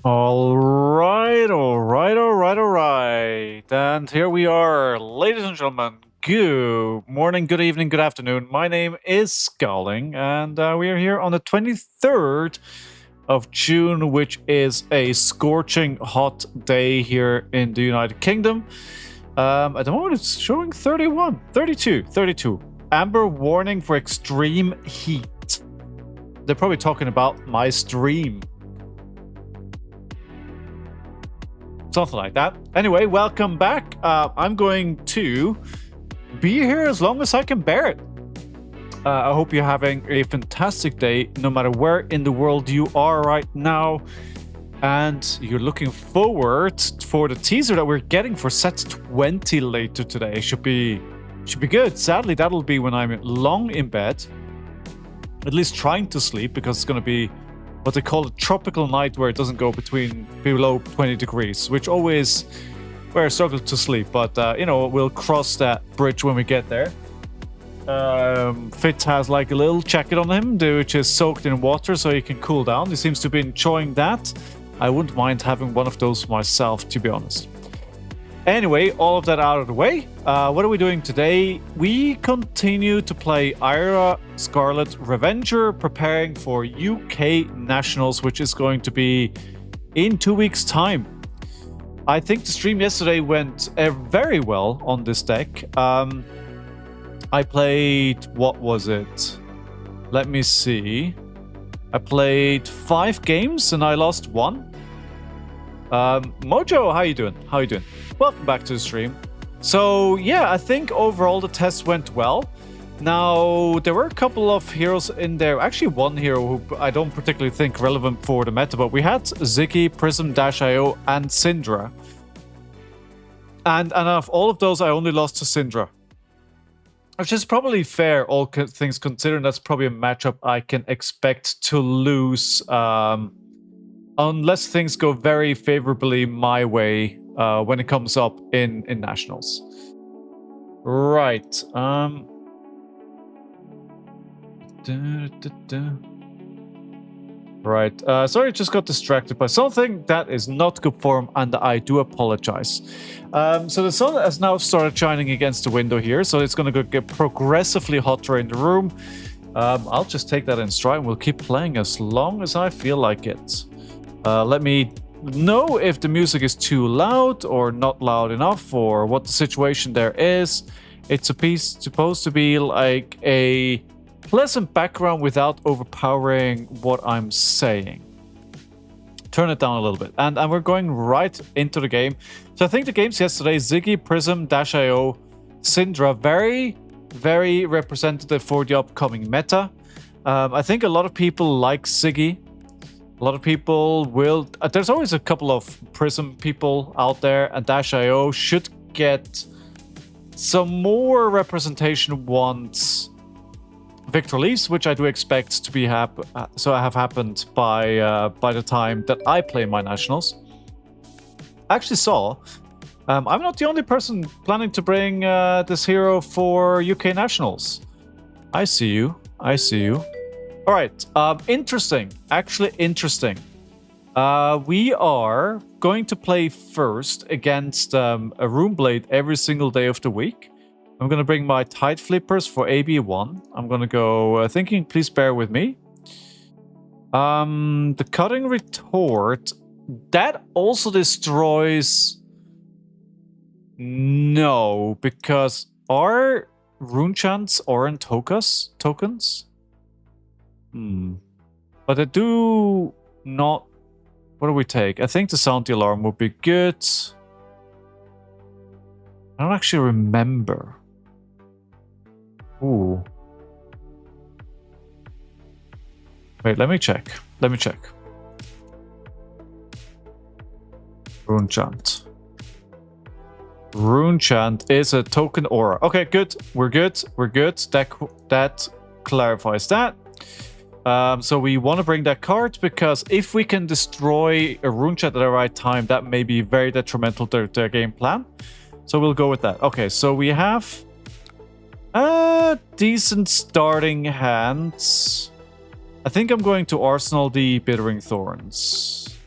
All right, all right, all right, all right. And here we are, ladies and gentlemen. Good morning, good evening, good afternoon. My name is Scarlet, and we are here on the 23rd of June, which is a scorching hot day here in the United Kingdom. At the moment, it's showing 31, 32. Amber warning for extreme heat. They're probably talking about my stream. Something like that. Anyway, welcome back. I'm going to be here as long as I can bear it. I hope you're having a fantastic day, no matter where in the world you are right now. And you're looking forward for the teaser that we're getting for set 20 later today. Should be good. Sadly, that'll be when I'm long in bed. At least trying to sleep, because it's going to be what they call a tropical night, where it doesn't go below 20 degrees, which always where I struggle to sleep. But we'll cross that bridge when we get there. Fitz has like a little jacket on him, which is soaked in water, so he can cool down. He seems to be enjoying that. I wouldn't mind having one of those myself, to be honest. Anyway, all of that out of the way. What are we doing today? We continue to play Ira Scarlet Revenger, preparing for UK Nationals, which is going to be in 2 weeks' time. I think the stream yesterday went very well on this deck. I played, what was it? Let me see. I played 5 games and I lost 1. Mojo, how you doing? Welcome back to the stream. So yeah, I think overall the test went well. Now, there were a couple of heroes in there. Actually, one hero who I don't particularly think relevant for the meta, but we had Ziggy, Prism, Dash.io, and Syndra. And of all of those, I only lost to Syndra. Which is probably fair, all things considering. That's probably a matchup I can expect to lose, unless things go very favorably my way when it comes up in Nationals. Right. Right. Sorry, I just got distracted by something that is not good form, and I do apologize. So the sun has now started shining against the window here, so it's going to get progressively hotter in the room. I'll just take that in stride, and we'll keep playing as long as I feel like it. Let me know if the music is too loud or not loud enough, or what the situation there is. It's supposed to be like a pleasant background without overpowering what I'm saying. Turn it down a little bit. And we're going right into the game. So I think the games yesterday, Ziggy, Prism, Dash.io, Syndra, very, very representative for the upcoming meta. I think a lot of people like Ziggy. A lot of people will... there's always a couple of Prism people out there, and Dash.io should get some more representation once Victor leaves, which I do expect to be have happened by the time that I play my Nationals. I actually saw... I'm not the only person planning to bring this hero for UK Nationals. I see you. All right, interesting. Actually interesting. We are going to play first against a Runeblade every single day of the week. I'm going to bring my Tide Flippers for AB1. I'm going to go thinking, please bear with me. The Cutting Retort, that also destroys... No, because our Rune Chants aren't tokens? But I do not... What do we take? I think the Sound the Alarm would be good. I don't actually remember. Ooh. Wait, let me check. Rune Chant. Rune Chant is a token aura. Okay, good. We're good. That clarifies that. So we want to bring that card, because if we can destroy a Rune Chant at the right time, that may be very detrimental to their game plan. So we'll go with that. Okay, so we have a decent starting hand. I think I'm going to Arsenal the Bittering Thorns.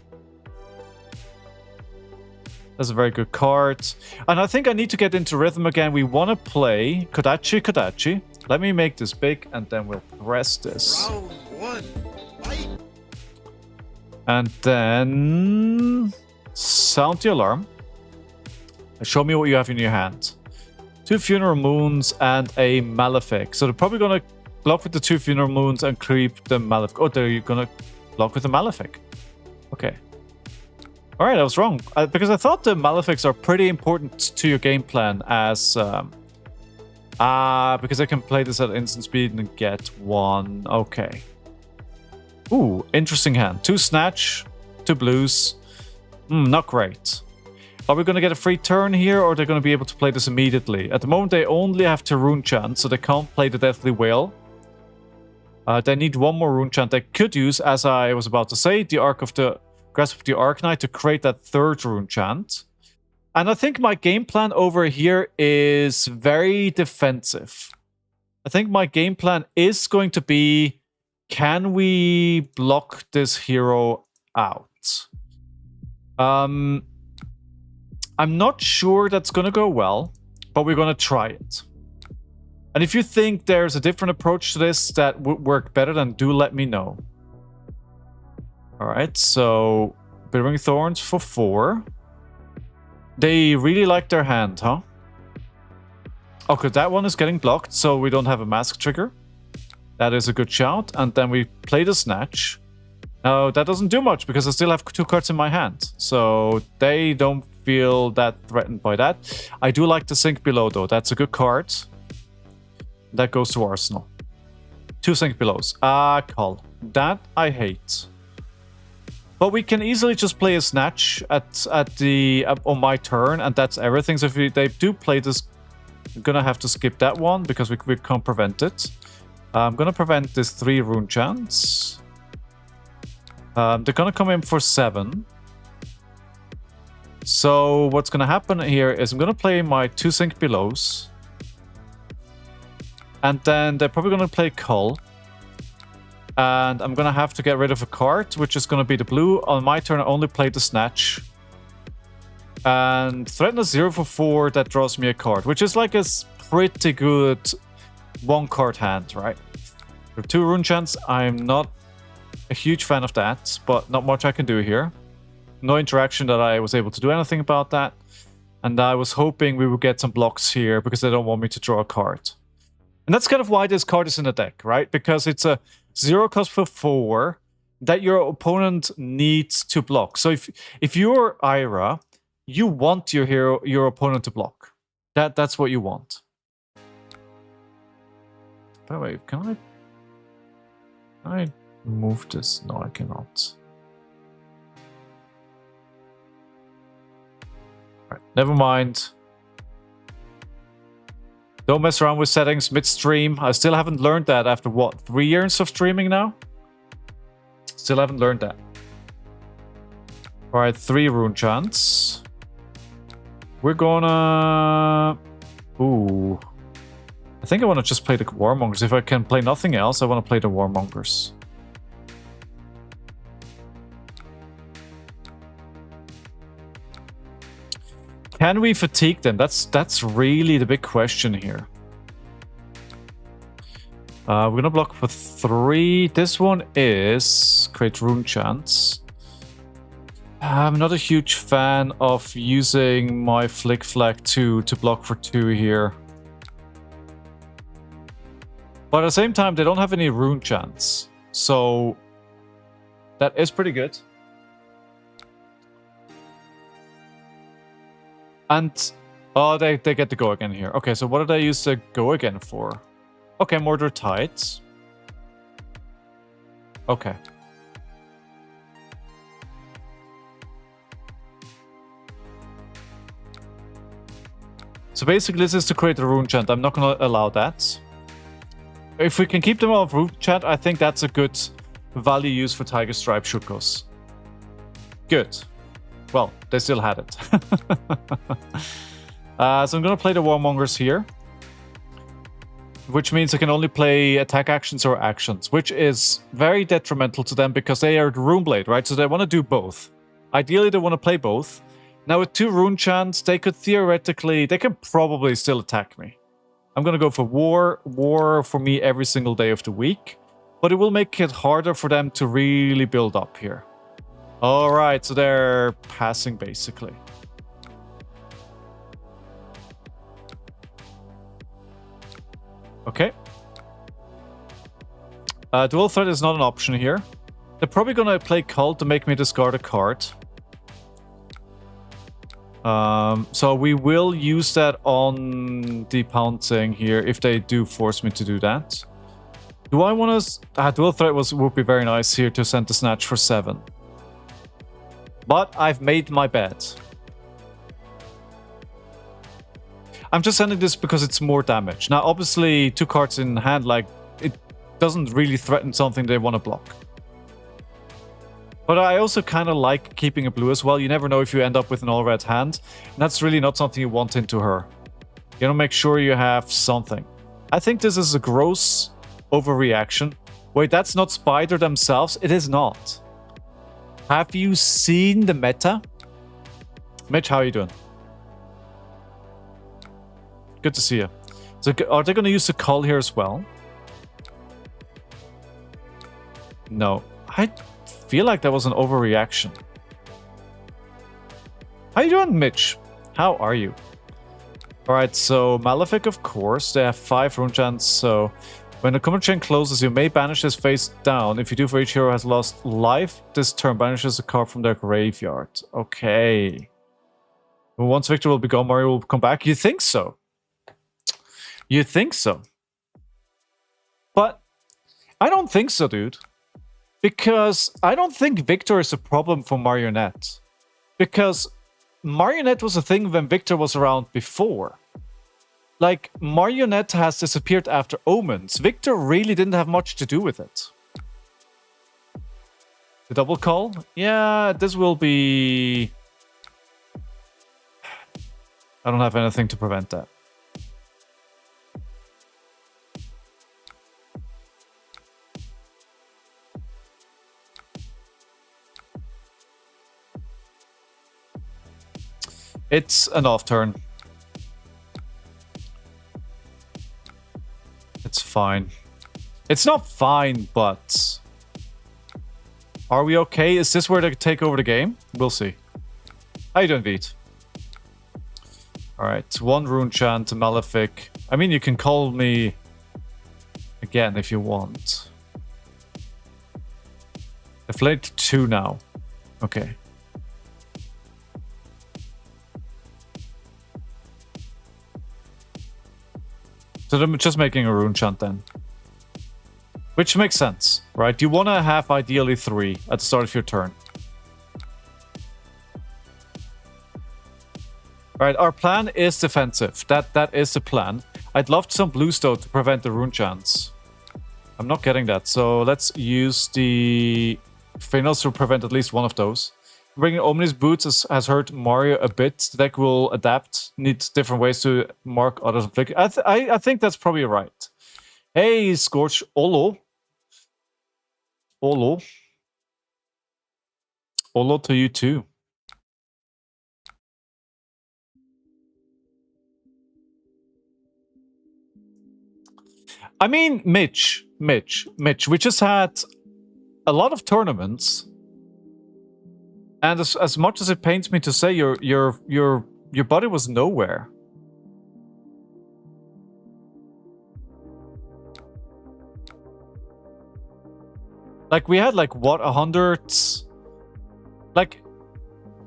That's a very good card. And I think I need to get into rhythm again. We want to play Kodachi Kodachi. Let me make this big, and then we'll press this. Round one, fight. And then sound the alarm. Show me what you have in your hand. 2 Funeral Moons and a Malefic. So they're probably going to block with the 2 Funeral Moons and creep the Malefic. Oh, they're going to block with the Malefic. Okay. Alright, I was wrong. Because I thought the Malefics are pretty important to your game plan as... because I can play this at instant speed and get 1. Okay. Ooh, interesting hand. 2 Snatch, 2 Blues. Not great. Are we going to get a free turn here, or are they going to be able to play this immediately? At the moment, they only have to Rune Chant, so they can't play the Deathly Wail. They need 1 more Rune Chant. They could use, as I was about to say, the Arc of the Grasp of the Arknight to create that 3rd Rune Chant. And I think my game plan over here is very defensive. I think my game plan is going to be, can we block this hero out? I'm not sure that's going to go well, but we're going to try it. And if you think there's a different approach to this that would work better, then do let me know. Alright, so Billowing Thorns for 4. They really like their hand, huh? Okay, that one is getting blocked, so we don't have a mask trigger. That is a good shout. And then we play the Snatch. Now, that doesn't do much because I still have 2 cards in my hand. So they don't feel that threatened by that. I do like the Sink Below, though. That's a good card. That goes to Arsenal. 2 Sink Belows. Call. That I hate. But we can easily just play a Snatch on my turn, and that's everything. So if they do play this, I'm gonna have to skip that one because we can't prevent it. I'm gonna prevent this 3 Rune Chants. They're gonna come in for 7. So what's gonna happen here is I'm gonna play my 2 Sink Belows. And then they're probably gonna play Cull. And I'm gonna have to get rid of a card, which is gonna be the blue. On my turn, I only play the Snatch. And threaten a 0 for 4 that draws me a card, which is like a pretty good 1-card hand, right? For 2 Rune Chants, I'm not a huge fan of that, but not much I can do here. No interaction that I was able to do anything about that. And I was hoping we would get some blocks here because they don't want me to draw a card. And that's kind of why this card is in the deck, right? Because it's a 0 cost for 4 that your opponent needs to block. So if you're Ira, you want your opponent to block. That's what you want. By the way, can I move this? No, I cannot. Alright, never mind. Don't mess around with settings mid-stream. I still haven't learned that after, what, 3 years of streaming now? Still haven't learned that. Alright, 3 Rune Chants. We're gonna... Ooh. I think I want to just play the Warmongers. If I can play nothing else, I want to play the Warmongers. Can we fatigue them? That's really the big question here. We're gonna block for 3. This one is create Rune Chants. I'm not a huge fan of using my Flick Flag 2 to block for 2 here. But at the same time, they don't have any Rune Chants. So that is pretty good. And, oh, they get to go again here. Okay, so what did I use to go again for? Okay, Mordred Tides. Okay. So basically this is to create a Rune Chant. I'm not going to allow that. If we can keep them off Rune Chant, I think that's a good value use for Tiger Stripe Shukos. Good. Well, they still had it. So I'm going to play the Warmongers here. Which means I can only play attack actions or actions, which is very detrimental to them because they are the Runeblade, right? So they want to do both. Ideally, they want to play both. Now with 2 rune chants, they can probably still attack me. I'm gonna go for war. War for me every single day of the week. But it will make it harder for them to really build up here. Alright, so they're passing basically. Okay. Dual threat is not an option here. They're probably gonna play Cult to make me discard a card. So we will use that on the pouncing here if they do force me to do that. Do I want to... dual threat would be very nice here to send the Snatch for 7. But I've made my bet. I'm just sending this because it's more damage. Now, obviously, 2 cards in hand, like, it doesn't really threaten something they want to block. But I also kind of like keeping a blue as well. You never know if you end up with an all-red hand. And that's really not something you want into her. You know, make sure you have something. I think this is a gross overreaction. Wait, that's not Spider themselves? It is not. Have you seen the meta? Mitch, how are you doing? Good to see you. So are they going to use the call here as well? No. I feel like that was an overreaction. How you doing, Mitch? How are you? Alright, so Malefic, of course. They have 5 rune chants, so when the combat chain closes, you may banish this face down. If you do, for each hero has lost life, this turn banishes a card from their graveyard. Okay. Once Victor will be gone, Mario will come back. You think so? You think so? But I don't think so, dude. Because I don't think Victor is a problem for Marionette. Because Marionette was a thing when Victor was around before. Like, Marionette has disappeared after Omens. Victor really didn't have much to do with it. The double call? Yeah, this will be... I don't have anything to prevent that. It's an off turn. It's fine. It's not fine, but... Are we okay? Is this where they take over the game? We'll see. How you doing, Veet? Alright, 1 rune chant, a Malefic. I mean, you can call me again if you want. I've played 2 now. Okay. So I'm just making a rune chant then. Which makes sense, right? You want to have ideally 3 at the start of your turn. Alright, our plan is defensive. That is the plan. I'd love some blues though to prevent the rune chants. I'm not getting that, so let's use the Finals to prevent at least one of those. Bringing Omni's Boots has hurt Mario a bit. The deck will adapt, needs different ways to mark others. I think that's probably right. Hey, Scorch. Olo. Olo. Olo to you too. I mean, Mitch, we just had a lot of tournaments. And as much as it pains me to say, your body was nowhere. Like, we had, like, what, 100... Like,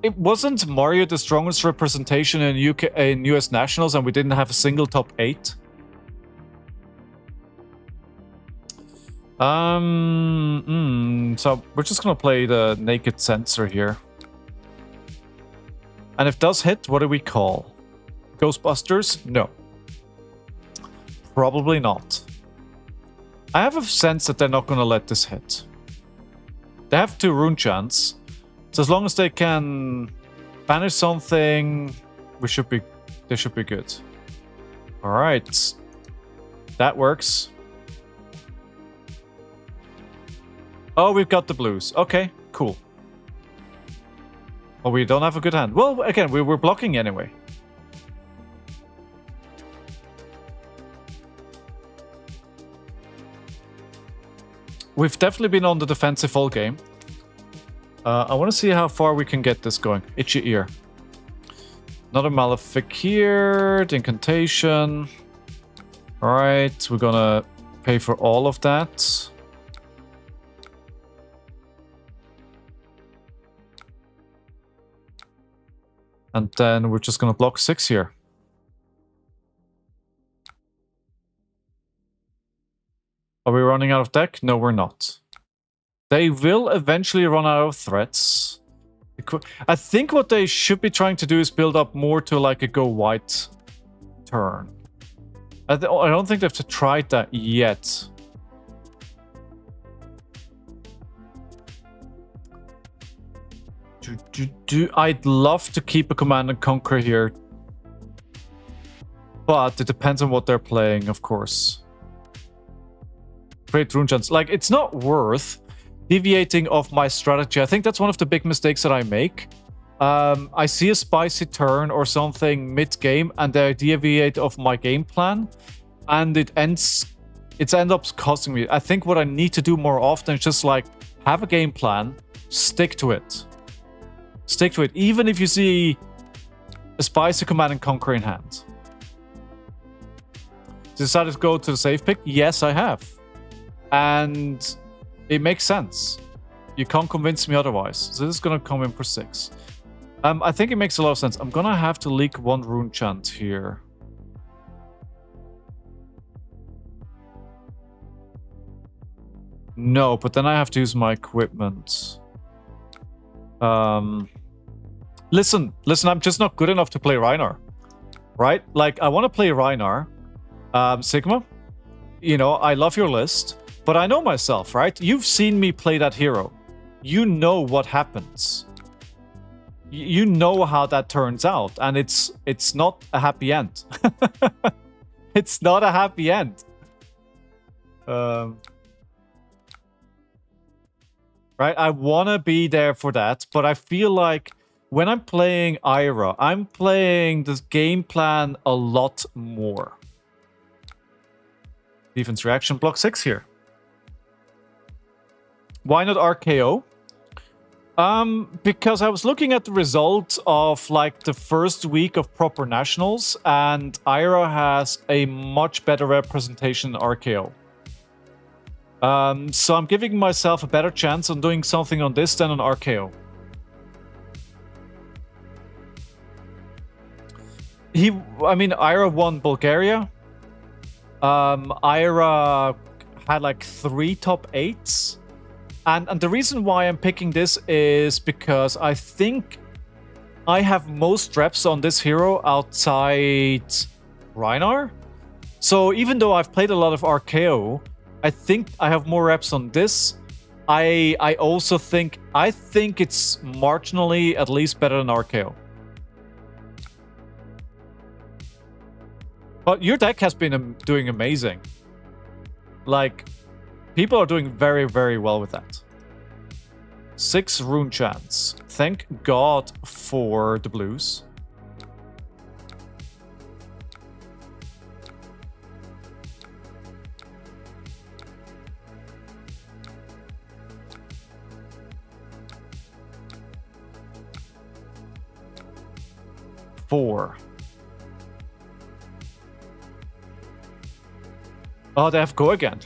it wasn't Mario the strongest representation in US Nationals, and we didn't have a single top 8. So we're just gonna play the Naked Sensor here. And if it does hit, what do we call? Ghostbusters? No. Probably not. I have a sense that they're not gonna let this hit. They have 2 rune chants. So as long as they can banish something, they should be good. Alright. That works. Oh, we've got the blues. Okay, cool. Oh, we don't have a good hand. Well, again, we were blocking anyway. We've definitely been on the defensive all game. I want to see how far we can get this going. Itchy ear. Another Malefic here. The incantation. Alright, we're gonna pay for all of that. And then we're just gonna block 6 here. Are we running out of deck? No, we're not. They will eventually run out of threats. I think what they should be trying to do is build up more to like a go white turn. I don't think they've tried that yet. I'd love to keep a Command and Conquer here. But it depends on what they're playing, of course. Great rune chance. Like, it's not worth deviating off my strategy. I think that's one of the big mistakes that I make. I see a spicy turn or something mid-game and I deviate off my game plan. And it ends up costing me. I think what I need to do more often is just like, have a game plan, stick to it. Stick to it, even if you see a spicy Command and Conquer in hand. Decided to go to the safe pick? Yes, I have. And it makes sense. You can't convince me otherwise. So this is going to come in for 6. I think it makes a lot of sense. I'm going to have to leak 1 rune chant here. No, but then I have to use my equipment. Listen, I'm just not good enough to play Rhinar. Right? Like, I want to play Rhinar. Sigma, you know, I love your list. But I know myself, right? You've seen me play that hero. You know what happens. You know how that turns out. And it's not a happy end. It's not a happy end. Right? I want to be there for that. But I feel like when I'm playing Ira, I'm playing this game plan a lot more. Defense reaction, block 6 here. Why not RKO? Because I was looking at the result of like the first week of proper nationals, and Ira has a much better representation than RKO. So I'm giving myself a better chance on doing something on this than on RKO. Ira won Bulgaria. Ira had like 3 top 8s. And the reason why I'm picking this is because I think I have most reps on this hero outside Rhinar. So even though I've played a lot of RKO, I think I have more reps on this. I also think it's marginally at least better than RKO. But your deck has been doing amazing. Like, people are doing very, very well with that. 6 rune chants. Thank God for the blues. Four. Oh, they have go again.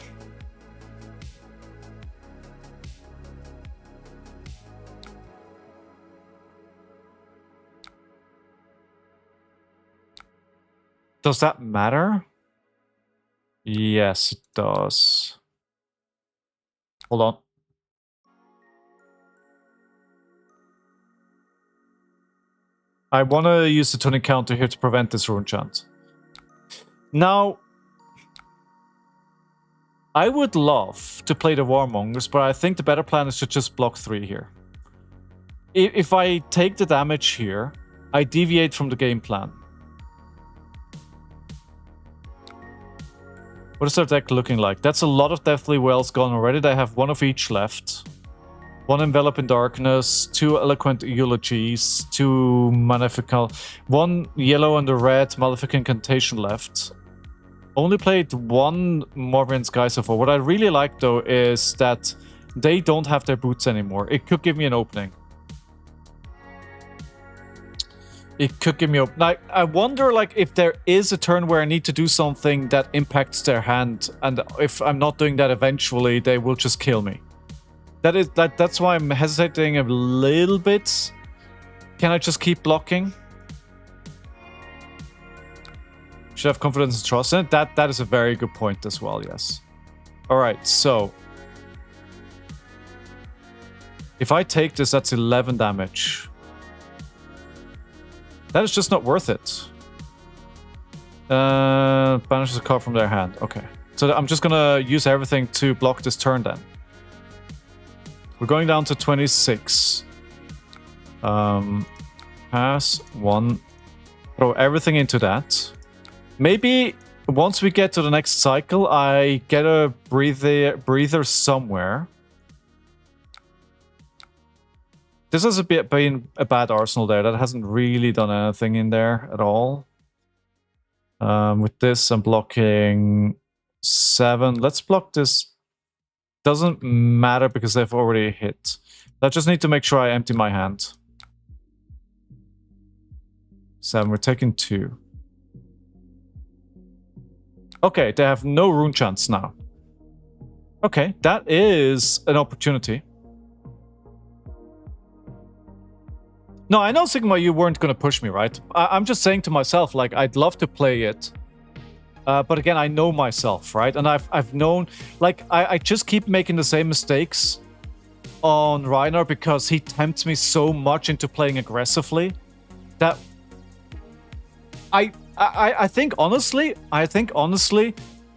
Does that matter? Yes, it does. Hold on. I want to use the tuning counter here to prevent this rune chant. Now, I would love to play the Warmongers, but I think the better plan is to just block 3 here. If I take the damage here, I deviate from the game plan. What is their deck looking like? That's a lot of Deathly Wells gone already. They have 1 of each left. 1 Envelop in Darkness, 2 Eloquent Eulogies, 2 Malefical, 1 yellow and a red Malefic Incantation left. Only played 1 Morven's Sky so far. What I really like though is that they don't have their boots anymore. It could give me an opening. It could give me a... Like, I wonder like if there is a turn where I need to do something that impacts their hand, and if I'm not doing that eventually, they will just kill me. That's why I'm hesitating a little bit. Can I just keep blocking? Should have confidence and trust in it. That is a very good point as well, yes. Alright, so if I take this, that's 11 damage. That is just not worth it. Banishes a card from their hand. Okay. So I'm just gonna use everything to block this turn then. We're going down to 26. Pass 1. Throw everything into that. Maybe once we get to the next cycle, I get a breather somewhere. This has been a bad arsenal there. That hasn't really done anything in there at all. With this, I'm blocking 7. Let's block this. Doesn't matter because they've already hit. I just need to make sure I empty my hand. 7. We're taking 2. Okay, they have no rune chance now. Okay, that is an opportunity. No, I know, Sigma, you weren't going to push me, right? I'm just saying to myself, like, I'd love to play it. But again, I know myself, right? And I've known... Like, I just keep making the same mistakes on Reinar because he tempts me so much into playing aggressively that... I think honestly,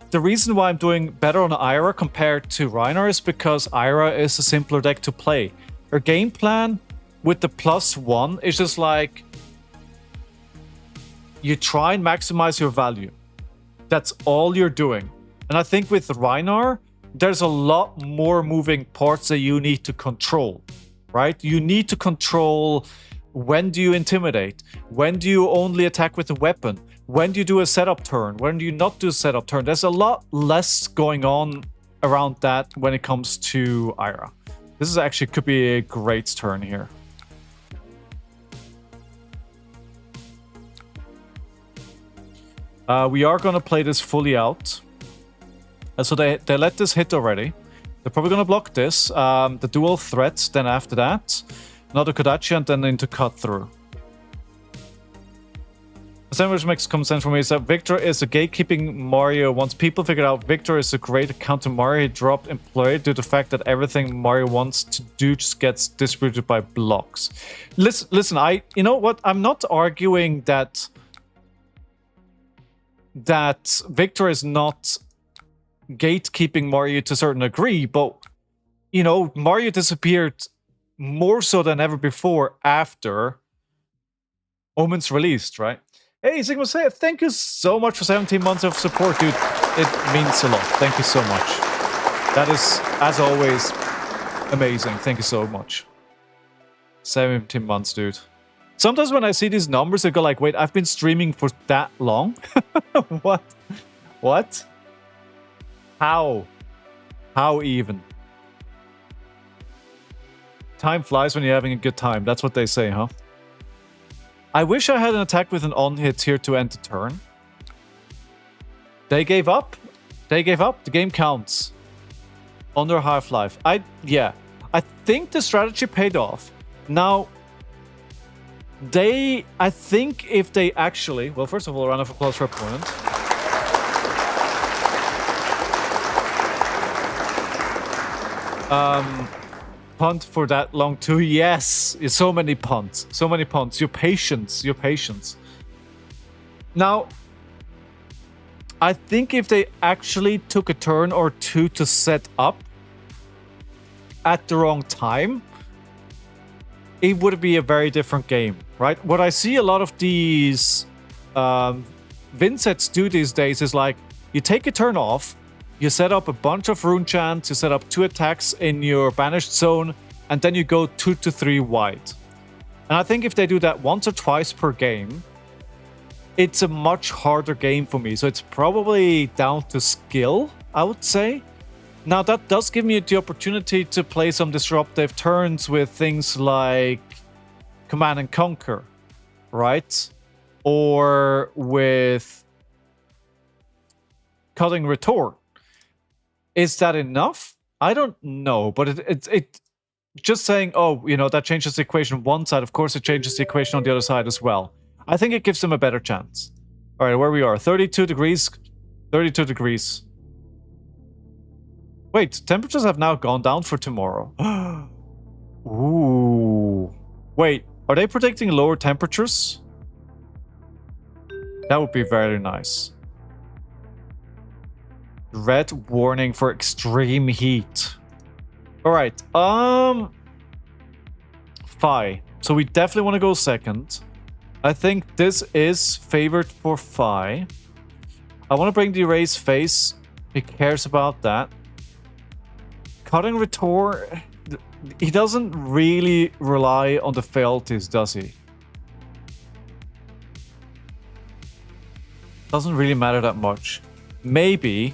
the reason why I'm doing better on Ira compared to Reinar is because Ira is a simpler deck to play. Her game plan with the +1 is just like... You try and maximize your value. That's all you're doing. And I think with Reinar, there's a lot more moving parts that you need to control, right? You need to control when do you intimidate? When do you only attack with a weapon? When do you do a setup turn? When do you not do a setup turn? There's a lot less going on around that when it comes to Ira. This is actually could be a great turn here. We are going to play this fully out. So they let this hit already. They're probably going to block this. The dual threat, then after that. Another Kodachi, and then into cut through. The same which makes common sense for me is that Victor is a gatekeeping Mario. Once people figure out Victor is a great counter Mario, he dropped employee due to the fact that everything Mario wants to do just gets distributed by blocks. Listen, you know what? I'm not arguing that Victor is not gatekeeping Mario to a certain degree, but, you know, Mario disappeared more so than ever before after Omen's released, right? Hey, Sigma Say, thank you so much for 17 months of support, dude. It means a lot. Thank you so much. That is, as always, amazing. Thank you so much. 17 months, dude. Sometimes when I see these numbers, I go like, wait, I've been streaming for that long? What? What? How? How even? Time flies when you're having a good time. That's what they say, huh? I wish I had an attack with an on-hit here to end the turn. They gave up. They gave up. The game counts. Under Half-Life. Yeah. I think the strategy paid off. Now... I think if they actually... Well, first of all, a round of applause for opponent. Punt for that long too. Yes! So many punts. So many punts. Your patience. Your patience. Now, I think if they actually took a turn or two to set up at the wrong time, it would be a very different game, right? What I see a lot of these Vynsets do these days is like, you take a turn off, you set up a bunch of rune chants, you set up 2 attacks in your banished zone, and then you go 2 to 3 wide. And I think if they do that once or twice per game, it's a much harder game for me. So it's probably down to skill, I would say. Now, that does give me the opportunity to play some disruptive turns with things like Command and Conquer, right? Or with Cutting Retort. Is that enough? I don't know, but it just saying, oh, you know, that changes the equation on one side. Of course, it changes the equation on the other side as well. I think it gives them a better chance. All right, where we are, 32 degrees, 32 degrees. Wait, temperatures have now gone down for tomorrow. Ooh. Wait, are they predicting lower temperatures? That would be very nice. Red warning for extreme heat. All right. Phi. So we definitely want to go second. I think this is favored for Phi. I want to bring the erase face. He cares about that. Cutting Retort. He doesn't really rely on the fealties, does he? Doesn't really matter that much. Maybe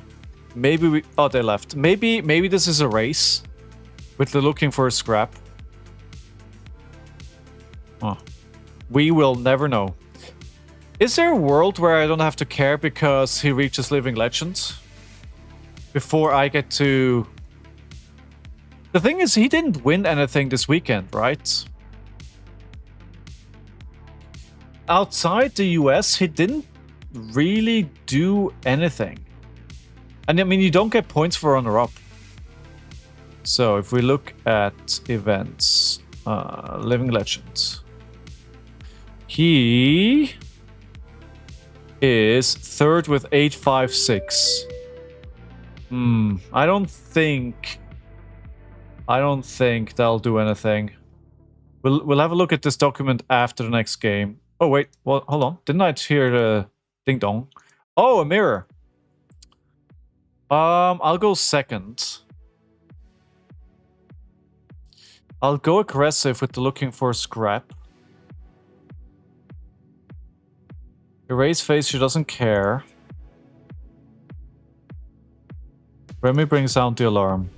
we... Oh, they left. Maybe this is a race. With the looking for a scrap. Oh. We will never know. Is there a world where I don't have to care because he reaches Living Legends? Before I get to... The thing is, he didn't win anything this weekend, right? Outside the US, he didn't really do anything. And I mean, you don't get points for runner-up. So if we look at events, Living Legends, he is third with 856. I don't think that'll do anything. We'll have a look at this document after the next game. Oh wait, well, hold on. Didn't I hear the ding dong? Oh, a mirror. I'll go second. I'll go aggressive with the looking for scrap. Erase face, she doesn't care. Remy brings down the alarm.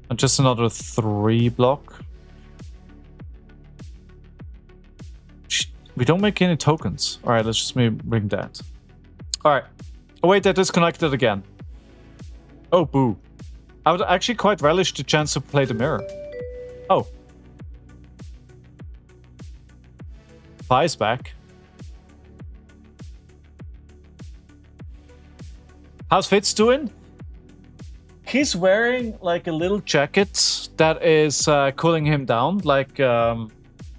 And just another 3 block. We don't make any tokens. Alright, let's just bring that. Alright. Oh wait, that disconnected again. Oh, boo. I would actually quite relish the chance to play the mirror. Oh. Phi's back. How's Fitz doing? He's wearing like a little jacket that is cooling him down, like a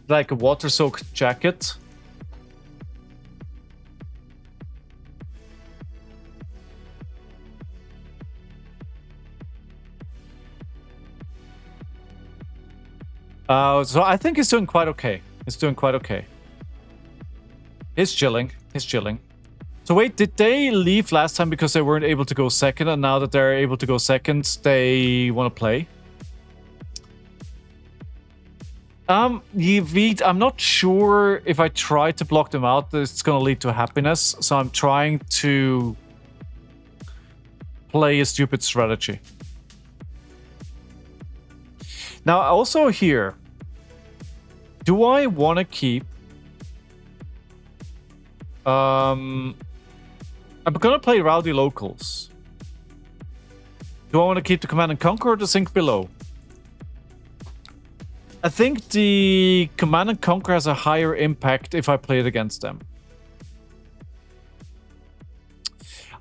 water-soaked jacket. So I think he's doing quite okay. He's doing quite okay. He's chilling. He's chilling. So wait, did they leave last time because they weren't able to go second, and now that they're able to go second, they want to play? I'm not sure if I try to block them out, it's going to lead to happiness. So I'm trying to play a stupid strategy. Now, also here, do I want to keep... I'm going to play Rowdy Locals. Do I want to keep the Command and Conquer or the Sync Below? I think the Command and Conquer has a higher impact if I play it against them.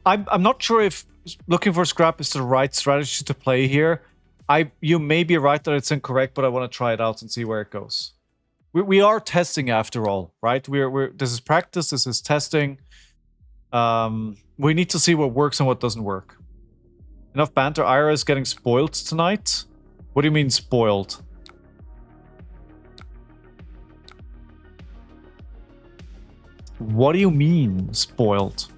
I'm not sure if looking for scrap is the right strategy to play here. You may be right that it's incorrect, but I want to try it out and see where it goes. We are testing after all, right? This is practice, this is testing. We need to see what works and what doesn't work. Enough banter. Ira is getting spoiled tonight. What do you mean spoiled? What do you mean spoiled?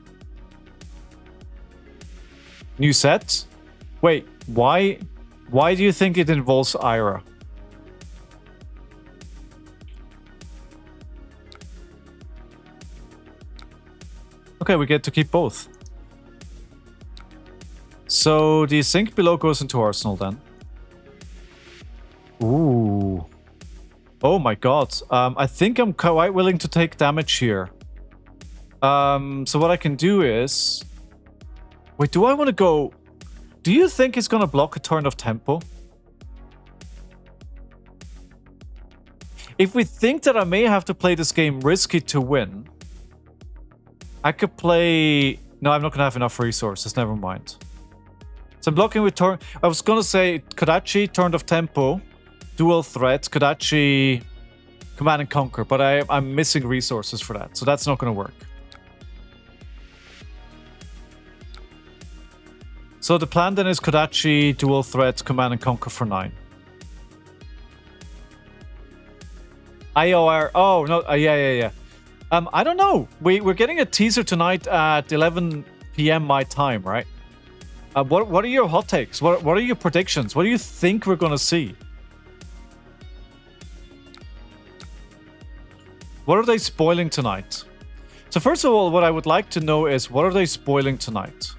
New set? Wait, why Why do you think it involves Ira? Okay, we get to keep both. So the sink below goes into Arsenal then. Ooh. Oh my god. I think I'm quite willing to take damage here. So what I can do is... Wait, do I want to go... Do you think it's going to block a turn of tempo? If we think that I may have to play this game risky to win, I could play... No, I'm not going to have enough resources. Never mind. So I'm blocking with turn... I was going to say Kodachi, turn of tempo, dual threat, Kodachi, command and conquer, but I'm missing resources for that, so that's not going to work. So the plan then is Kodachi, dual threat, command and conquer for 9. IOR... Oh, no, yeah. I don't know. We're getting a teaser tonight at 11 p.m. my time, right? What are your hot takes? What are your predictions? What do you think we're going to see? What are they spoiling tonight? So first of all, what I would like to know is, what are they spoiling tonight?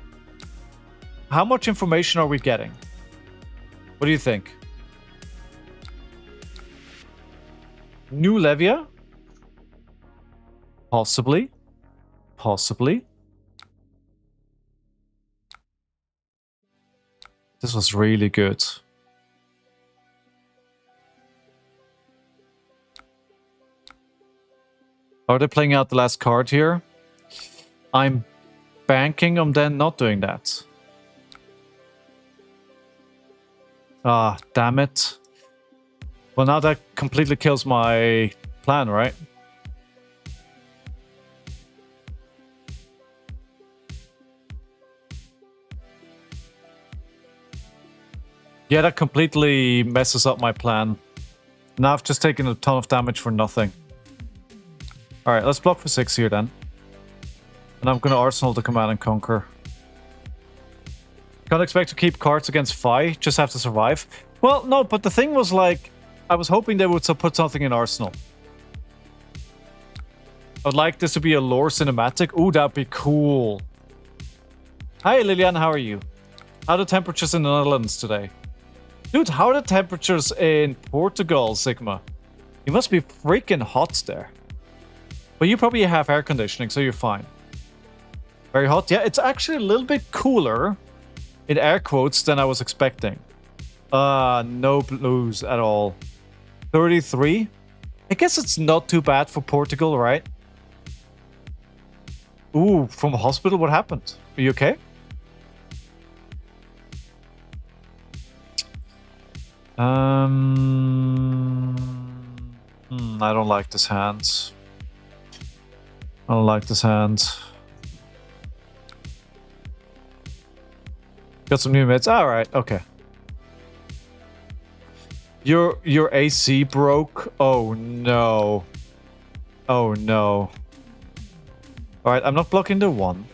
How much information are we getting? What do you think? New Levia? Possibly. Possibly. This was really good. Are they playing out the last card here? I'm banking on them not doing that. Ah, damn it. Well, now that completely kills my plan, right? Yeah, that completely messes up my plan. Now I've just taken a ton of damage for nothing. Alright, let's block for 6 here then. And I'm gonna Arsenal the command and conquer. Can't expect to keep cards against Fi, just have to survive. Well, no, but the thing was like, I was hoping they would put something in Arsenal. I'd like this to be a lore cinematic. Ooh, that'd be cool. Hi Lilian, how are you? How are the temperatures in the Netherlands today? Dude, how are the temperatures in Portugal, Sigma? You must be freaking hot there. But you probably have air conditioning, so you're fine. Very hot. Yeah, it's actually a little bit cooler, in air quotes, than I was expecting. No blues at all. 33? I guess it's not too bad for Portugal, right? Ooh, from a hospital, what happened? Are you okay? I don't like this hand. I don't like this hand. Got some new meds. Alright, okay. Your AC broke? Oh no. Oh no. Alright, I'm not blocking the 1.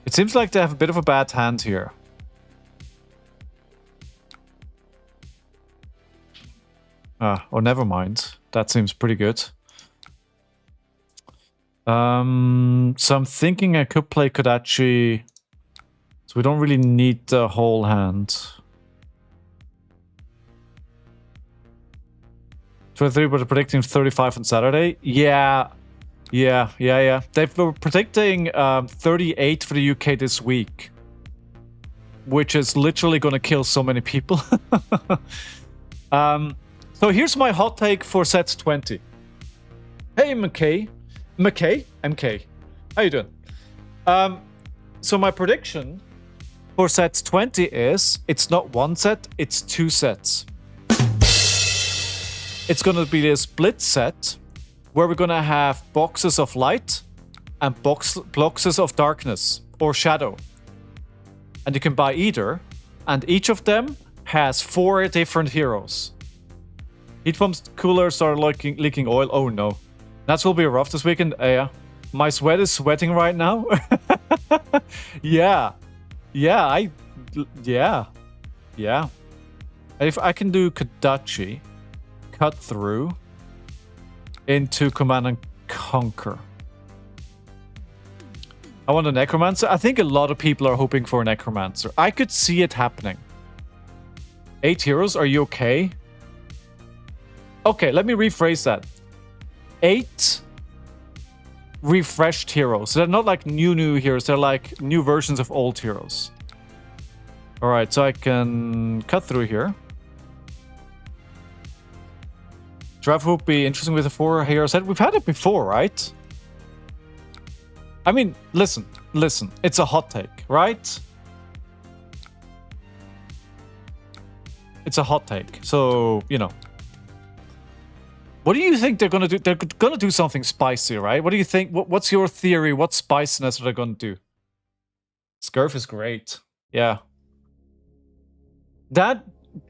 It seems like they have a bit of a bad hand here. Oh, never mind. That seems pretty good. So I'm thinking I could play Kodachi. So we don't really need the whole hand. 23, but predicting 35 on Saturday. Yeah. They were predicting 38 for the UK this week, which is literally going to kill so many people. So here's my hot take for set 20. Hey, McKay. MK. How you doing? So my prediction for set 20 is, it's not 1 set, it's 2 sets. It's going to be a split set where we're going to have boxes of light and boxes of darkness or shadow. And you can buy either, and each of them has 4 different heroes. Heat pumps cooler started leaking oil. Oh no. That will be rough this weekend. Yeah. My sweat is sweating right now. Yeah. Yeah, yeah. Yeah. If I can do Kodachi, cut through into Command and Conquer. I want a Necromancer. I think a lot of people are hoping for a Necromancer. I could see it happening. 8 heroes, are you okay? Okay, let me rephrase that. 8 refreshed heroes. So they're not like new heroes. They're like new versions of old heroes. Alright, so I can cut through here. Draft would be interesting with a 4 hero set. We've had it before, right? I mean, listen. It's a hot take, right? It's a hot take. So, you know. What do you think they're going to do? They're going to do something spicy, right? What do you think? What's your theory? What spiciness are they going to do? Scurf is great. Yeah.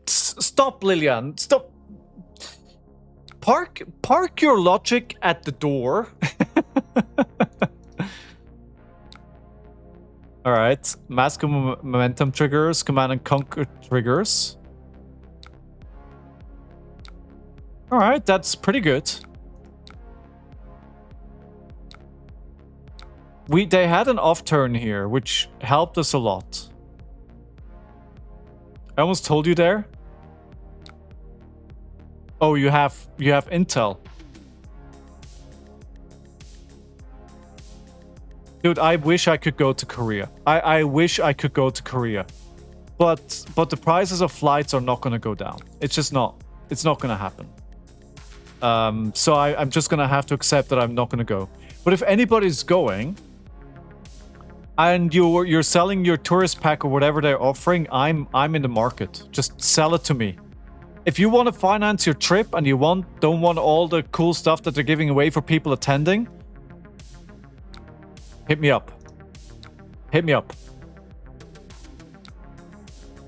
Stop, Lillian. Stop. Park your logic at the door. Alright. Mask momentum triggers, Command and Conquer triggers. Alright, that's pretty good. They had an off turn here, which helped us a lot. I almost told you there. Oh, you have intel. Dude, I wish I could go to Korea. I wish I could go to Korea. But the prices of flights are not going to go down. It's just not. It's not going to happen. So I'm just going to have to accept that I'm not going to go. But if anybody's going and you're selling your tourist pack or whatever they're offering, I'm in the market. Just sell it to me. If you want to finance your trip and you don't want all the cool stuff that they're giving away for people attending, hit me up. Hit me up.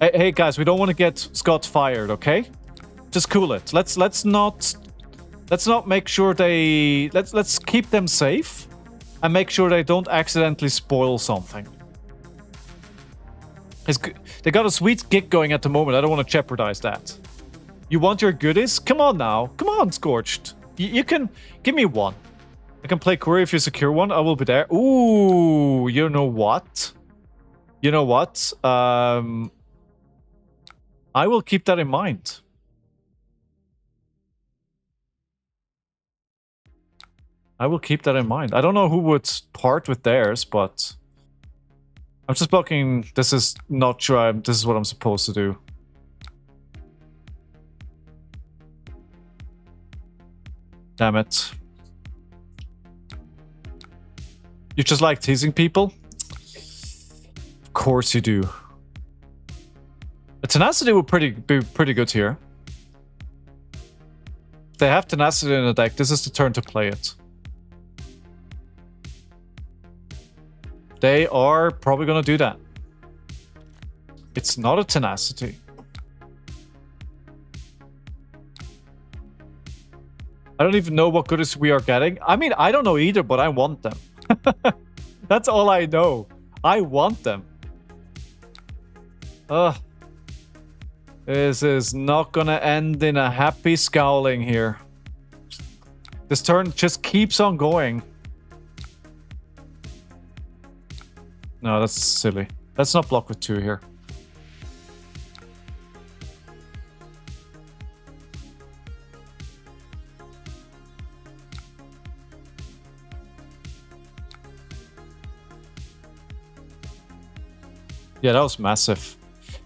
Hey guys, we don't want to get Scott fired, okay? Just cool it. Let's not make sure let's keep them safe and make sure they don't accidentally spoil something. They got a sweet gig going at the moment. I don't want to jeopardize that. You want your goodies? Come on now. Come on, Scorched. You can give me one. I can play Korea if you secure one. I will be there. Ooh, you know what? You know what? I will keep that in mind. I will keep that in mind. I don't know who would part with theirs, but I'm just blocking. This is not sure. This is what I'm supposed to do. Damn it. You just like teasing people? Of course you do. A tenacity would be pretty good here. If they have tenacity in the deck, this is the turn to play it. They are probably going to do that. It's not a tenacity. I don't even know what goodies we are getting. I mean, I don't know either, but I want them. That's all I know. I want them. Ugh. This is not gonna end in a happy scowling here. This turn just keeps on going. No, that's silly. Let's not block with 2 here. Yeah, that was massive.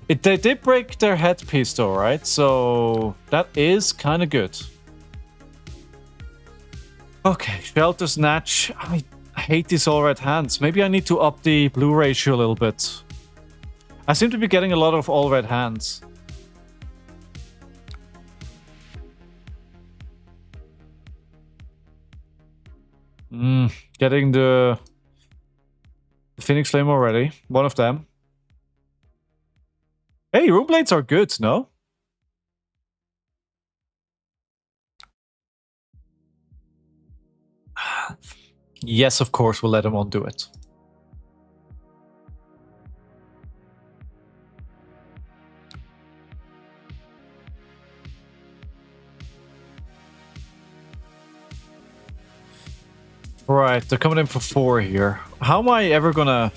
They did break their headpiece though, right? So that is kind of good. Okay, Shelter Snatch. I hate these all red hands. Maybe I need to up the blue ratio a little bit. I seem to be getting a lot of all red hands. Getting the Phoenix Flame already. One of them. Hey, Rune Blades are good, no? Yes, of course, we'll let him on do it. Right, they're coming in for 4 here. How am I ever gonna...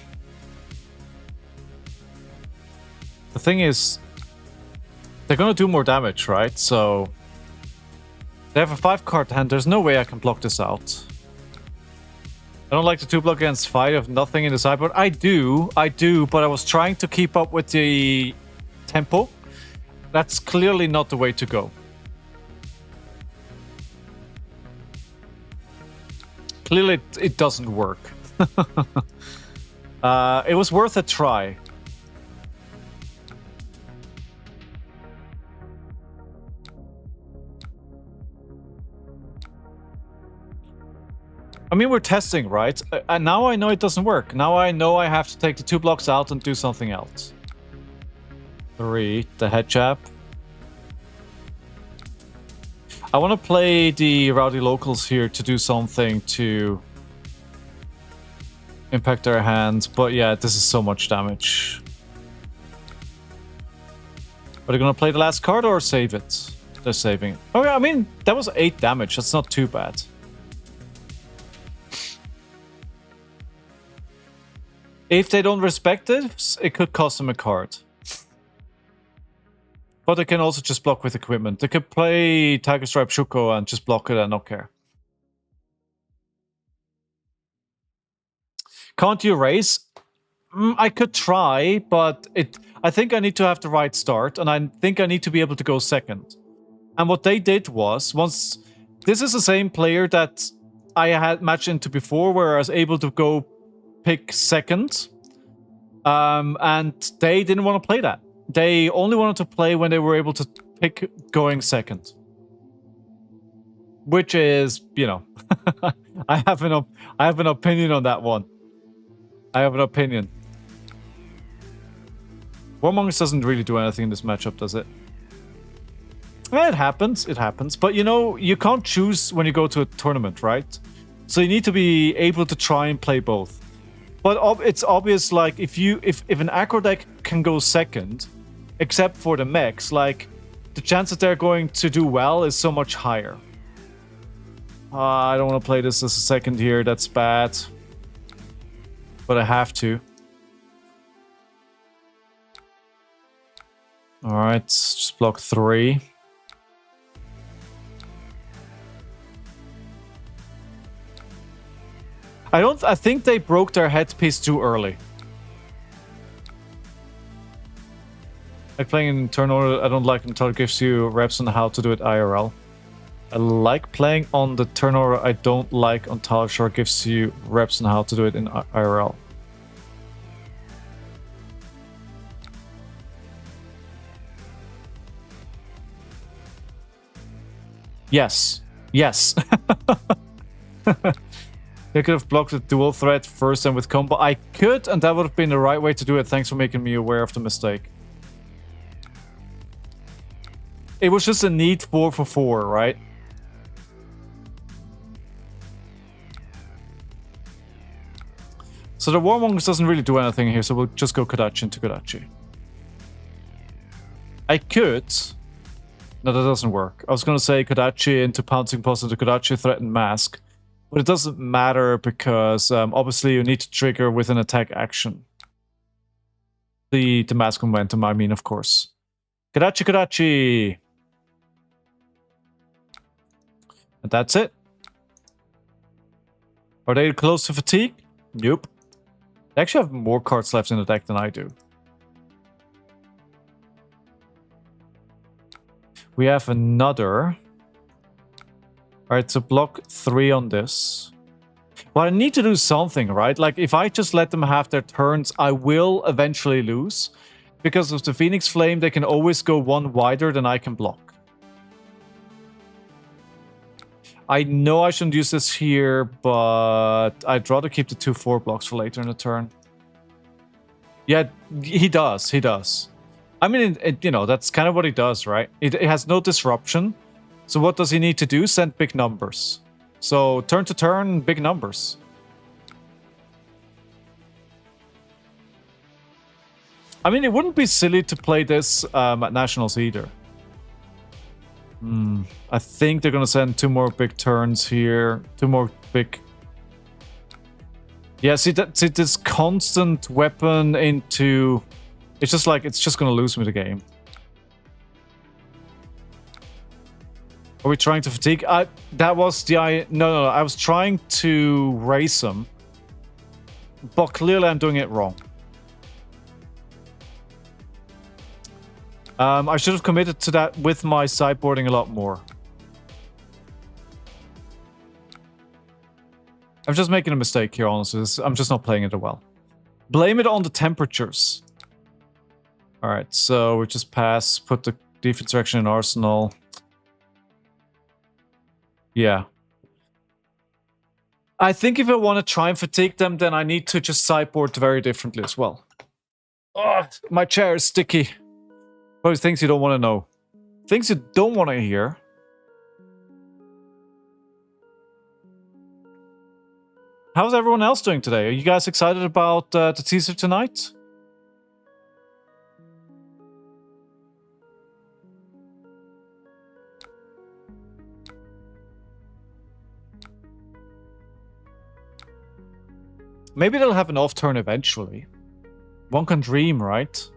The thing is, they're gonna do more damage, right? So they have a 5-card hand. There's no way I can block this out. I don't like the 2-block against 5 of nothing in the sideboard. I do, but I was trying to keep up with the tempo. That's clearly not the way to go. Clearly, it doesn't work. It was worth a try. I mean, we're testing, right? And now I know it doesn't work. Now I know I have to take the 2 blocks out and do something else. 3, the head jab. I want to play the Rowdy Locals here to do something to impact their hand. But yeah, this is so much damage. Are they going to play the last card or save it? They're saving it. Oh yeah, I mean, that was 8 damage. That's not too bad. If they don't respect it, it could cost them a card. But they can also just block with equipment. They could play Tiger Stripe Shuko and just block it and not care. Can't you raise? I could try, but I think I need to have the right start, and I think I need to be able to go second. And what they did was, once... This is the same player that I had matched into before, where I was able to go pick second, and they didn't want to play that. They only wanted to play when they were able to pick going second, which is, you know, I have an opinion on that one. I have an opinion. Warmongers doesn't really do anything in this matchup, does it? Well, it happens. It happens. But you know, you can't choose when you go to a tournament, right? So you need to be able to try and play both. But it's obvious, like, if an aggro deck can go second, except for the mechs, like, the chance that they're going to do well is so much higher. I don't want to play this as a second here. That's bad. But I have to. Alright, just block 3. I think they broke their headpiece too early. Like playing in turn order, I don't like until it gives you reps on how to do it IRL. I like playing on the turn order, I don't like until it gives you reps on how to do it in IRL. Yes. Yes. They could have blocked the dual threat first and with combo. I could, and that would have been the right way to do it. Thanks for making me aware of the mistake. It was just a neat 4 for 4, right? So the Warmongers doesn't really do anything here, so we'll just go Kodachi into Kodachi. I could... No, that doesn't work. I was going to say Kodachi into Pouncing Pulse into Kodachi Threatened Mask. But it doesn't matter because obviously you need to trigger with an attack action. The mask momentum, I mean, of course. Kodachi, Kodachi! And that's it. Are they close to fatigue? Nope. They actually have more cards left in the deck than I do. We have another... Alright, so block 3 on this. Well, I need to do something, right? Like, if I just let them have their turns, I will eventually lose. Because of the Phoenix Flame, they can always go one wider than I can block. I know I shouldn't use this here, but I'd rather keep the 2/4 blocks for later in the turn. Yeah, he does. He does. I mean, you know, that's kind of what he does, right? It has no disruption. So what does he need to do? Send big numbers. So turn to turn, big numbers. I mean, it wouldn't be silly to play this at Nationals either. I think they're going to send 2 more big turns here. 2 more big Yeah, see this constant weapon into... It's just like, it's just gonna lose me the game. Are we trying to fatigue? That was the... No, I was trying to race him. But clearly I'm doing it wrong. I should have committed to that with my sideboarding a lot more. I'm just making a mistake here, honestly. I'm just not playing it well. Blame it on the temperatures. Alright, so we just pass, put the defense direction in Arsenal. Yeah. I think if I want to try and fatigue them, then I need to just sideboard very differently as well. Oh, my chair is sticky. Probably things you don't want to know. Things you don't want to hear. How's everyone else doing today? Are you guys excited about the teaser tonight? Maybe they'll have an off turn eventually. One can dream, right?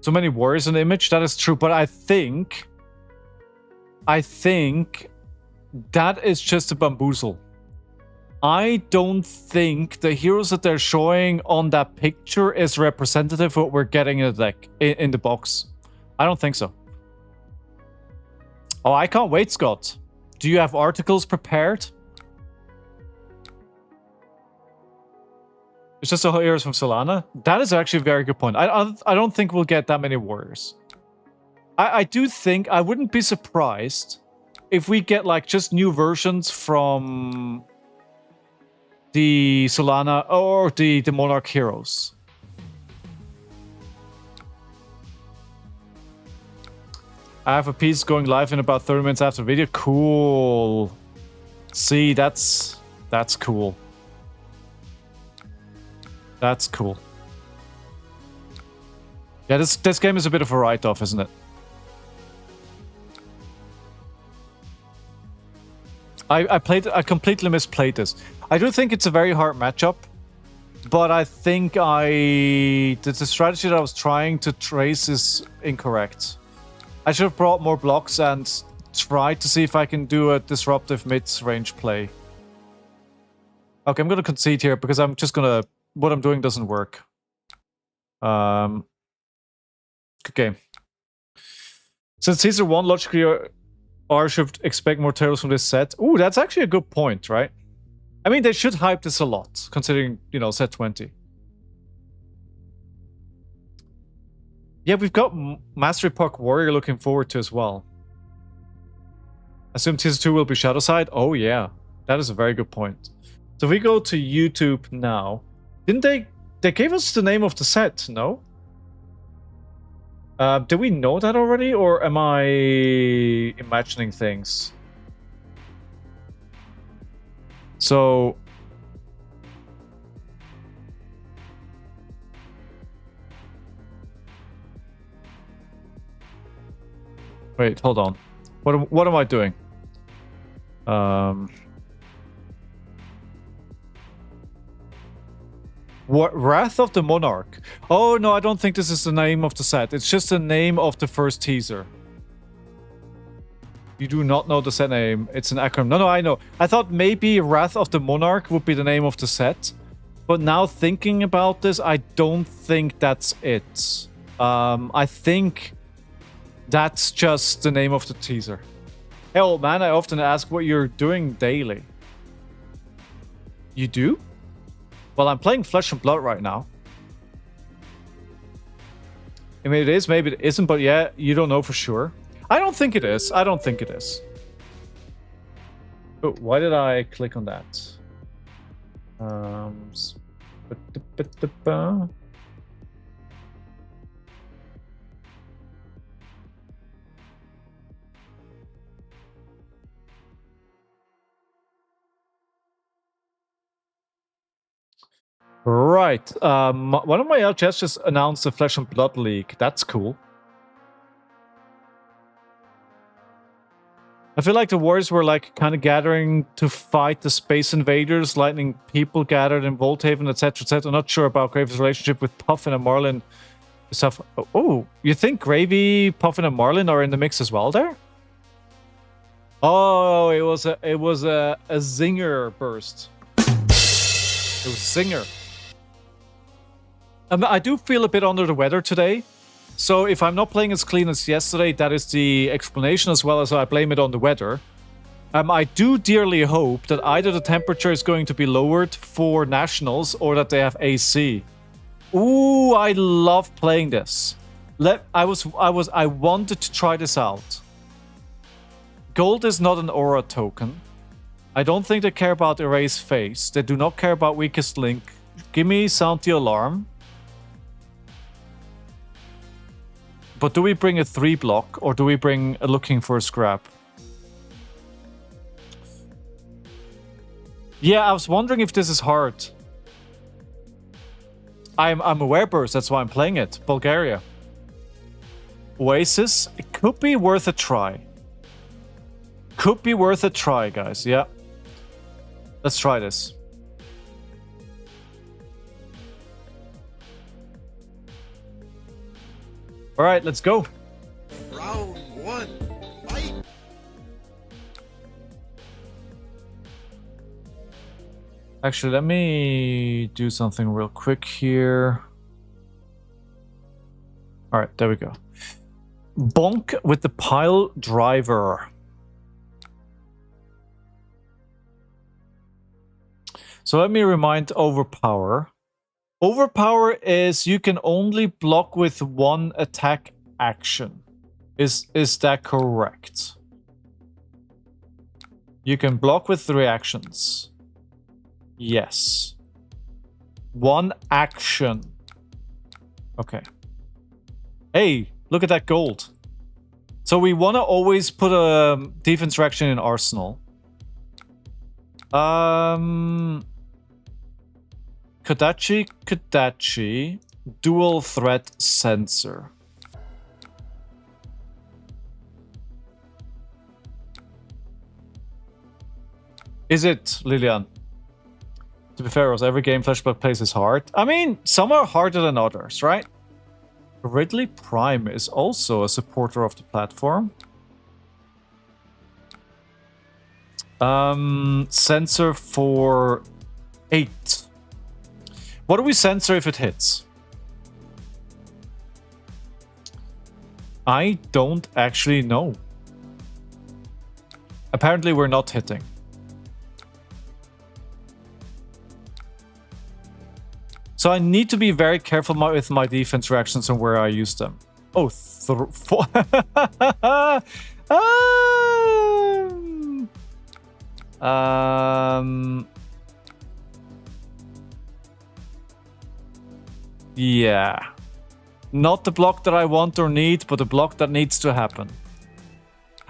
So many warriors in the image, that is true, but I think that is just a bamboozle. I don't think the heroes that they're showing on that picture is representative of what we're getting in the deck, in the box. I don't think so. Oh, I can't wait, Scott. Do you have articles prepared? It's just the heroes from Solana? That is actually a very good point. I don't think we'll get that many warriors. I do think, I wouldn't be surprised if we get like just new versions from the Solana or the Monarch heroes. I have a piece going live in about 30 minutes after the video. Cool. See, that's cool. That's cool. Yeah, this game is a bit of a write-off, isn't it? I completely misplayed this. I do think it's a very hard matchup, but I think the strategy that I was trying to trace is incorrect. I should have brought more blocks and tried to see if I can do a disruptive mid-range play. Okay, I'm gonna concede here because I'm just gonna... What I'm doing doesn't work. Good game. Since Caesar won, logically, R should expect more tails from this set. Ooh, that's actually a good point, right? I mean, they should hype this a lot, considering, you know, set 20. Yeah, we've got Mastery Park Warrior looking forward to as well. Assume Teaser 2 will be Shadowside? Oh, yeah. That is a very good point. So if we go to YouTube now... Didn't they... They gave us the name of the set, no? Did we know that already, or am I imagining things? So... Wait, hold on. What am I doing? What, Wrath of the Monarch? Oh no, I don't think this is the name of the set. It's just the name of the first teaser. You do not know the set name. It's an acronym. No, I know. I thought maybe Wrath of the Monarch would be the name of the set. But now thinking about this, I don't think that's it. I think that's just the name of the teaser. Hey, old man, I often ask what you're doing daily. You do? Well, I'm playing Flesh and Blood right now. I mean, it is, maybe it isn't, but yeah, you don't know for sure. I don't think it is. I don't think it is. Oh, why did I click on that? Right. One of my LGS just announced the Flesh and Blood League. That's cool. I feel like the Warriors were like kind of gathering to fight the Space Invaders, Lightning people gathered in Volthaven, etc., etc. I'm not sure about Graves' relationship with Puffin and Marlin. Stuff. Oh, you think Gravy, Puffin, and Marlin are in the mix as well there? Oh, it was a zinger burst. It was zinger. I do feel a bit under the weather today. So if I'm not playing as clean as yesterday, that is the explanation, as well as I blame it on the weather. I do dearly hope that either the temperature is going to be lowered for Nationals or that they have AC. Ooh, I love playing this. I wanted to try this out. Gold is not an aura token. I don't think they care about Erase Face. They do not care about Weakest Link. Give me Sound the Alarm. But do we bring a 3-block, or do we bring a Looking for a Scrap? Yeah, I was wondering if this is hard. I'm aware burst, that's why I'm playing it. Bulgaria. Oasis, it could be worth a try. Could be worth a try, guys. Yeah. Let's try this. All right, let's go. Round 1. Fight. Actually, let me do something real quick here. All right, there we go. Bonk with the Pile Driver. So let me remind Overpower. Overpower is you can only block with one attack action. Is that correct? You can block with 3 actions. Yes. 1 action. Okay. Hey, look at that gold. So we want to always put a defense reaction in Arsenal. Kodachi, dual threat sensor. Is it, Lilian? To be fair, every game Flashback plays is hard. I mean, some are harder than others, right? Ridley Prime is also a supporter of the platform. Sensor for 8. What do we censor if it hits? I don't actually know. Apparently we're not hitting. So I need to be very careful with my defense reactions and where I use them. Oh, 4. Yeah. Not the block that I want or need, but the block that needs to happen.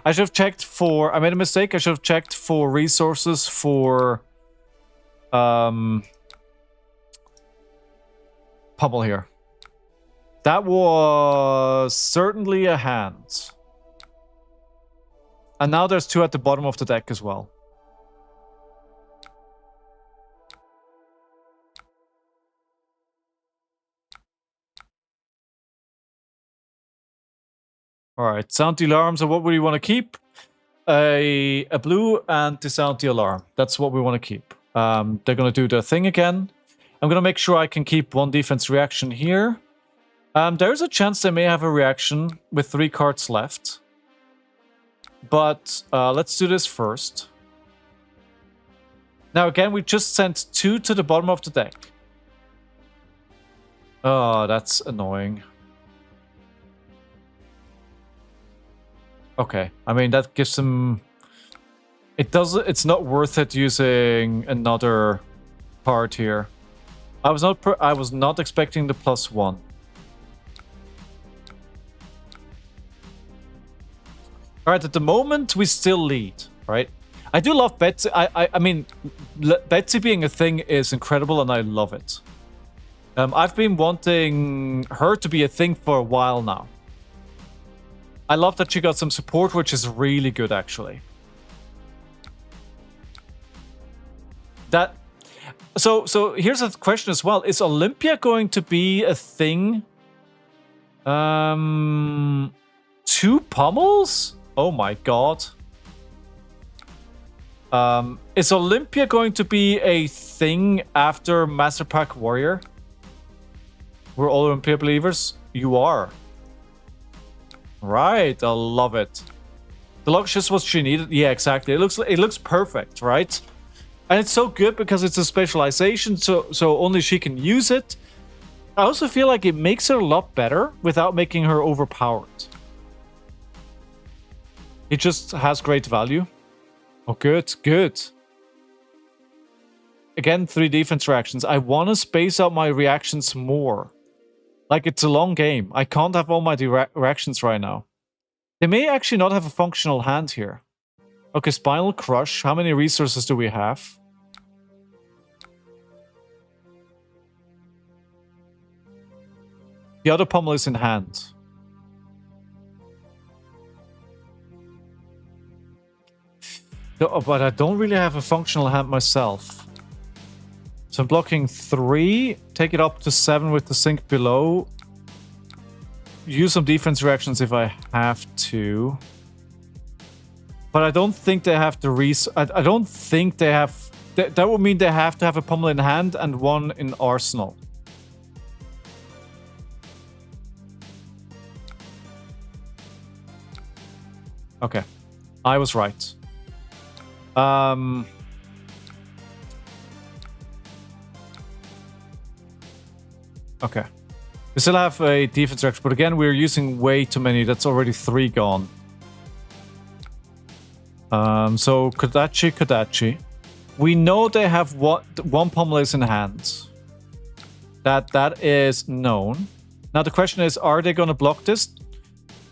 I should have checked for... I made a mistake. I should have checked for resources for... Pummel here. That was certainly a hand. And now there's 2 at the bottom of the deck as well. Alright, sound the alarm. So what would you want to keep? A blue and to sound the alarm. That's what we want to keep. They're going to do their thing again. I'm going to make sure I can keep 1 defense reaction here. There's a chance they may have a reaction with 3 cards left. But let's do this first. Now again, we just sent 2 to the bottom of the deck. Oh, that's annoying. Okay, I mean that gives them... It's not worth it using another card here. I was not expecting the +1. Alright, at the moment we still lead, right? I do love Betsy. I mean, Betsy being a thing is incredible and I love it. I've been wanting her to be a thing for a while now. I love that she got some support, which is really good, actually. That so here's a question as well. Is Olympia going to be a thing? 2 pommels? Oh my god. Is Olympia going to be a thing after Master Pack Warrior? We're all Olympia believers? You are. Right, I love it. The lock is just what she needed. Yeah, exactly. It looks perfect, right? And it's so good because it's a specialization, so only she can use it. I also feel like it makes her a lot better without making her overpowered. It just has great value. Oh, good, good. Again, 3 defense reactions. I want to space out my reactions more. Like, it's a long game. I can't have all my reactions right now. They may actually not have a functional hand here. Okay, Spinal Crush. How many resources do we have? The other pommel is in hand. But I don't really have a functional hand myself. So I'm blocking 3. Take it up to 7 with the sink below. Use some defense reactions if I have to. But I don't think they have the I don't think they have... That would mean they have to have a pommel in hand and 1 in arsenal. Okay. I was right. Okay. We still have a defense reaction, but again, we're using way too many. That's already 3 gone. So Kodachi. We know they have 1 pommel is in hand. That is known. Now the question is, are they going to block this?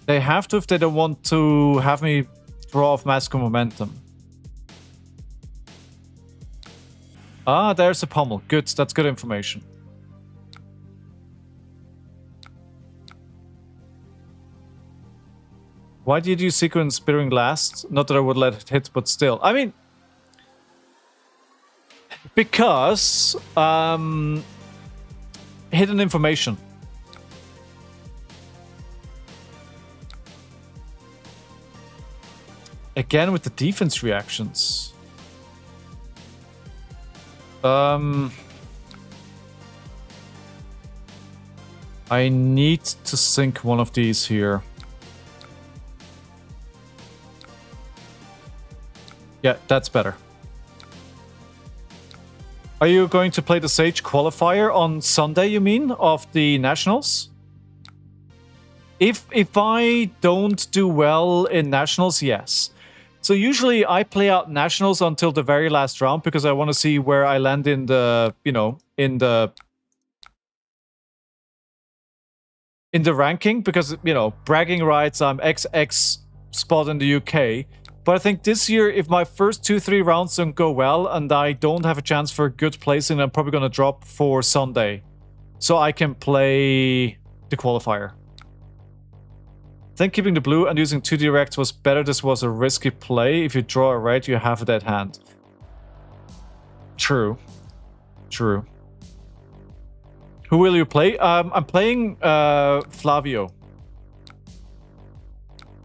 They have to if they don't want to have me draw off Magical Momentum. Ah, there's a pommel. Good, that's good information. Why did you sequence Spearing last? Not that I would let it hit, but still. I mean... Because... hidden information. Again with the defense reactions. I need to sink one of these here. Yeah, that's better. Are you going to play the Sage qualifier on Sunday, you mean, of the Nationals? If I don't do well in Nationals, yes. So usually I play out Nationals until the very last round because I want to see where I land in the, you know, in the ranking because, you know, bragging rights, I'm XX spot in the UK. But I think this year, if my first 2-3 rounds don't go well and I don't have a chance for a good placing, I'm probably going to drop for Sunday. So I can play the qualifier. I think keeping the blue and using 2 directs was better. This was a risky play. If you draw a red, you have a dead hand. True. True. Who will you play? I'm playing Flavio.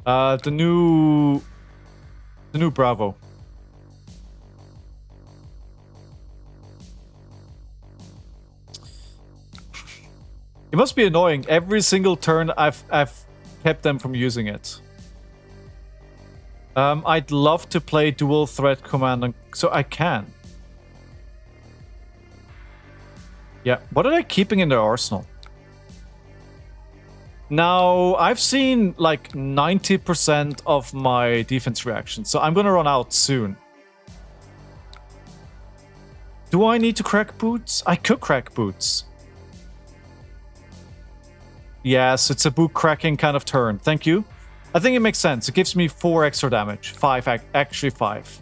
The new Bravo. It must be annoying. Every single turn I've kept them from using it. I'd love to play dual threat command, so I can. Yeah, what are they keeping in their arsenal? Now, I've seen like 90% of my defense reactions, so I'm gonna run out soon. Do I need to crack boots? I could crack boots. Yes, it's a boot cracking kind of turn. Thank you. I think it makes sense. It gives me 4 extra damage. 5, actually 5.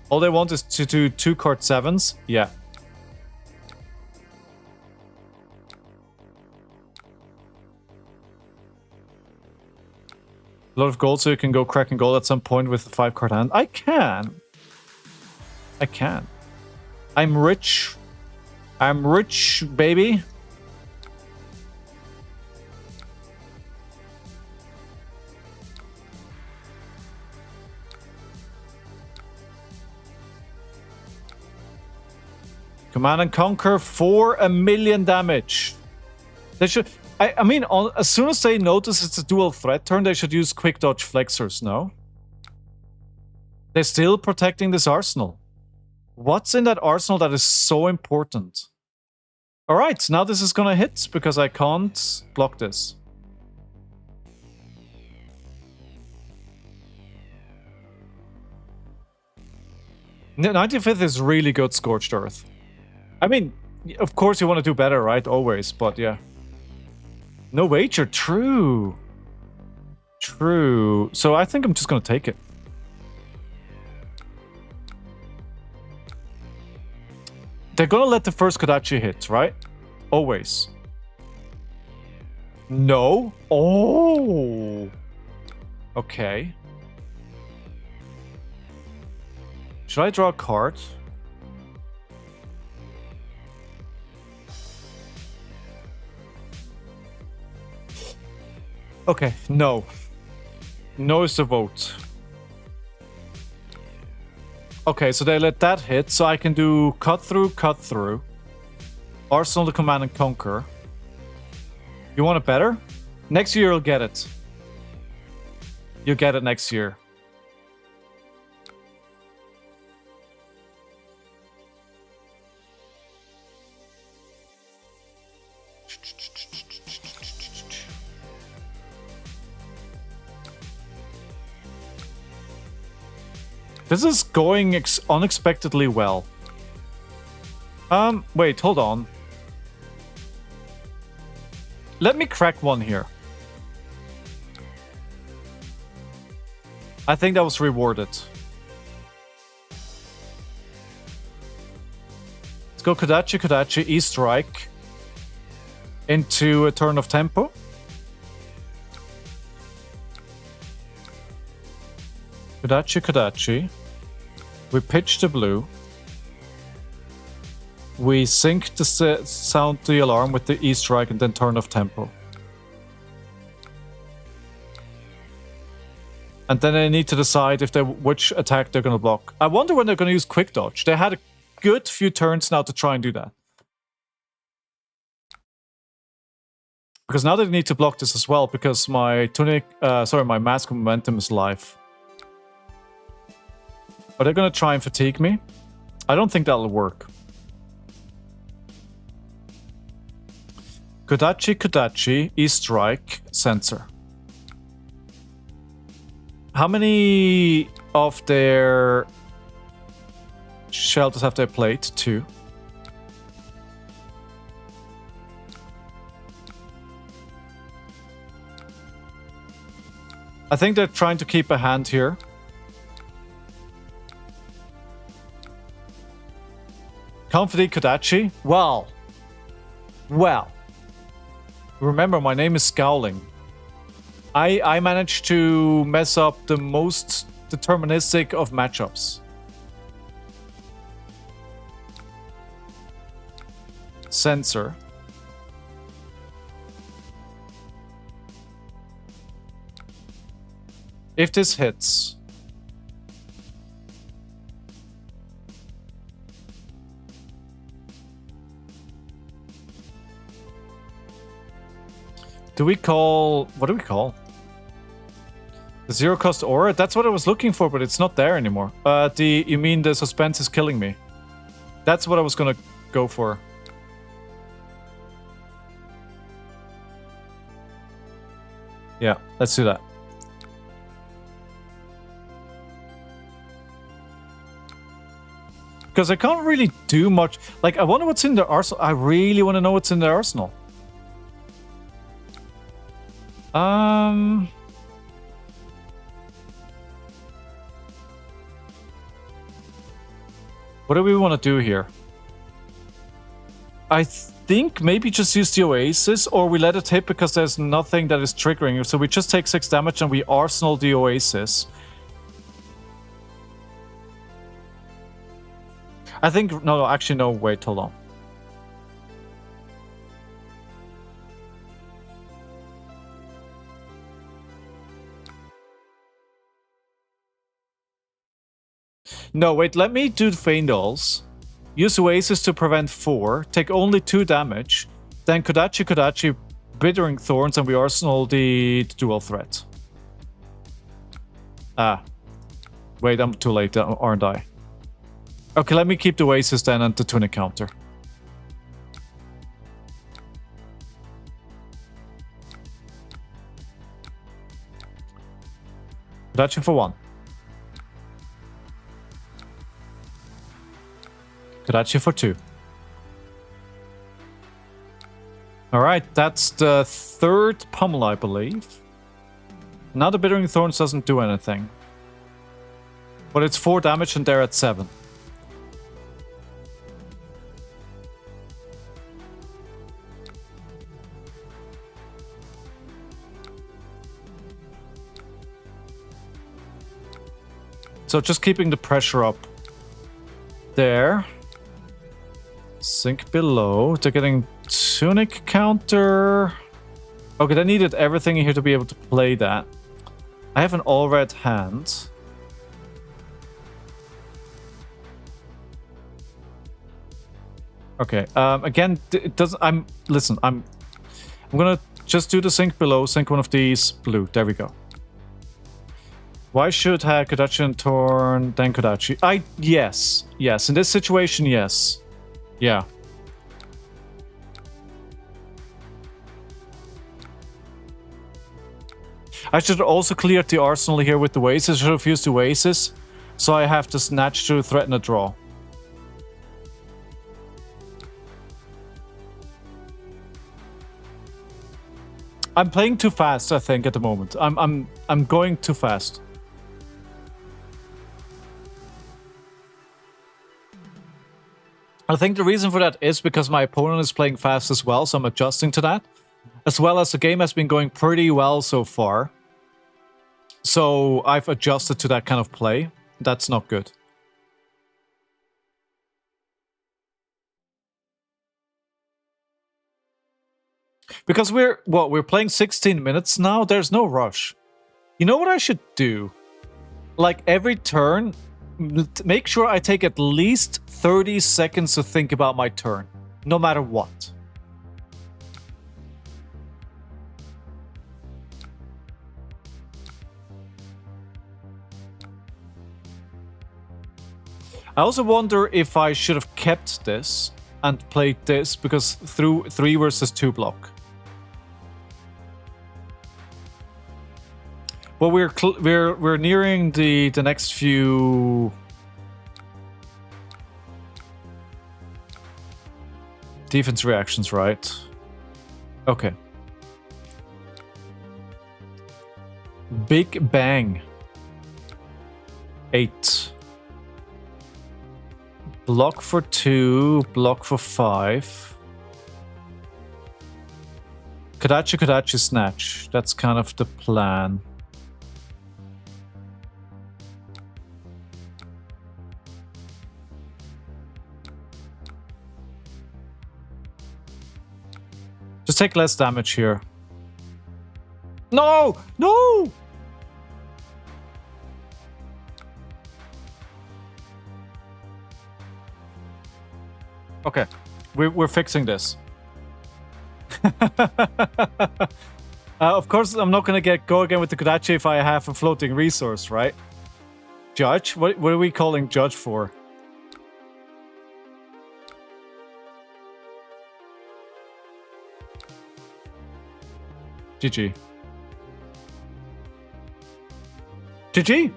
All they want is to do 2 card 7s. Yeah. A lot of gold, so you can go cracking gold at some point with the 5 card hand. I can. I can. I'm rich. I'm rich, baby. Command and Conquer for 1 million damage. They should... I mean, as soon as they notice it's a dual threat turn, they should use quick dodge flexors, no? They're still protecting this arsenal. What's in that arsenal that is so important? Alright, now this is gonna hit, because I can't block this. The 95th is really good Scorched Earth. I mean, of course you want to do better, right? Always, but yeah. No wager, true. True. So I think I'm just gonna take it. They're gonna let the first Kodachi hit, right? Always. No? Oh! Okay. Should I draw a card? Okay, no. No is the vote. Okay, so they let that hit, so I can do cut through, Arsenal to Command and Conquer. You want it better? Next year you'll get it. You'll get it next year. This is going unexpectedly well. Wait, hold on. Let me crack one here. I think that was rewarded. Let's go Kodachi, E-Strike. Into a turn of tempo. Kodachi. We pitch the blue. We sync the sound the alarm with the E-Strike and then turn off tempo. And then they need to decide if which attack they're going to block. I wonder when they're going to use quick dodge. They had a good few turns now to try and do that. Because now they need to block this as well, because my my Mask of Momentum is live. Are they going to try and fatigue me? I don't think that'll work. Kodachi, E-Strike, Sensor. How many of their shelters have they played? 2. I think they're trying to keep a hand here. Confident Kodachi? Well. Remember, my name is Scowling. I managed to mess up the most deterministic of matchups. Sensor. If this hits... Do we call... What do we call? The zero cost aura? That's what I was looking for, but it's not there anymore. You mean the suspense is killing me? That's what I was gonna go for. Yeah, let's do that. Because I can't really do much. Like, I wonder what's in their arsenal. I really want to know what's in their arsenal. What do we want to do here? I think maybe just use the Oasis, or we let it hit because there's nothing that is triggering. So we just take 6 damage and we arsenal the Oasis. I think... No, actually, no. Wait, hold on. No, wait, let me do the Feindals. Use Oasis to prevent 4. Take only 2 damage. Then Kodachi, Bittering Thorns, and we arsenal the dual threat. Ah. Wait, I'm too late, aren't I? Okay, let me keep the Oasis then and the Tunic counter. Kodachi for 1. Kodachi for 2. Alright, that's the 3rd pummel, I believe. Now the Bittering Thorns doesn't do anything. But it's 4 damage and they're at 7. So just keeping the pressure up. There. Sink below. They're getting Tunic counter. Okay, they needed everything here to be able to play that. I have an all-red hand. Okay, again, it doesn't... Listen, I'm gonna just do the sink below, sink one of these blue. There we go. Why should have Kodachi and Torn, then Kodachi? Yes. Yes, in this situation, yes. Yeah. I should also clear the arsenal here with the Oasis. I should have used the Oasis, so I have to snatch to threaten a draw. I'm playing too fast, I think, at the moment. I'm going too fast. I think the reason for that is because my opponent is playing fast as well, so I'm adjusting to that. As well as the game has been going pretty well so far. So I've adjusted to that kind of play. That's not good. Because we're playing 16 minutes now, there's no rush. You know what I should do? Like every turn, make sure I take at least 30 seconds to think about my turn, no matter what. I also wonder if I should have kept this and played this, because through 3 versus 2 block. Well, we're nearing the next few defense reactions, right? Okay. Big Bang. 8. Block for 2, block for 5. Kodachi, snatch. That's kind of the plan. Just take less damage here. No! No! Okay, we're fixing this. Of course, I'm not gonna go again with the Kodachi if I have a floating resource, right? Judge? What are we calling Judge for? GG. GG.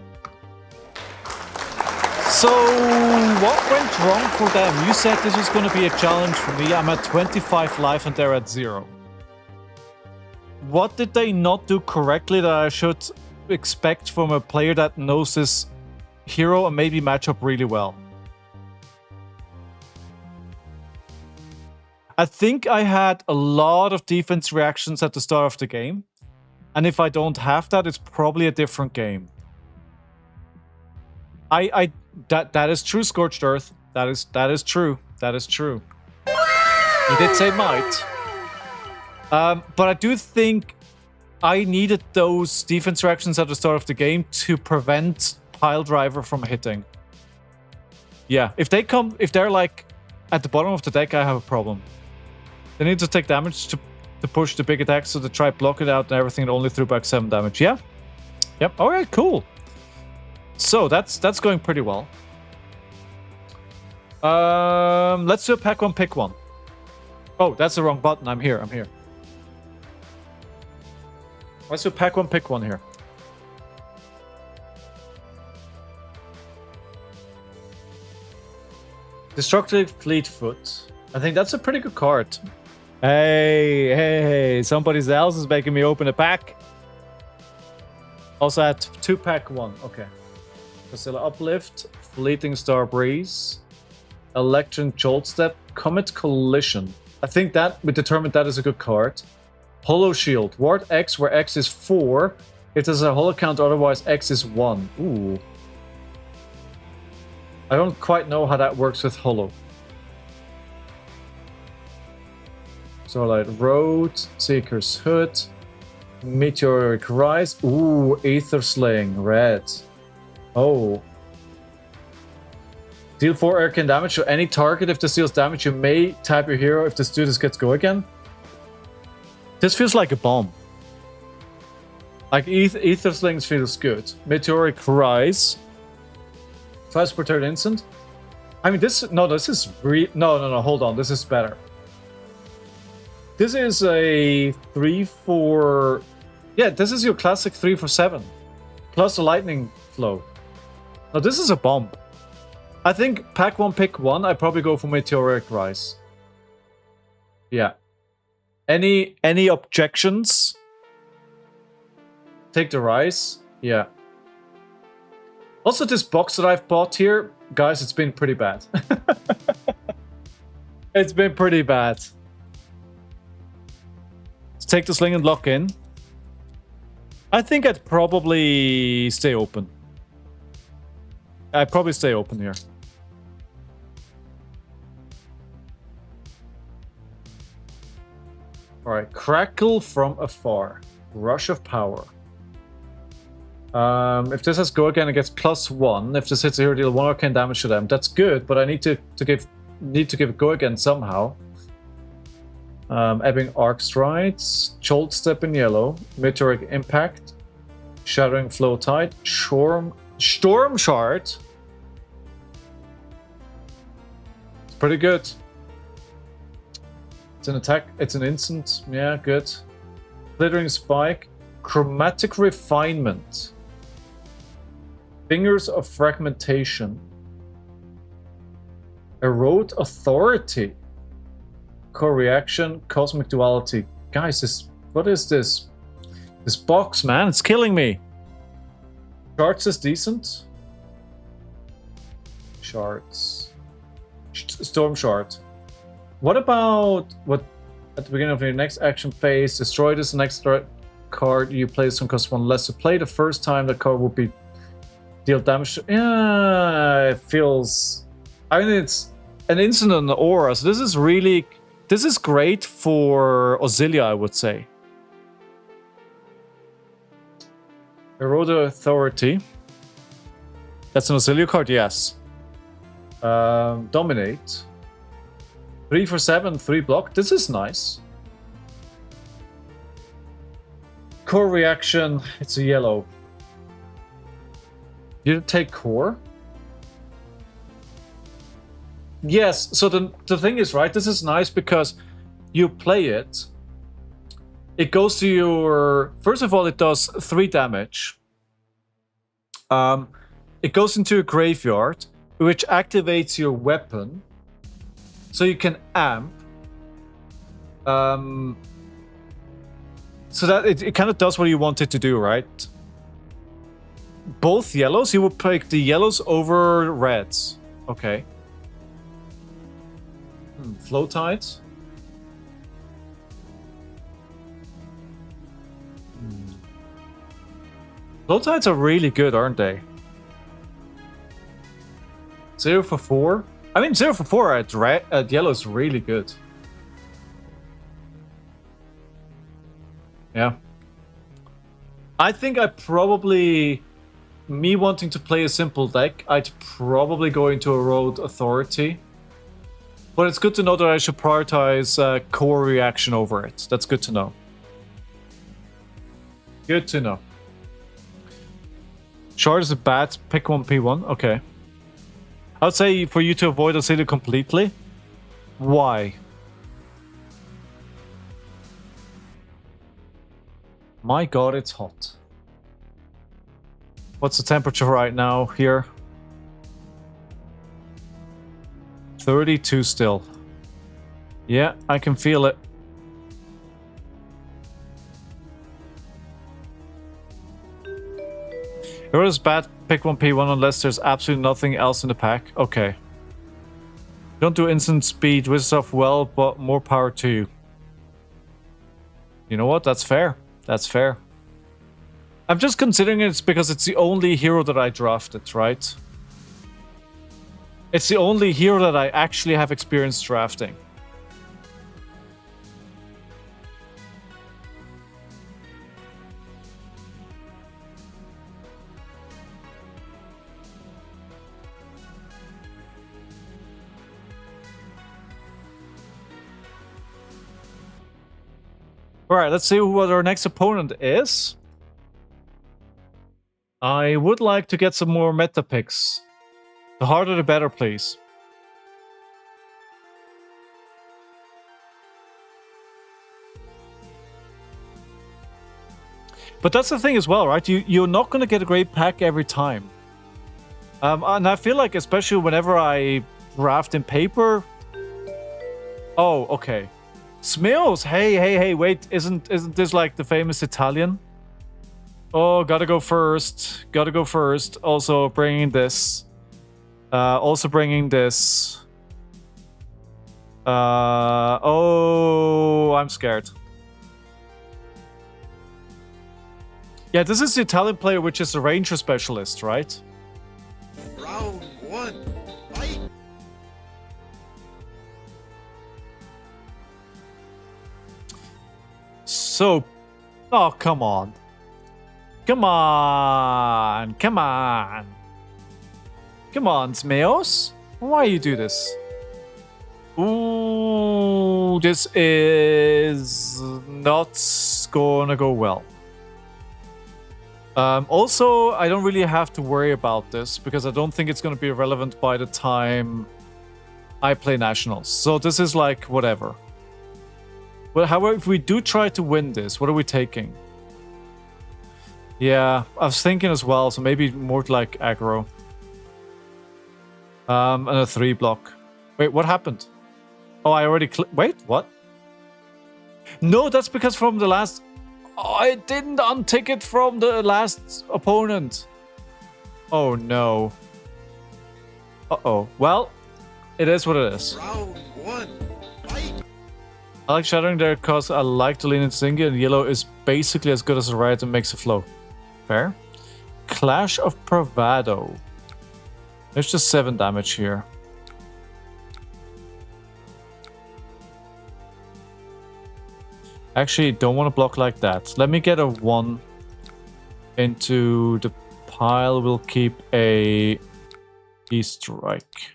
So, what went wrong for them? You said this was going to be a challenge for me. I'm at 25 life and they're at 0. What did they not do correctly that I should expect from a player that knows this hero and maybe match up really well? I think I had a lot of defense reactions at the start of the game. And if I don't have that, it's probably a different game. That is true, Scorched Earth. that is true. That is true. You did say might. But I do think I needed those defense reactions at the start of the game to prevent Pile Driver from hitting. Yeah, if they're like at the bottom of the deck, I have a problem. They need to take damage to push the big attacks, so they try block it out and everything, and only threw back 7 damage. Yeah. Yep. All right. Cool. So that's going pretty well. Let's do a pack one, pick one. Oh, that's the wrong button. I'm here. Let's do pack one, pick one here. Destructive Fleetfoot. I think that's a pretty good card. Hey, somebody else is making me open a pack. Also had 2 pack 1. Okay. Priscilla Uplift, Fleeting Star Breeze, Electron Jolt Step, Comet Collision. I think that we determined that is a good card. Hollow Shield, Ward X, where X is 4. If there's a hollow count, otherwise X is 1. Ooh. I don't quite know how that works with Hollow. Starlight Road, Seeker's Hood, Meteoric Rise. Ooh, Aether Slaying, red. Oh. Deal 4 arcane damage to any target. If this deals damage, you may tap your hero if this dude gets go again. This feels like a bomb. Like Aether Slings feels good. Meteoric Rise. Twice per turn instant. I mean, this is no, hold on. This is better. This is a 3/4. Yeah, this is your classic 3/7. Plus the lightning flow. Now, this is a bomb. I think pack 1, pick 1. I probably go for Meteoric Rise. Yeah. Any objections? Take the Rise. Yeah. Also, this box that I've bought here, guys, it's been pretty bad. It's been pretty bad. Let's take the Sling and lock in. I think I'd probably stay open. I'd probably stay open here. Alright, Crackle from Afar. Rush of Power. If this has go again, it gets +1. If this hits a hero, deal 1 arcane damage to them. That's good, but I need to give it go again somehow. Ebbing Arc Strides, Jolt Step in yellow, Meteoric Impact, Shattering Flow Tide, Storm Shard. It's pretty good. It's an attack. It's an instant. Yeah, good. Glittering Spike, Chromatic Refinement. Fingers of Fragmentation. Erode Authority. Core Reaction, Cosmic Duality. Guys, what is this? This box, man, it's killing me. Shards is decent. Shards. Storm Shard. What about what at the beginning of your next action phase, destroy this next card you play some cost 1 less to play. The first time the card will be deal damage to, yeah, it feels, I mean, it's an instant on the aura, so this is great for Auxilia, I would say. Erode Authority. That's an Auxilia card, yes. Dominate. 3/7, 3 block. This is nice. Core Reaction, it's a yellow. You take core? Yes, so the thing is, right, this is nice because you play it. It goes to your... First of all, it does 3 damage. It goes into a graveyard, which activates your weapon. So you can amp. So that it kind of does what you want it to do, right? Both yellows? You would pick the yellows over reds. Okay. Flow Tides? Flow Tides are really good, aren't they? 0 for 4. I mean, 0 for 4 at yellow is really good. Yeah. I think I probably... Me wanting to play a simple deck, I'd probably go into a Road Authority. But it's good to know that I should prioritize core reaction over it. That's good to know. Good to know. Shard is a bat, pick 1 P1. Okay. I would say for you to avoid Auxilia completely. Why? My god, it's hot. What's the temperature right now here? 32 still. Yeah, I can feel it. Hero's bad, pick 1 P1 unless there's absolutely nothing else in the pack. Okay. Don't do instant speed, whiz stuff well, but more power to you. You know what? That's fair. That's fair. I'm just considering it's because it's the only hero that I drafted, right? It's the only hero that I actually have experience drafting. Alright, let's see what our next opponent is. I would like to get some more meta picks. The harder the better, please. But that's the thing as well, right? You're not going to get a great pack every time. And I feel like especially whenever I draft in paper... Oh, okay. Smills! Hey, wait. Isn't this like the famous Italian? Oh, gotta go first. Gotta go first. Also bringing this. Also bringing this. Oh, I'm scared. Yeah, this is the Italian player, which is a ranger specialist, right? Round 1, fight! So, oh, come on. Come on. Come on. Come on, Smeos. Why you do this? Ooh, this is not gonna go well. Also, I don't really have to worry about this because I don't think it's going to be relevant by the time I play Nationals. So this is like whatever. Well, however, if we do try to win this, what are we taking? Yeah, I was thinking as well, so maybe more like aggro. And a 3 block. Wait, what happened? Oh, I already wait, what? No, that's because from the last... Oh, I didn't untick it from the last opponent. Oh, no. Uh-oh. Well, it is what it is. Round 1, fight! I like shattering there because I like to lean into Zingy, and yellow is basically as good as a riot and makes a flow. Fair. Clash of Bravado. There's just 7 damage here. Actually, don't want to block like that. Let me get a 1 into the pile. We'll keep a E-strike.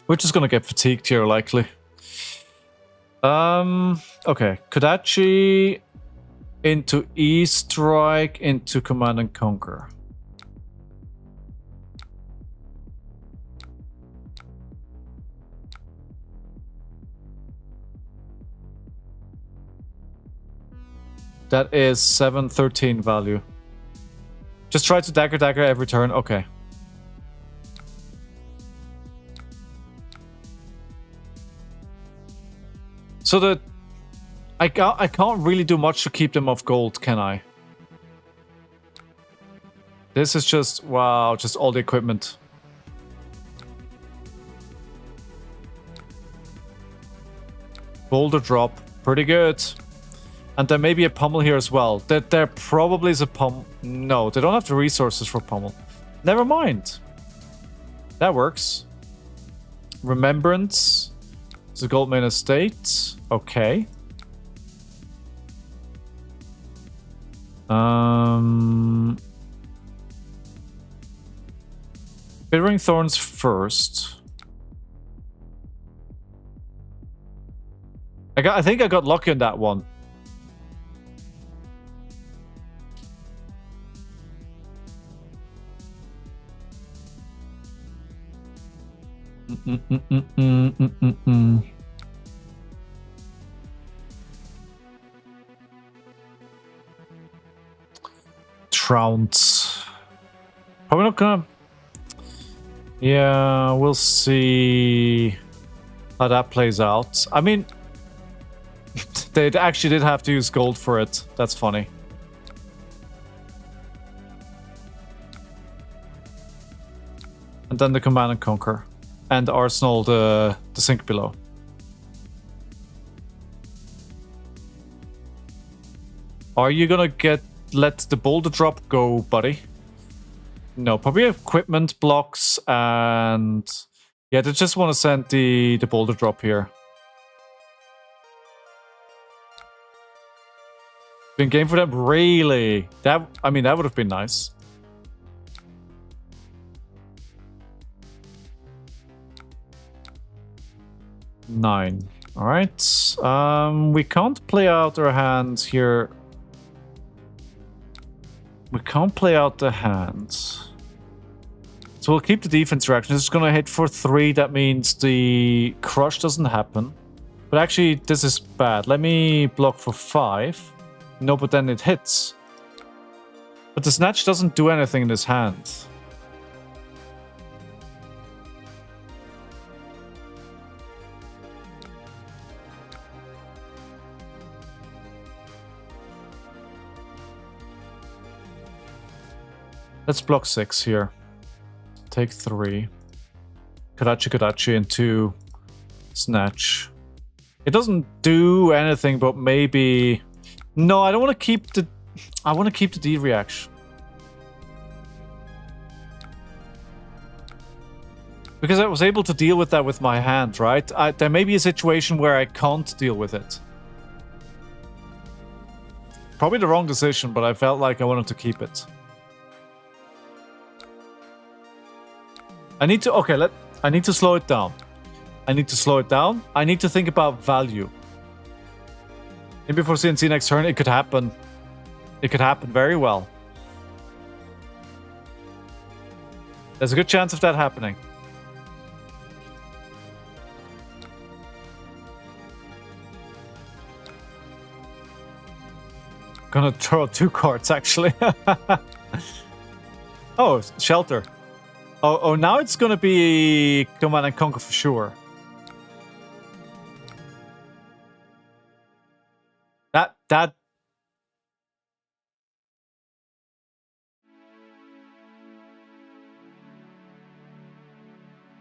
We're just gonna get fatigued here, likely. Okay. Kodachi into E-strike into Command and Conquer. That is 713 value. Just try to dagger every turn. Okay. So that I can't really do much to keep them off gold, can I? This is just wow, just all the equipment. Boulder drop, pretty good. And there may be a pummel here as well. There probably is a pummel. No, they don't have the resources for pummel. Never mind. That works. Remembrance. It's a Goldman estate. Okay. Bittering Thorns first. I think I got lucky on that one. Trounce. Probably not gonna. Yeah, we'll see how that plays out. I mean, they actually did have to use gold for it. That's funny. And then the Command and Conquer. And Arsenal, the sink below. Are you gonna let the boulder drop go, buddy? No, probably equipment blocks and yeah, they just want to send the boulder drop here. Been game for them, really? That I mean, that would have been nice. Nine. All right. We can't play out our hands here. We can't play out the hands. So we'll keep the defense reaction. It's going to hit for 3. That means the crush doesn't happen. But actually, this is bad. Let me block for 5. No, but then it hits. But the snatch doesn't do anything in his hand. Let's block 6 here. Take 3. Kadachi and 2. Snatch. It doesn't do anything, but maybe... No, I don't want to keep the... I want to keep the D reaction. Because I was able to deal with that with my hand, right? There may be a situation where I can't deal with it. Probably the wrong decision, but I felt like I wanted to keep it. I need to... Okay, I need to slow it down. I need to slow it down. I need to think about value. Maybe for CNC next turn, it could happen. It could happen very well. There's a good chance of that happening. Gonna throw 2 cards, actually. Oh, Shelter. Oh, now it's gonna be Command and Conquer for sure.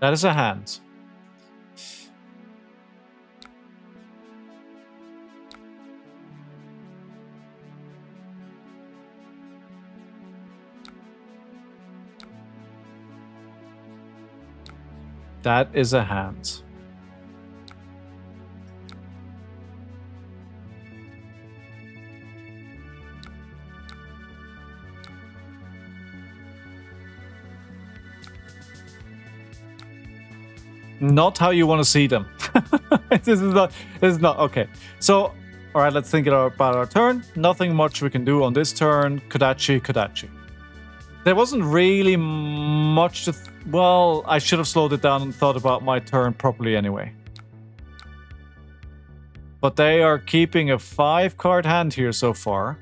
That is a hand. That is a hand. Not how you want to see them. This is not okay. So, all right, let's think about our turn. Nothing much we can do on this turn. Kadachi. There wasn't really much to... Well, I should have slowed it down and thought about my turn properly anyway. But they are keeping a 5-card hand here so far.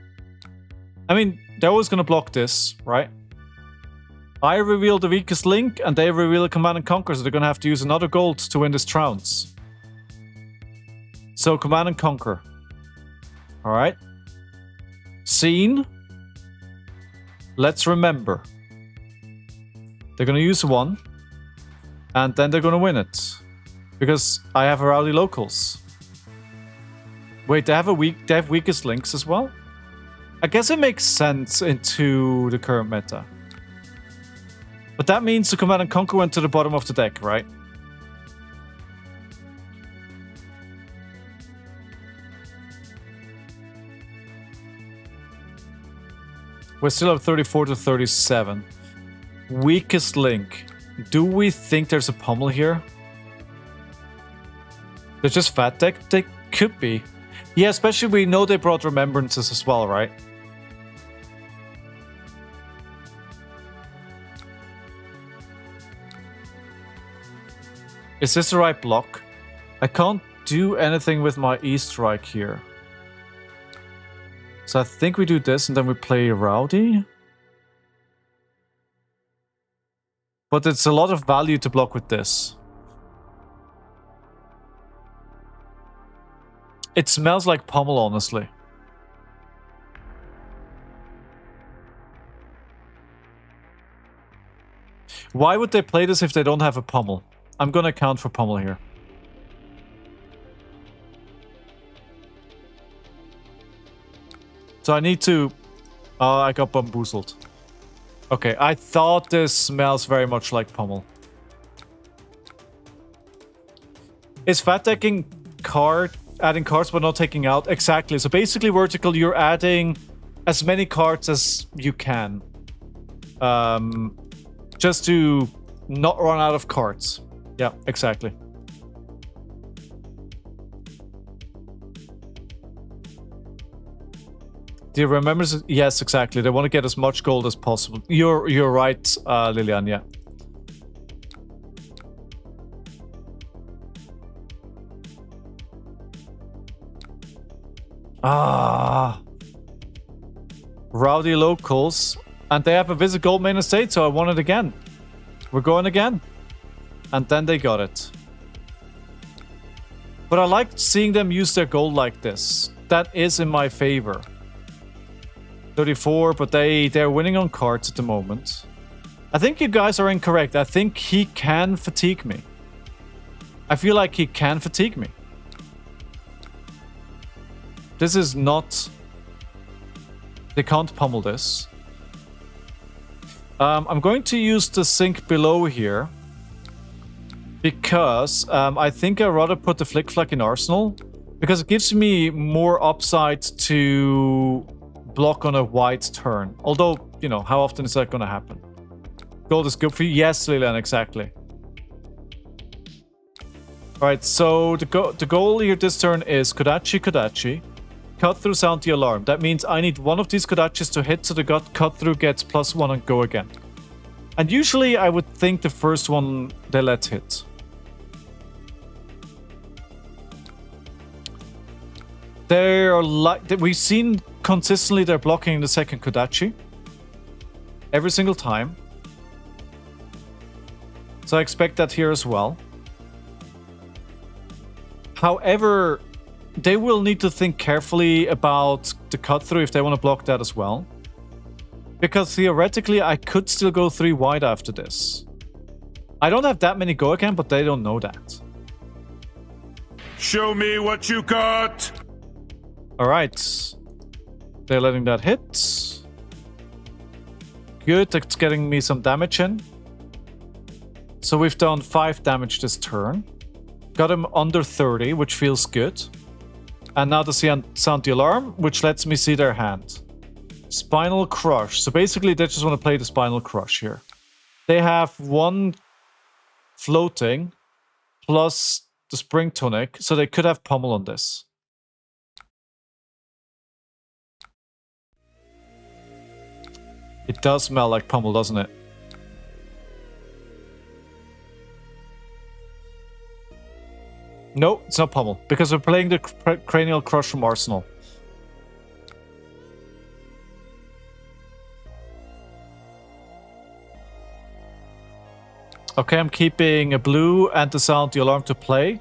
I mean, they're always going to block this, right? I reveal the weakest link, and they reveal a Command and Conquer, so they're going to have to use another gold to win this trounce. So, Command and Conquer. Alright. Scene. Let's remember. They're going to use 1, and then they're going to win it. Because I have a rowdy locals. Wait, they have weakest links as well? I guess it makes sense into the current meta. But that means the Command and Conquer went to the bottom of the deck, right? We're still at 34 to 37. Weakest link. Do we think there's a pummel here? They're just fat deck? They could be. Yeah, especially we know they brought remembrances as well, right? Is this the right block? I can't do anything with my E-Strike here. So I think we do this and then we play Rowdy. But it's a lot of value to block with this. It smells like pummel, honestly. Why would they play this if they don't have a pummel? I'm gonna account for pummel here. So I need to... Oh, I got bamboozled. Okay, I thought this smells very much like pummel. Is fat decking adding cards but not taking out? Exactly. So basically, vertical, you're adding as many cards as you can. Just to not run out of cards. Yeah, exactly. Do you remember? Yes, exactly. They want to get as much gold as possible. You're right, Lilian, yeah. Ah. Rowdy locals. And they have a visit Goldman estate, so I want it again. We're going again. And then they got it. But I like seeing them use their gold like this. That is in my favor. 34, but they're winning on cards at the moment. I think you guys are incorrect. I think he can fatigue me. I feel like he can fatigue me. This is not... They can't pummel this. I'm going to use the sink below here. Because I think I'd rather put the Flick Flack in Arsenal. Because it gives me more upside to block on a white turn. Although, you know, how often is that going to happen? Gold is good for you? Yes, Lilian, exactly. Alright, so the goal here this turn is Kodachi. Cut through, sound the alarm. That means I need one of these Kodachis to hit so the cut through gets +1 and go again. And usually I would think the first one they let hit. They're like... We've seen consistently they're blocking the second Kodachi. Every single time. So I expect that here as well. However, they will need to think carefully about the cut through if they want to block that as well. Because theoretically, I could still go 3 wide after this. I don't have that many go again, but they don't know that. Show me what you got! Alright. They're letting that hit. Good, that's getting me some damage in. So we've done 5 damage this turn. Got him under 30, which feels good. And now to sound the alarm, which lets me see their hand. Spinal Crush. So basically they just want to play the Spinal Crush here. They have 1 floating plus the Spring Tonic, so they could have pummel on this. It does smell like pummel, doesn't it? No, it's not pummel, because we're playing the Cranial Crush from Arsenal. Okay, I'm keeping a blue and the sound the alarm to play.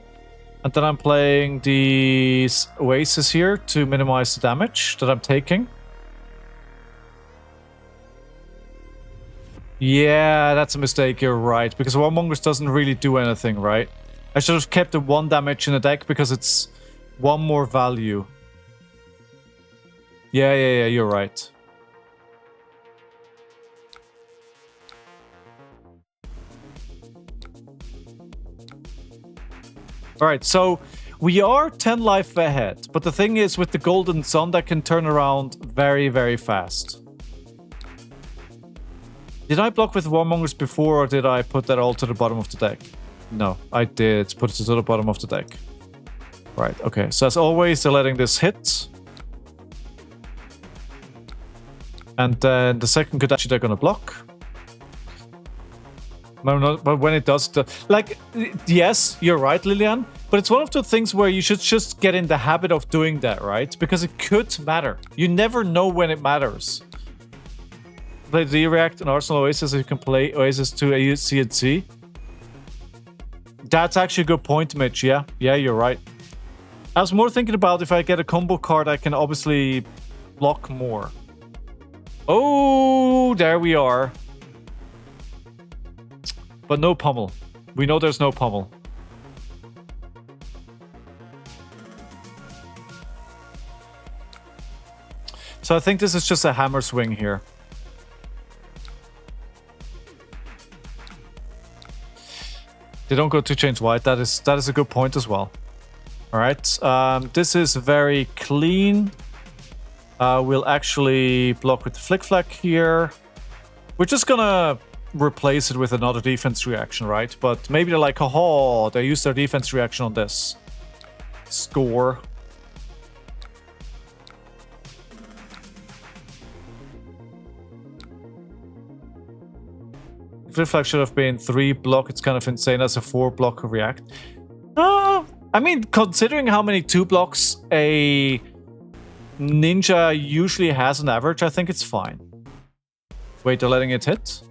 And then I'm playing these Oasis here to minimize the damage that I'm taking. Yeah, that's a mistake, you're right. Because Warmongers doesn't really do anything, right? I should have kept the 1 damage in the deck because it's 1 more value. Yeah, you're right. All right, so we are 10 life ahead. But the thing is, with the Golden Sun, that can turn around very, very fast. Did I block with Warmongers before, or did I put that all to the bottom of the deck? No, I did put it to the bottom of the deck. Right, okay. So as always, they're letting this hit. And then the second Kodachi they're gonna block. But when it does, like, yes, you're right, Lilian. But it's one of the things where you should just get in the habit of doing that, right? Because it could matter. You never know when it matters. Play D-React and Arsenal Oasis, you can play Oasis to a CNC. That's actually a good point, Mitch. Yeah, you're right. I was more thinking about if I get a combo card, I can obviously block more. Oh, there we are. But no pummel. We know there's no pummel. So I think this is just a hammer swing here. They don't go 2 chains wide. That is a good point as well. All right. This is very clean. We'll actually block with the Flick Flack here. We're just gonna replace it with another defense reaction, right? But maybe they're like, oh, they use their defense reaction on this. Score. Flick Flack should have been 3 block. It's kind of insane as a 4 block react. I mean, considering how many 2 blocks a ninja usually has on average, I think it's fine. Wait, they're letting it hit?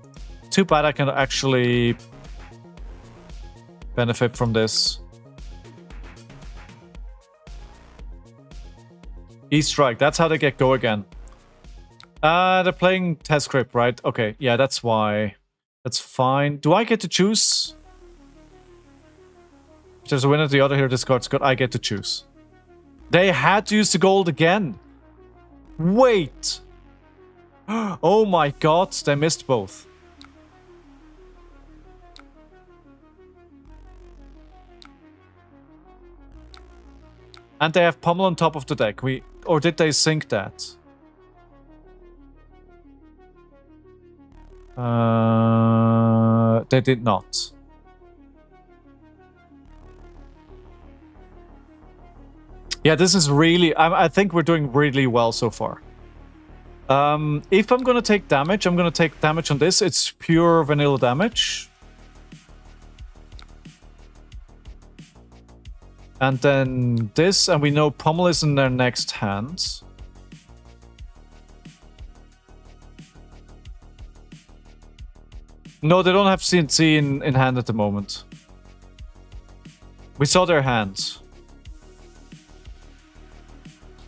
Too bad I can actually benefit from this. E-Strike, that's how they get go again. They're playing Test Script, right? Okay, yeah, that's why. That's fine. Do I get to choose? If there's a winner, the other hero discards card, I get to choose. They had to use the gold again. Wait. Oh my god, they missed both. And they have pummel on top of the deck. Or did they sync that? They did not. Yeah, this is really... I think we're doing really well so far. If I'm going to take damage, I'm going to take damage on this. It's pure vanilla damage. And then this, and we know pummel is in their next hand. No, they don't have CNC in hand at the moment. We saw their hands.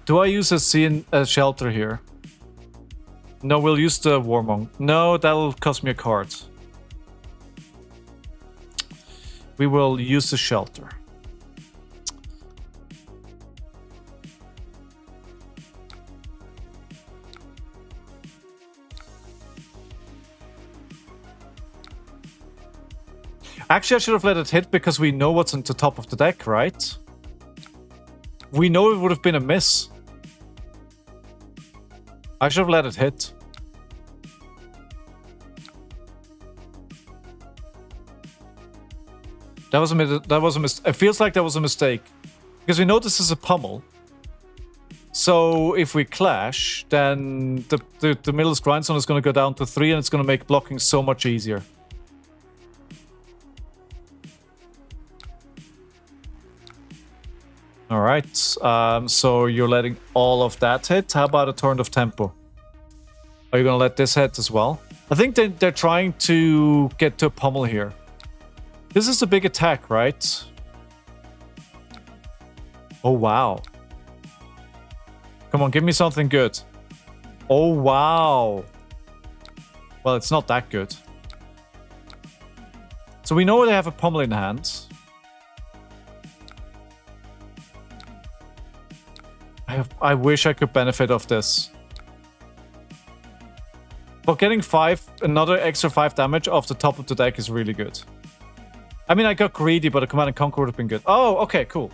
Do I use a shelter here? No, we'll use the Warmong. No, that'll cost me a card. We will use the shelter. Actually, I should have let it hit because we know what's on the top of the deck, right? We know it would have been a miss. I should have let it hit. That was a mistake. It feels like that was a mistake. Because we know this is a pummel. So if we clash, then the middle's grindstone is going to go down to 3 and it's going to make blocking so much easier. Alright, so you're letting all of that hit. How about a turn of tempo? Are you going to let this hit as well? I think they're trying to get to a pummel here. This is a big attack, right? Oh, wow. Come on, give me something good. Oh, wow. Well, it's not that good. So we know they have a pummel in hand. I wish I could benefit of this. But getting another extra 5 damage off the top of the deck is really good. I mean, I got greedy, but a Command and Conquer would have been good. Oh, okay, cool.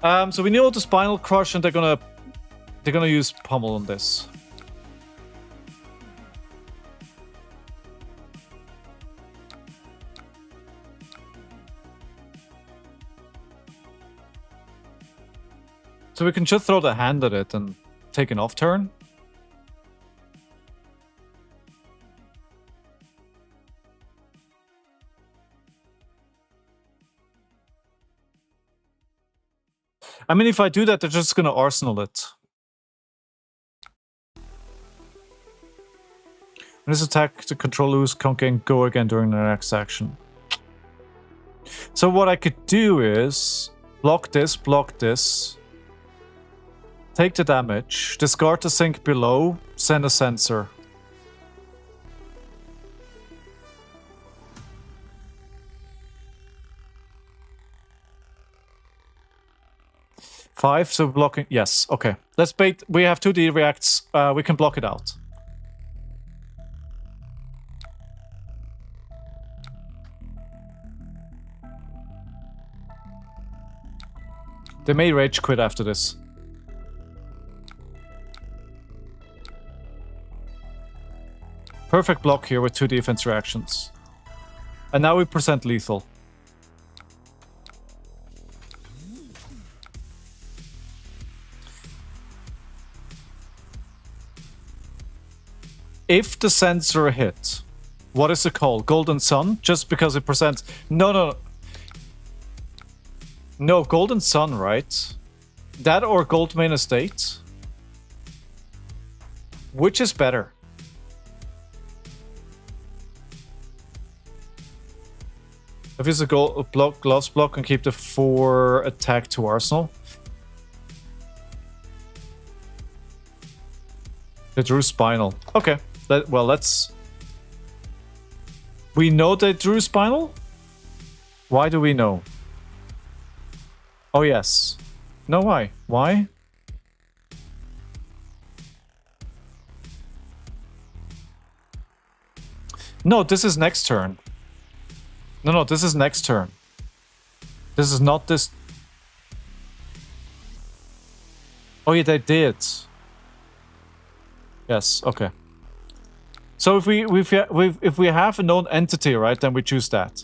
So we know the Spinal Crush, and they're gonna use Pummel on this. So we can just throw the hand at it and take an off turn. I mean, if I do that, they're just going to Arsenal it. When this attack to control lose, conquer and go again during the next action. So what I could do is block this, take the damage, discard the sink below, send a sensor. Five, so blocking. Yes, okay. Let's bait. We have 2D reacts. We can block it out. They may rage quit after this. Perfect block here with 2 defense reactions. And now we present lethal. If the sensor hit, what is it called? Golden Sun? Just because it presents... No, Golden Sun, right? That or Goldman Estate? Which is better? If it's a gloves block and keep the 4 attack to Arsenal. They drew Spinal. Okay. Well, let's... We know they drew Spinal? Why do we know? Oh, yes. No, why? Why? No, this is next turn. No, this is next turn. This is not this... Oh, yeah, they did. Yes, okay. So if we have a known entity, right, then we choose that.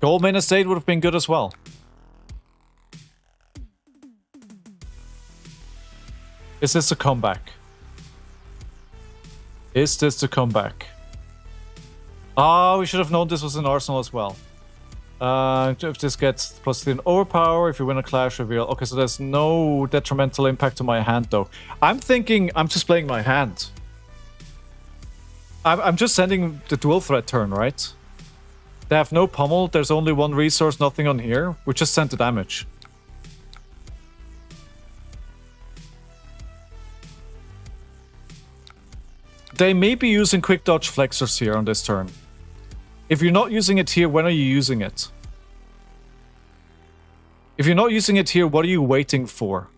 Goldman Estate would have been good as well. Is this a comeback? Is this the comeback? Ah, we should have known this was in Arsenal as well. If this gets +3 in overpower, if you win a clash reveal. Okay, so there's no detrimental impact to my hand though. I'm thinking I'm just playing my hand. I'm just sending the dual threat turn, right? They have no pummel, there's only 1 resource, nothing on here. We just sent the damage. They may be using quick dodge flexors here on this turn. If you're not using it here, when are you using it? If you're not using it here, what are you waiting for?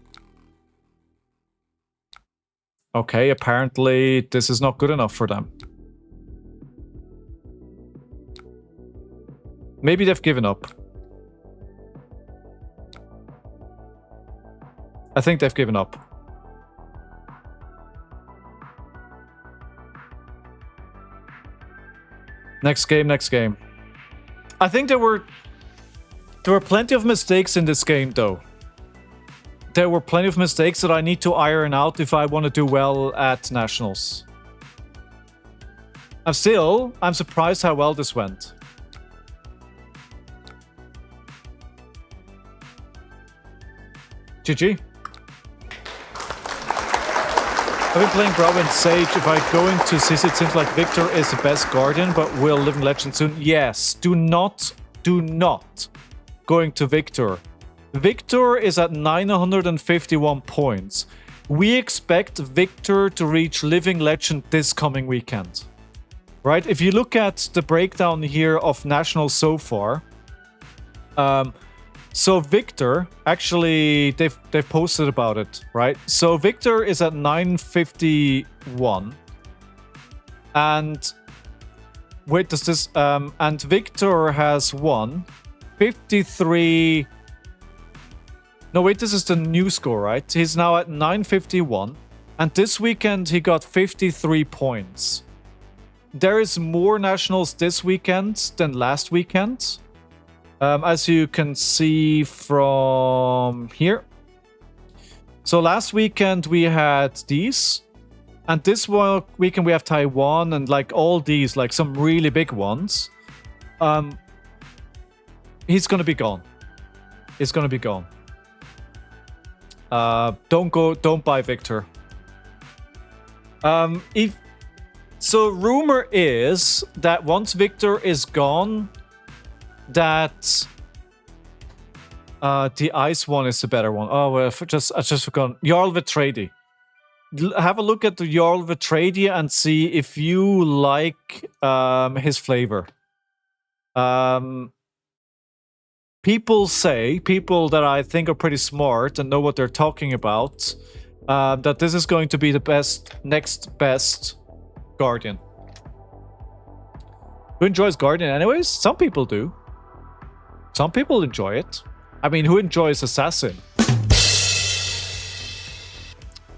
Okay, apparently this is not good enough for them. Maybe they've given up. I think they've given up. Next game. I think there were plenty of mistakes in this game, though. There were plenty of mistakes that I need to iron out if I want to do well at Nationals. I'm surprised how well this went. GG. I've been playing Brawl and Sage. If I go into CC, it seems like Victor is the best Guardian, but will live in Legend soon. Yes, do not go into Victor. Victor is at 951 points. We expect Victor to reach Living Legend this coming weekend. Right? If you look at the breakdown here of Nationals so far, so Victor, actually, they've posted about it, right? So Victor is at 951. And wait, does this and Victor has won 53. No, wait, this is the new score, right? He's now at 951. And this weekend he got 53 points. There is more nationals this weekend than last weekend. As you can see from here. So last weekend we had these. And this weekend we have Taiwan and like all these, like some really big ones. He's gonna be gone. He's gonna be gone. Don't buy Victor. So rumor is that once Victor is gone, that the ice one is the better one. Oh, well, I just forgot. Jarl Vitradi. Have a look at the Jarl Vitradi and see if you like his flavor. People that I think are pretty smart and know what they're talking about, that this is going to be the next best Guardian. Who enjoys Guardian anyways? Some people do. Some people enjoy it. I mean, who enjoys Assassin?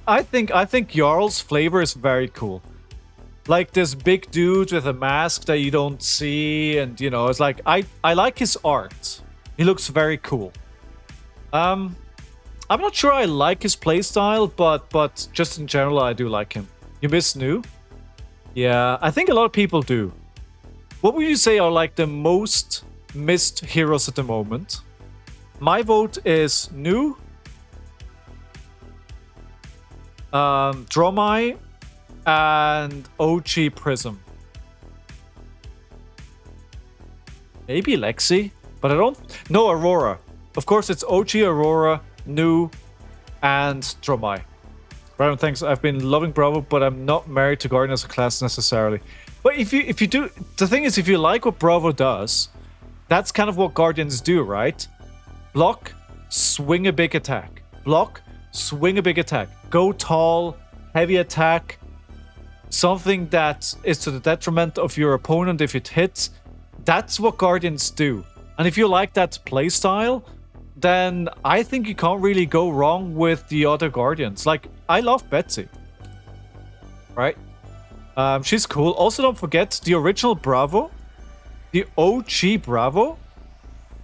I think Jarl's flavor is very cool. Like this big dude with a mask that you don't see, and you know, it's like I like his art. He looks very cool. I'm not sure I like his playstyle, but just in general I do like him. You miss New? Yeah, I think a lot of people do. What would you say are like the most missed heroes at the moment? My vote is New, Dromai, and OG Prism. Maybe Lexi, but I don't... No, Aurora. Of course, it's OG, Aurora, New, and Dromai. Brandon, thanks. I've been loving Bravo, but I'm not married to Guardian as a class necessarily. But if you do... The thing is, if you like what Bravo does, that's kind of what Guardians do, right? Block, swing a big attack. Block, swing a big attack. Go tall, heavy attack. Something that is to the detriment of your opponent if it hits. That's what Guardians do. And if you like that playstyle, then I think you can't really go wrong with the other Guardians. Like, I love Betsy. Right? She's cool. Also, don't forget the original Bravo. The OG Bravo.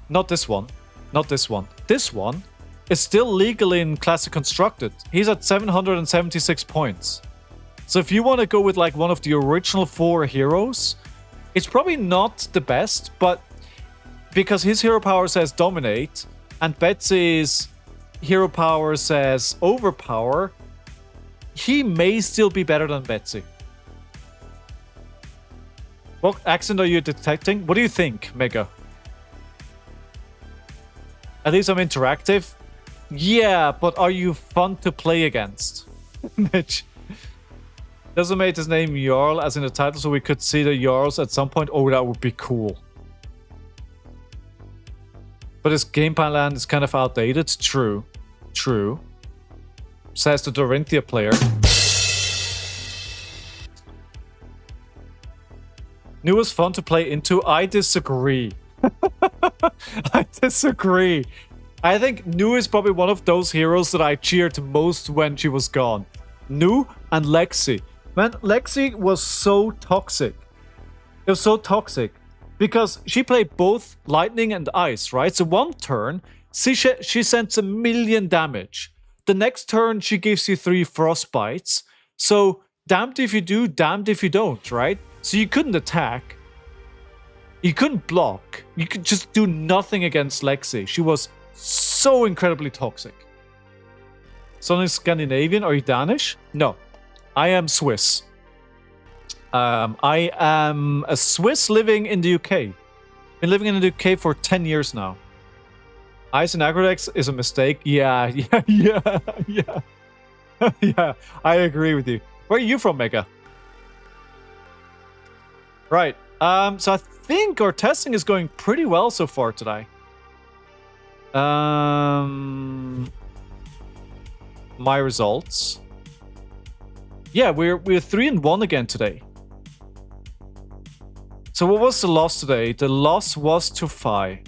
Not this one. Not this one. This one is still legal in Classic Constructed. He's at 776 points. So if you want to go with like one of the original 4 heroes, it's probably not the best, but because his hero power says Dominate, and Betsy's hero power says Overpower, he may still be better than Betsy. What accent are you detecting? What do you think, Mega? At least I'm interactive. Yeah, but are you fun to play against? Mitch. Doesn't make his name Jarl as in the title, so we could see the Jarls at some point. Oh, that would be cool. But his game plan is kind of outdated. True. True. Says the Dorinthia player. New was fun to play into. I disagree. I disagree. I think New is probably one of those heroes that I cheered most when she was gone. New and Lexi. Man, Lexi was so toxic. It was so toxic. Because she played both lightning and ice, right? So one turn, she sends 1 million damage. The next turn, she gives you 3 frostbites. So damned if you do, damned if you don't, right? So you couldn't attack. You couldn't block. You could just do nothing against Lexi. She was so incredibly toxic. Something Scandinavian? Are you Danish? No. I am Swiss. I am a Swiss living in the UK. Been living in the UK for 10 years now. Ice and Agrodex is a mistake. Yeah. Yeah. I agree with you. Where are you from, Mega? Right. So I think our testing is going pretty well so far today. My results. Yeah, we're 3-1 again today. So what was the loss today? The loss was to Fi,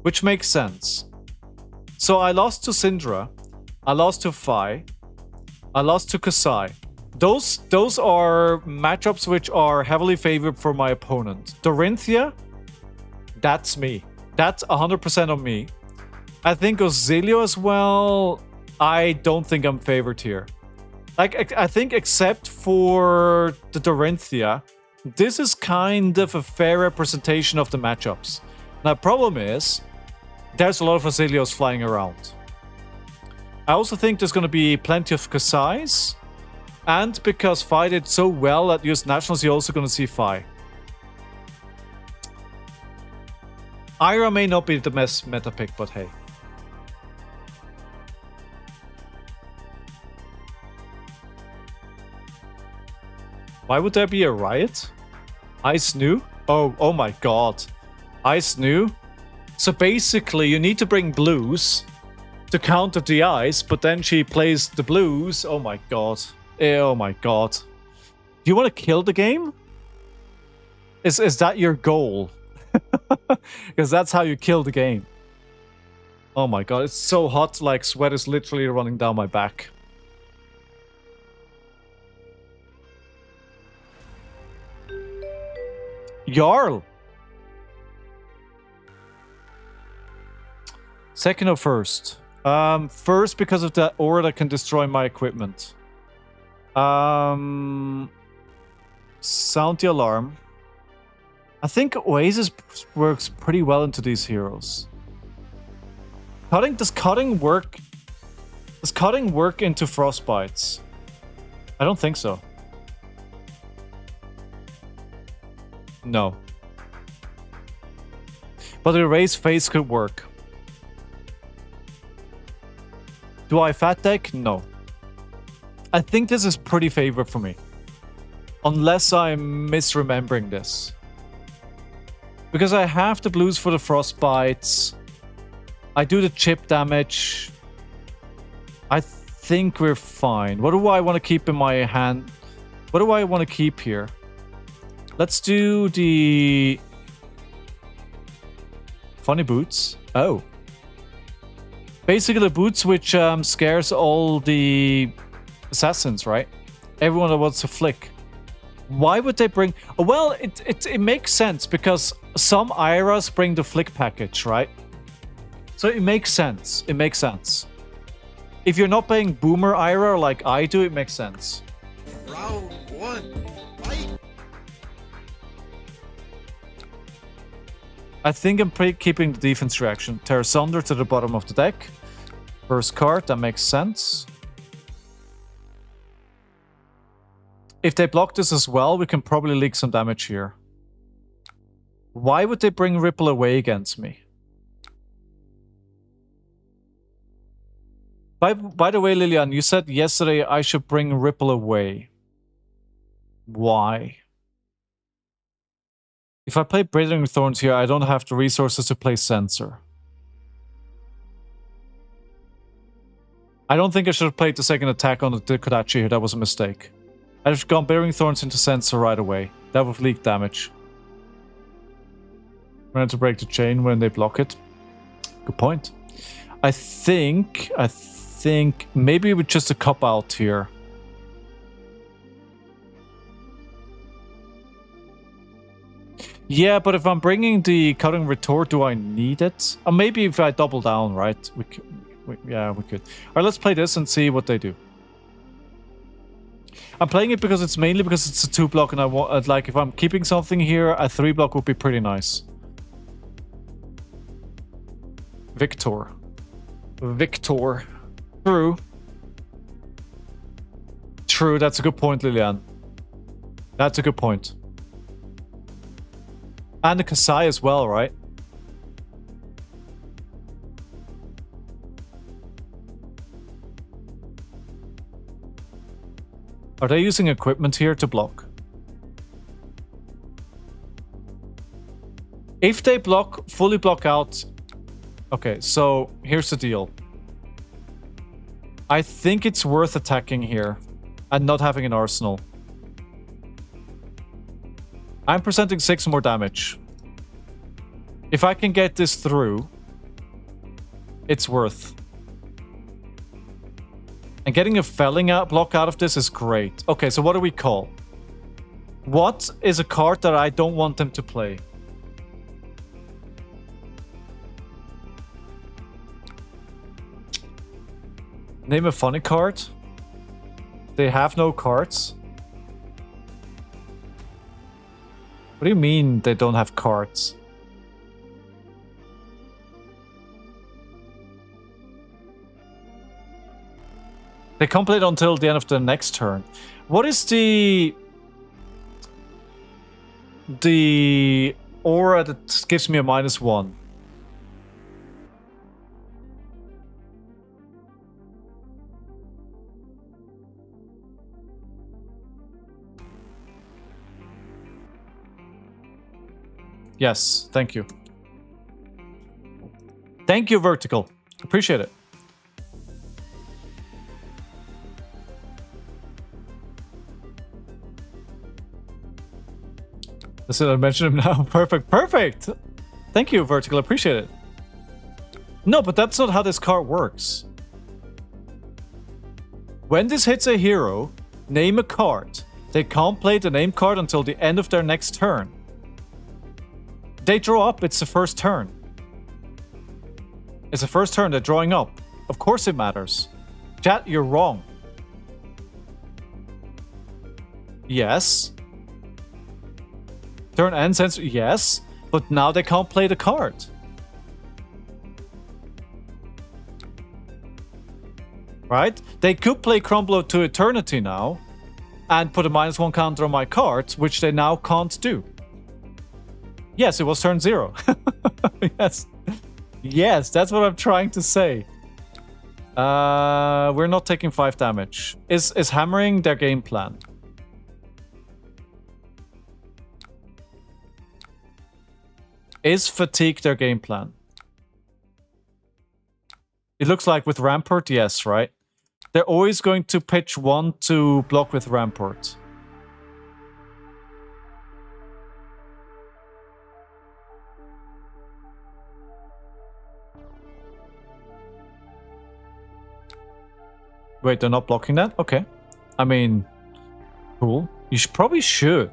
which makes sense. So I lost to Syndra, I lost to Fi, I lost to Kasai. Those are matchups which are heavily favored for my opponent. Dorinthia, that's me. That's 100% on me. I think Ozilio as well. I don't think I'm favored here. Like, I think except for the Dorinthia, this is kind of a fair representation of the matchups. Now, the problem is, there's a lot of Ozilios flying around. I also think there's going to be plenty of Kasais. And because Fi did so well at US Nationals, you're also going to see Fi. Ira may not be the best meta pick, but hey. Why would there be a riot? Ice New? Oh my god. Ice New? So basically, you need to bring blues to counter the ice, but then she plays the blues. Oh my god. Oh my god. Do you want to kill the game? Is that your goal? Because that's how you kill the game. Oh my god, it's so hot, like sweat is literally running down my back. Jarl! Second or first? First because of that aura that can destroy my equipment. Sound the alarm. I think Oasis works pretty well into these heroes. Does cutting work into frostbites? I don't think so. No. But the erase phase could work. Do I fat deck? No. I think this is pretty favored for me. Unless I'm misremembering this. Because I have the blues for the frostbites. I do the chip damage. I think we're fine. What do I want to keep in my hand? What do I want to keep here? Let's do the... Funny boots. Oh. Basically the boots which scares all the assassins, right? Everyone that wants to flick. Why would they bring... Well, it makes sense because some IRAs bring the flick package, right? So it makes sense. It makes sense. If you're not playing Boomer IRA like I do, it makes sense. Round one, fight! I think I'm keeping the defense reaction. Terra Sunder to the bottom of the deck. First card, that makes sense. If they block this as well, we can probably leak some damage here. Why would they bring Ripple away against me? By the way, Lilian, you said yesterday I should bring Ripple away. Why? If I play Breeding Thorns here, I don't have the resources to play Sensor. I don't think I should have played the second attack on the Kodachi here. That was a mistake. I'd have gone Bearing Thorns into Sensor right away. That would leak damage. I'm going to break the chain when they block it. Good point. I think maybe with just a cop out here. Yeah, but if I'm bringing the Cutting Retort, do I need it? Or maybe if I double down, right? Yeah, we could. Alright, let's play this and see what they do. I'm playing it because it's mainly because it's a 2-block and I want, like, if I'm keeping something here, a 3-block would be pretty nice. Victor. True. True, that's a good point, Lilian. That's a good point. And the Kasai as well, right? Are they using equipment here to block? If they fully block out... Okay, so here's the deal. I think it's worth attacking here and not having an arsenal. I'm presenting 6 more damage. If I can get this through, it's worth. And getting a felling out block out of this is great. Okay, so what do we call? What is a card that I don't want them to play? Name a funny card. They have no cards. What do you mean they don't have cards? They complete until the end of the next turn. What is the aura that gives me a -1? Yes, thank you. Thank you, Vertical. Appreciate it. That's it, I mentioned him now. Perfect, perfect! Thank you, Vertical, appreciate it. No, but that's not how this card works. When this hits a hero, name a card. They can't play the name card until the end of their next turn. They draw up, it's the first turn. It's the first turn, they're drawing up. Of course it matters. Chat, you're wrong. Yes. Turn ends, yes. But now they can't play the card. Right? They could play Crumble to Eternity now. And put a -1 counter on my cards, which they now can't do. Yes, it was turn 0. Yes. Yes, that's what I'm trying to say. We're not taking 5 damage. Is hammering their game plan? Is fatigue their game plan? It looks like with Rampart, yes, right? They're always going to pitch 1 to block with Rampart. Wait, they're not blocking that? Okay. I mean, cool. You probably should.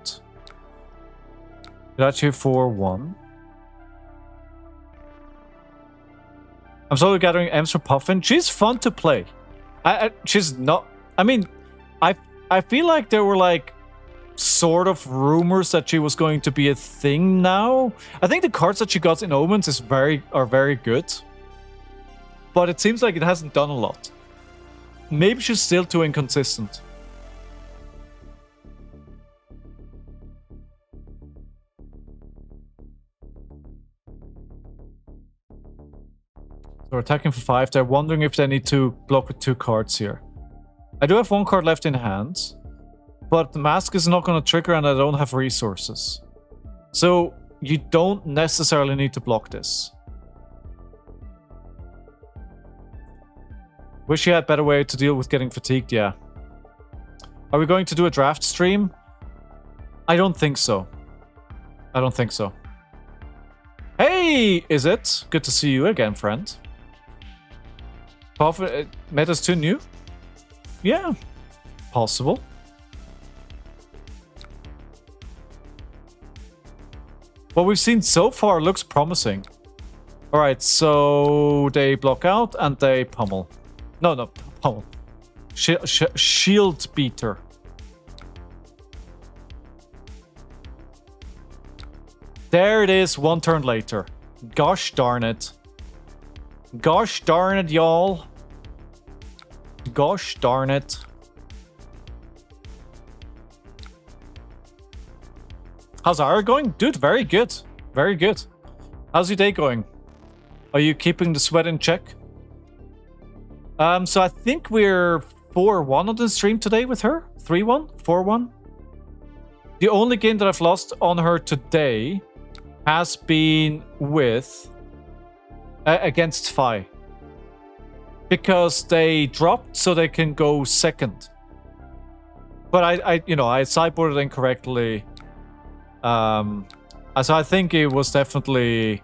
That's here for 1. I'm slowly gathering M's for Puffin. She's fun to play. She's not... I mean, I feel like there were like sort of rumors that she was going to be a thing now. I think the cards that she got in Omens are very good. But it seems like it hasn't done a lot. Maybe she's still too inconsistent. So we're attacking for 5. They're wondering if they need to block with 2 cards here. I do have 1 card left in hand. But the mask is not going to trigger and I don't have resources. So you don't necessarily need to block this. Wish you had a better way to deal with getting fatigued, yeah. Are we going to do a draft stream? I don't think so. I don't think so. Hey, is it? Good to see you again, friend. Puffin, meta's too new? Yeah, possible. What we've seen so far looks promising. Alright, so they block out and they pummel. No, pummel. Shield beater. There it is, 1 turn later. Gosh darn it. Gosh darn it, y'all. Gosh darn it. How's Ara going? Dude, very good. Very good. How's your day going? Are you keeping the sweat in check? So I think we're 4-1 on the stream today with her. 3-1? 4-1? The only game that I've lost on her today has been with... against Fi. Because they dropped so they can go second. But I sideboarded incorrectly. So I think it was definitely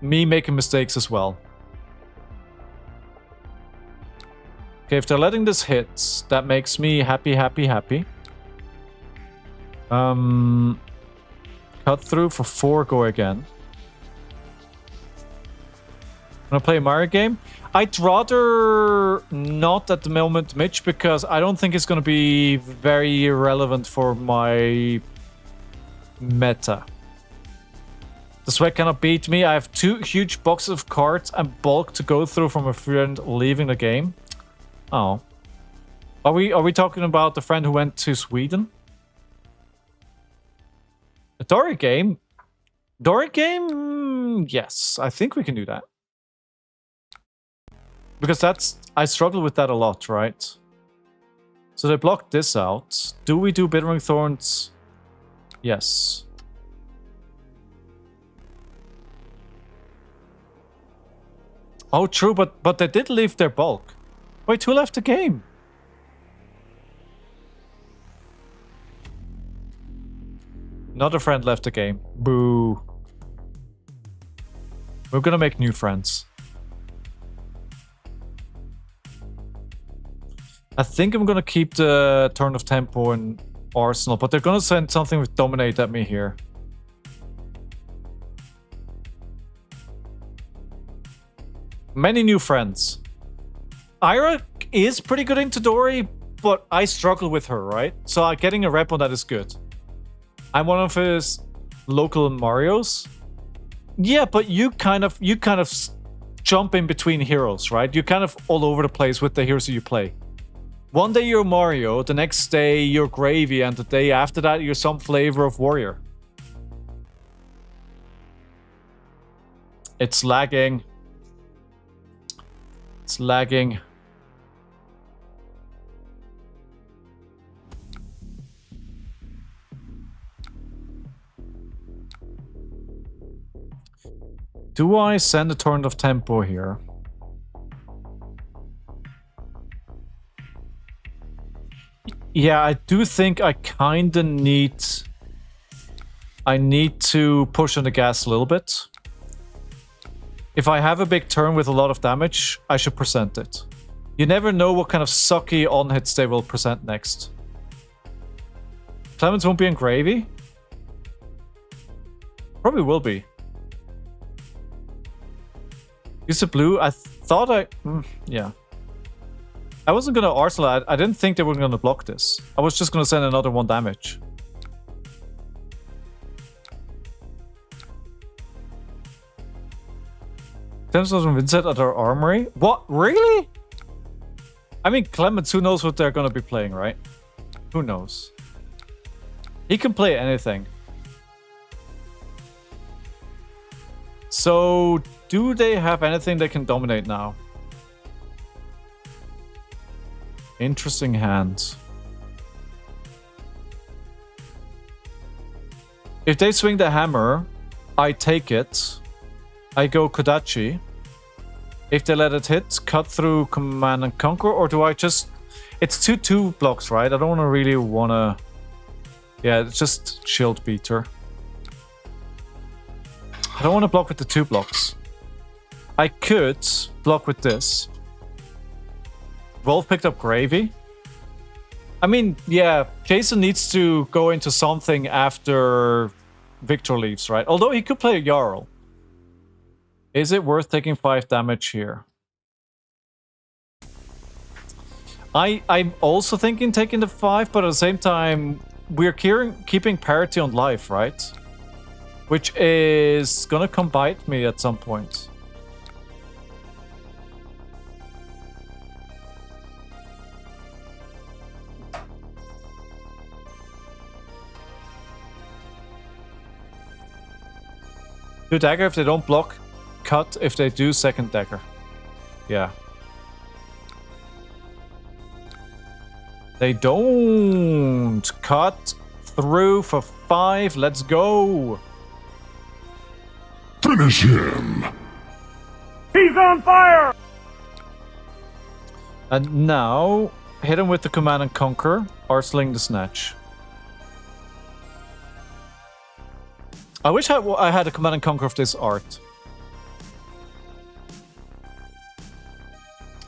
me making mistakes as well. Okay, if they're letting this hit, that makes me happy, happy, happy. Cut through for 4, go again. I'm gonna play a Mario game. I'd rather not at the moment, Mitch, because I don't think it's gonna be very relevant for my meta. The sweat cannot beat me. I have 2 huge boxes of cards and bulk to go through from a friend leaving the game. Oh. Are we talking about the friend who went to Sweden? A Dory game? Dory game? Yes, I think we can do that. Because that's... I struggle with that a lot, right? So they blocked this out. Do we do Bittering Thorns? Yes. Oh, true, but they did leave their bulk. Wait, who left the game? Another friend left the game. Boo. We're gonna make new friends. I think I'm gonna keep the Turn of Tempo in Arsenal, but they're gonna send something with Dominate at me here. Many new friends. Ira is pretty good in Todori, but I struggle with her, right? So getting a rep on that is good. I'm one of his local Marios. Yeah, but you kind of jump in between heroes, right? You're kind of all over the place with the heroes that you play. One day you're Mario, the next day you're Gravy, and the day after that you're some flavor of Warrior. It's lagging. It's lagging. Do I send a Torrent of Tempo here? Yeah, I do think I kinda need... I need to push on the gas a little bit. If I have a big turn with a lot of damage, I should present it. You never know what kind of sucky on-hits they will present next. Clemens won't be in Gravy? Probably will be. Use a blue. I thought yeah. I wasn't gonna Arsenal. I didn't think they were gonna block this. I was just gonna send another 1 damage. Clemens was from Vynnset at our armory. What? Really? I mean, Clemens, who knows what they're gonna be playing, right? Who knows? He can play anything. So, do they have anything they can dominate now? Interesting hand. If they swing the hammer, I take it. I go Kodachi. If they let it hit, cut through Command and Conquer, or do I just... It's 2/2 blocks, right? I don't really wanna... Yeah, it's just Shield Beater. I don't want to block with the 2 blocks. I could block with this. Wolf picked up Gravy. I mean, yeah, Jason needs to go into something after Victor leaves, right? Although he could play a Jarl. Is it worth taking 5 damage here? I'm also thinking taking the 5, but at the same time, we're keeping parity on life, right? Which is gonna come bite me at some point. Do dagger if they don't block. Cut if they do second dagger. Yeah. They don't. Cut through for 5. Let's go. Finish him! He's on fire! And now, hit him with the Command and Conquer, arseling the Snatch. I wish I had a Command and Conquer of this art.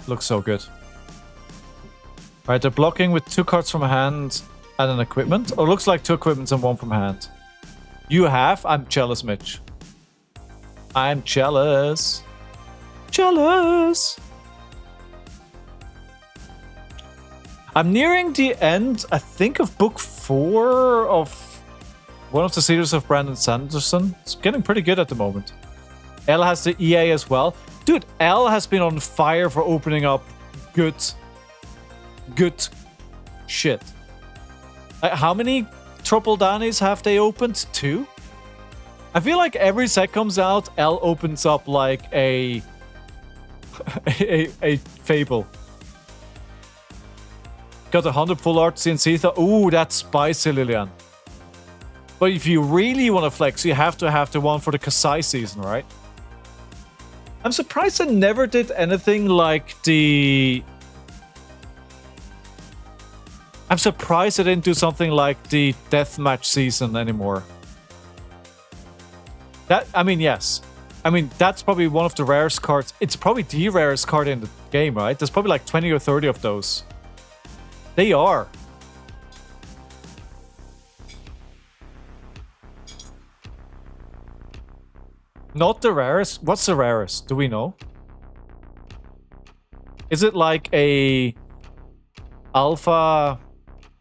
Looks so good. Alright, they're blocking with 2 cards from hand and an equipment. Oh, looks like 2 equipments and 1 from hand. You have? I'm jealous, Mitch. I'm jealous. Jealous. I'm nearing the end, I think, of book 4 of one of the series of Brandon Sanderson. It's getting pretty good at the moment. L has the EA as well. Dude, L has been on fire for opening up good shit. How many Triple Dannies have they opened? 2? I feel like every set comes out, L opens up like a Fable. Got 100 full art CNC. Ooh, that's spicy, Lillian. But if you really want to flex, you have to have the one for the Kasai season, right? I'm surprised I never did anything like the... I'm surprised I didn't do something like the deathmatch season anymore. That, I mean, yes. I mean, that's probably one of the rarest cards. It's probably the rarest card in the game, right? There's probably like 20 or 30 of those. They are. Not the rarest? What's the rarest? Do we know? Is it like a Alpha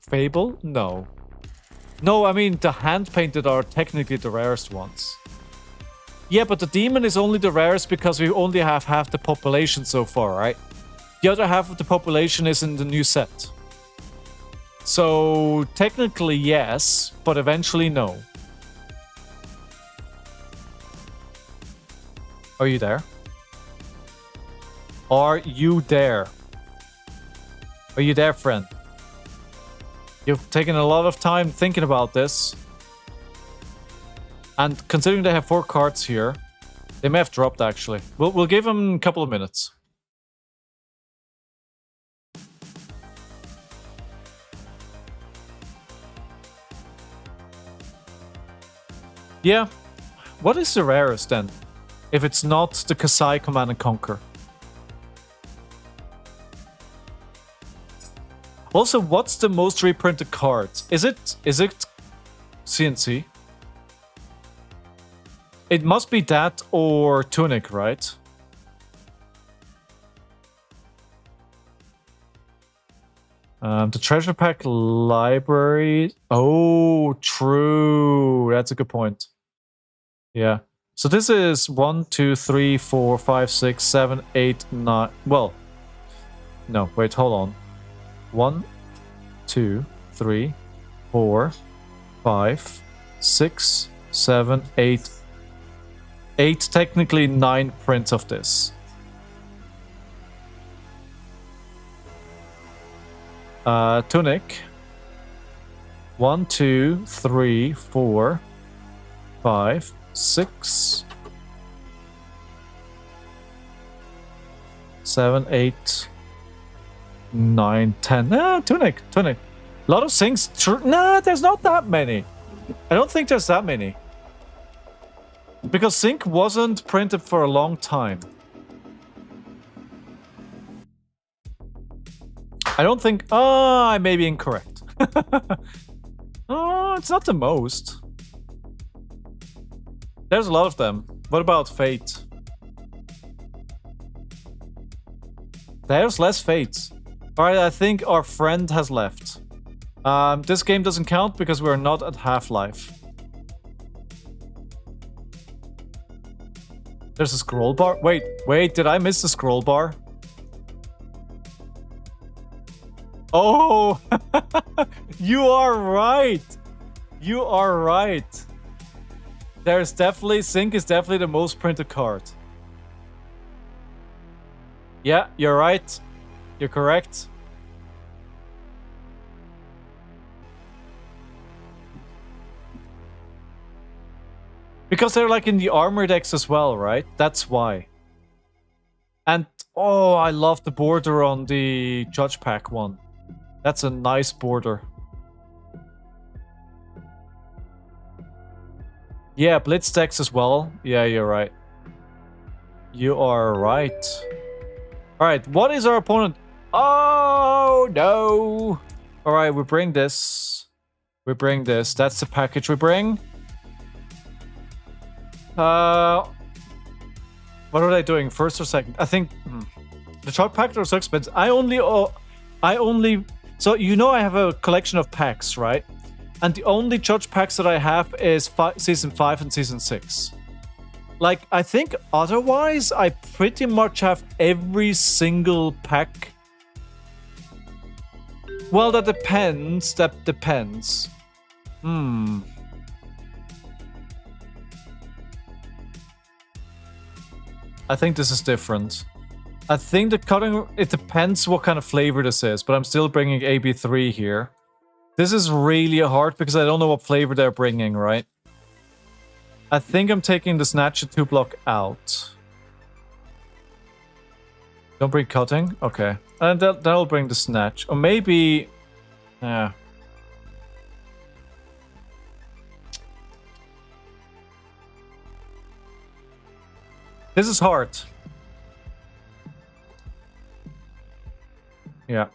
Fable? No. No, I mean, the hand-painted are technically the rarest ones. Yeah, but the demon is only the rarest because we only have half the population so far, right? The other half of the population is in the new set. So, technically yes, but eventually no. Are you there? Are you there? Are you there, friend? You've taken a lot of time thinking about this. And considering they have 4 cards here, they may have dropped actually. We'll give them a couple of minutes. Yeah. What is the rarest then? If it's not the Kasai Command and Conquer. Also, what's the most reprinted card? Is it CNC? It must be that or Tunic, right? The treasure pack library. Oh, true. That's a good point. Yeah. So this is 1, 2, 3, 4, 5, 6, 7, 8, 9. Well, no, wait, hold on. 1, 2, 3, 4, 5, 6, 7, 8. 8, technically 9 prints of this. Tunic. 1, 2, 3, 4, 5, 6, 7, 8, 9, 10. Tunic. A lot of things. Nah, there's not that many. I don't think there's that many. Because Sync wasn't printed for a long time. I don't think... I may be incorrect. Oh, it's not the most. There's a lot of them. What about Fate? There's less Fates. Alright, I think our friend has left. This game doesn't count because we're not at Half-Life. There's a scroll bar. Wait, did I miss the scroll bar? Oh! You are right! You are right. There's definitely... Sync is definitely the most printed card. Yeah, you're right. You're correct. Because they're like in the armor decks as well, right? That's why. And, oh, I love the border on the Judge Pack one. That's a nice border. Yeah, blitz decks as well. Yeah, you're right. You are right. Alright, what is our opponent? Oh, no. Alright, we bring this. We bring this. That's the package we bring. What are they doing? First or second? I think the chart pack are so expensive. I only so you know I have a collection of packs, right? And the only judge packs that I have is season 5 and season 6. Like, I think otherwise I pretty much have every single pack. Well, that depends. That depends. I think this is different. I think the cutting... It depends what kind of flavor this is, but I'm still bringing AB3 here. This is really hard because I don't know what flavor they're bringing, right? I think I'm taking the Snatch 2-block out. Don't bring cutting? Okay. And that'll bring the Snatch. Or maybe... Yeah. This is hard. Yeah.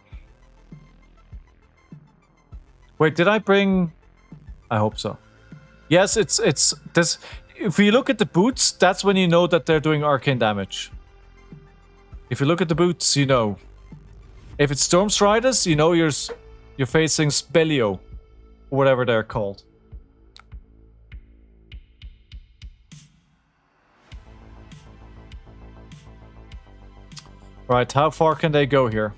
Wait, did I bring... I hope so. Yes, it's this. If you look at the boots, that's when you know that they're doing arcane damage. If you look at the boots, you know. If it's Stormstriders, you know you're facing Spellio, or whatever they're called. Right, how far can they go here?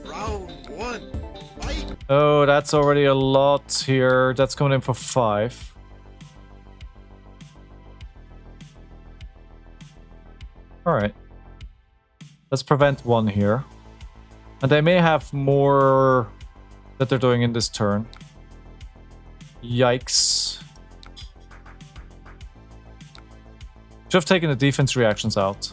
Round 1. Fight! Oh, that's already a lot here. That's coming in for 5. Alright. Let's prevent 1 here. And they may have more that they're doing in this turn. Yikes. Should have taken the defense reactions out.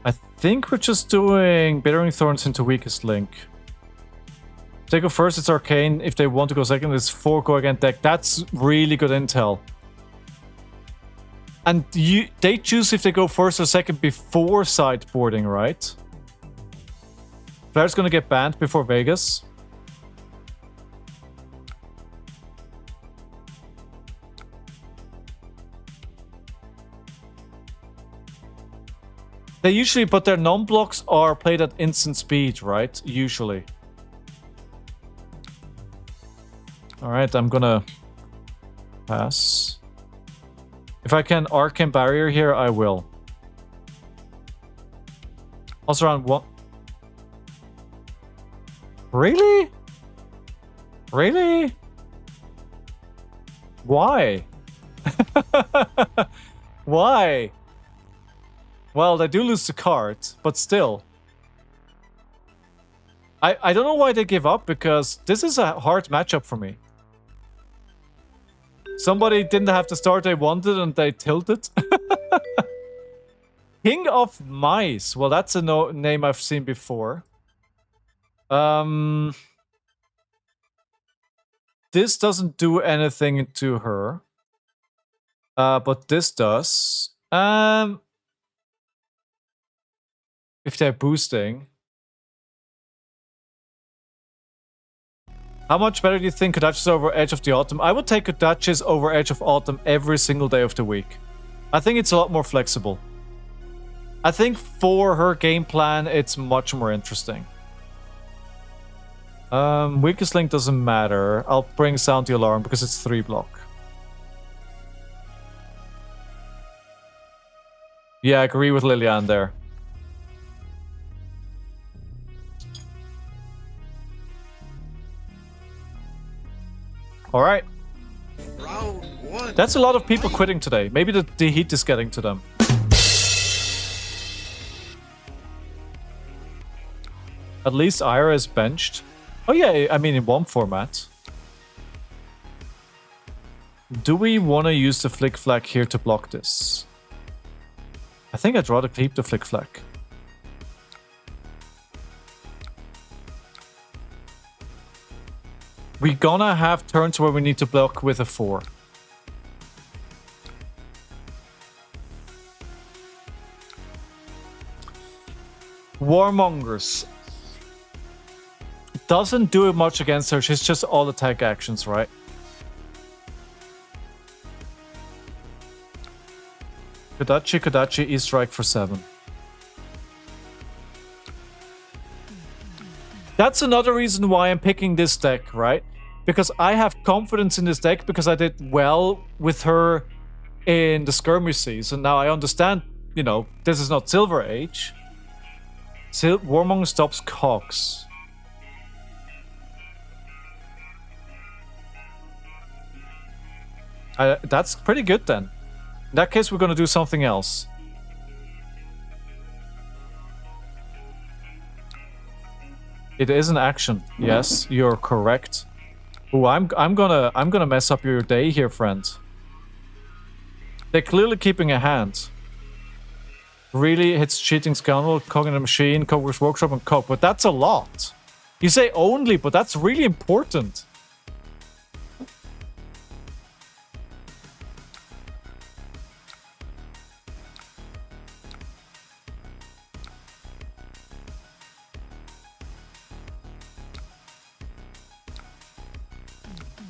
I think we're just doing Bittering Thorns into Weakest Link. If they go first, it's Arcane. If they want to go second, it's 4 go against deck. That's really good intel. And they choose if they go first or second before sideboarding, right? Flair's gonna get banned before Vegas. They usually, but their non-blocks are played at instant speed, right? Usually. Alright, I'm gonna pass. If I can Arcane Barrier here, I will. Also around 1. Really? Really? Why? Why? Well, they do lose the card, but still. I don't know why they give up, because this is a hard matchup for me. Somebody didn't have the start they wanted and they tilted. King of Mice. Well, that's a name I've seen before. This doesn't do anything to her. But this does. If they're boosting. How much better do you think Kodachi's over Edge of the Autumn? I would take Kodachi's over Edge of Autumn every single day of the week. I think it's a lot more flexible. I think for her game plan, it's much more interesting. Weakest Link doesn't matter. I'll bring Sound the Alarm because it's 3 block. Yeah, I agree with Liliane there. Alright. Round 1. That's a lot of people quitting today. Maybe the heat is getting to them. At least Ira is benched. Oh yeah, I mean in one format. Do we want to use the Flick Flag here to block this? I think I'd rather keep the Flick Flag. We're gonna have turns where we need to block with a 4. Warmongers. Doesn't do much against her, she's just all attack actions, right? Kodachi, E-Strike for 7. That's another reason why I'm picking this deck, right? Because I have confidence in this deck because I did well with her in the skirmish season. Now I understand, you know, this is not Silver Age. Warmonger stops Cogs. That's pretty good then. In that case, we're going to do something else. It is an action. Yes, you're correct. Ooh, I'm gonna mess up your day here, friend. They're clearly keeping a hand. Really hits cheating scoundrel, cog in the machine, Cogworks Workshop, and cog, but that's a lot. You say only, but that's really important.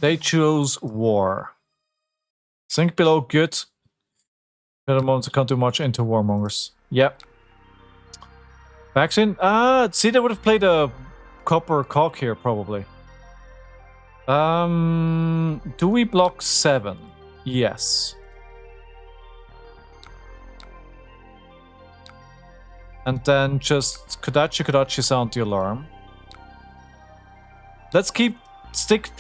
They chose war. Sink below, good. At the moment, I can't do much into warmongers. Yep. Vaccine? See, they would have played a copper cock here, probably. Do we block 7? Yes. And then just Kodachi sound the alarm. Let's stick.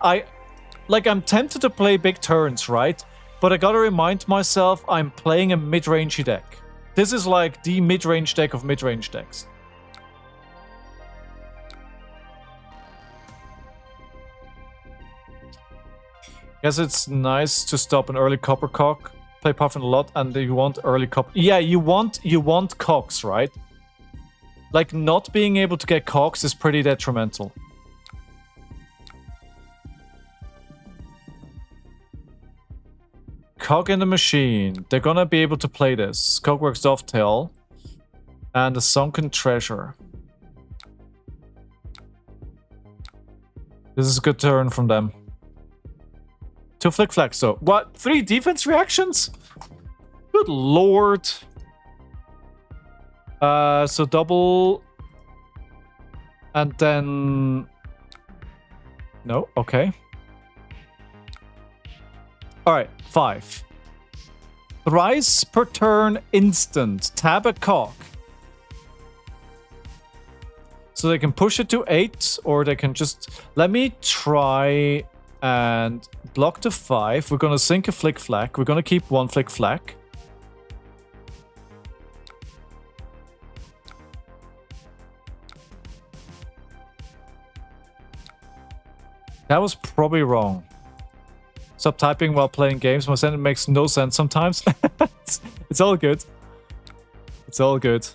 I'm tempted to play big turns, right? But I gotta remind myself I'm playing a mid-rangey deck. This is like the mid-range deck of mid-range decks. Guess it's nice to stop an early copper cock. Play Puffin a lot, and you want early copper. Yeah, you want cocks, right? Like, not being able to get cocks is pretty detrimental. Cog in the machine. They're gonna be able to play this. Cogworks Dovetail. And a Sunken Treasure. This is a good turn from them. 2 flick flags, so. What? 3 defense reactions? Good lord. So double. And then. No, okay. Alright, 5. Thrice per turn instant. Tab a cock. So they can push it to 8, or they can just... Let me try and block to 5. We're going to sink a flick flag. We're going to keep 1 flick flag. That was probably wrong. Stop typing while playing games. My sentence makes no sense sometimes. It's all good. It's all good.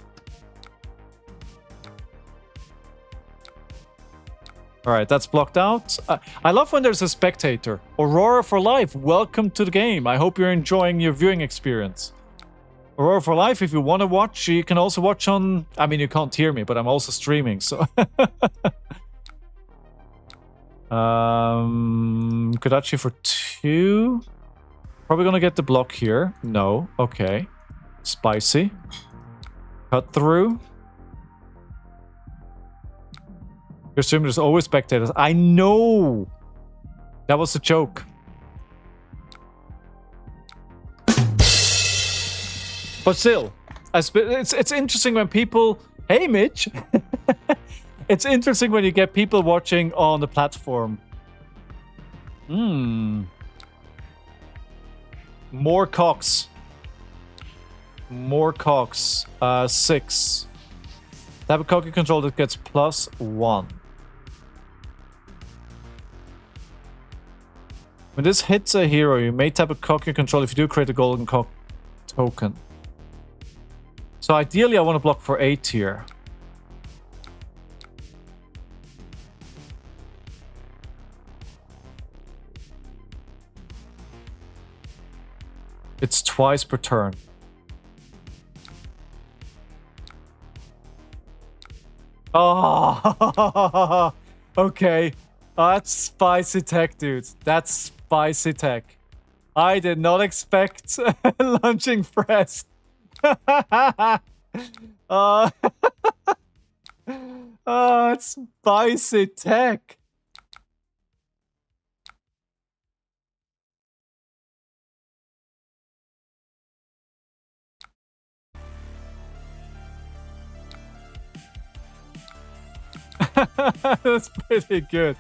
Alright, that's blocked out. I love when there's a spectator. Aurora for Life, welcome to the game. I hope you're enjoying your viewing experience. Aurora for Life, if you want to watch, you can also watch on... I mean, you can't hear me, but I'm also streaming, so... Kodachi for 2. Probably gonna get the block here. No. Okay. Spicy. Cut through. Your stream, there's always spectators. I know! That was a joke. But still, it's interesting when people... Hey, Mitch! It's interesting when you get people watching on the platform. More cocks. More cocks. 6. Have a cocky control that gets +1. When this hits a hero, you may tap a cocky control. If you do, create a golden cock token. So ideally, I want to block for 8 here. It's twice per turn. Oh, okay. That's spicy tech, dude. That's spicy tech. I did not expect launching press. uh, oh, it's spicy tech. That's pretty good.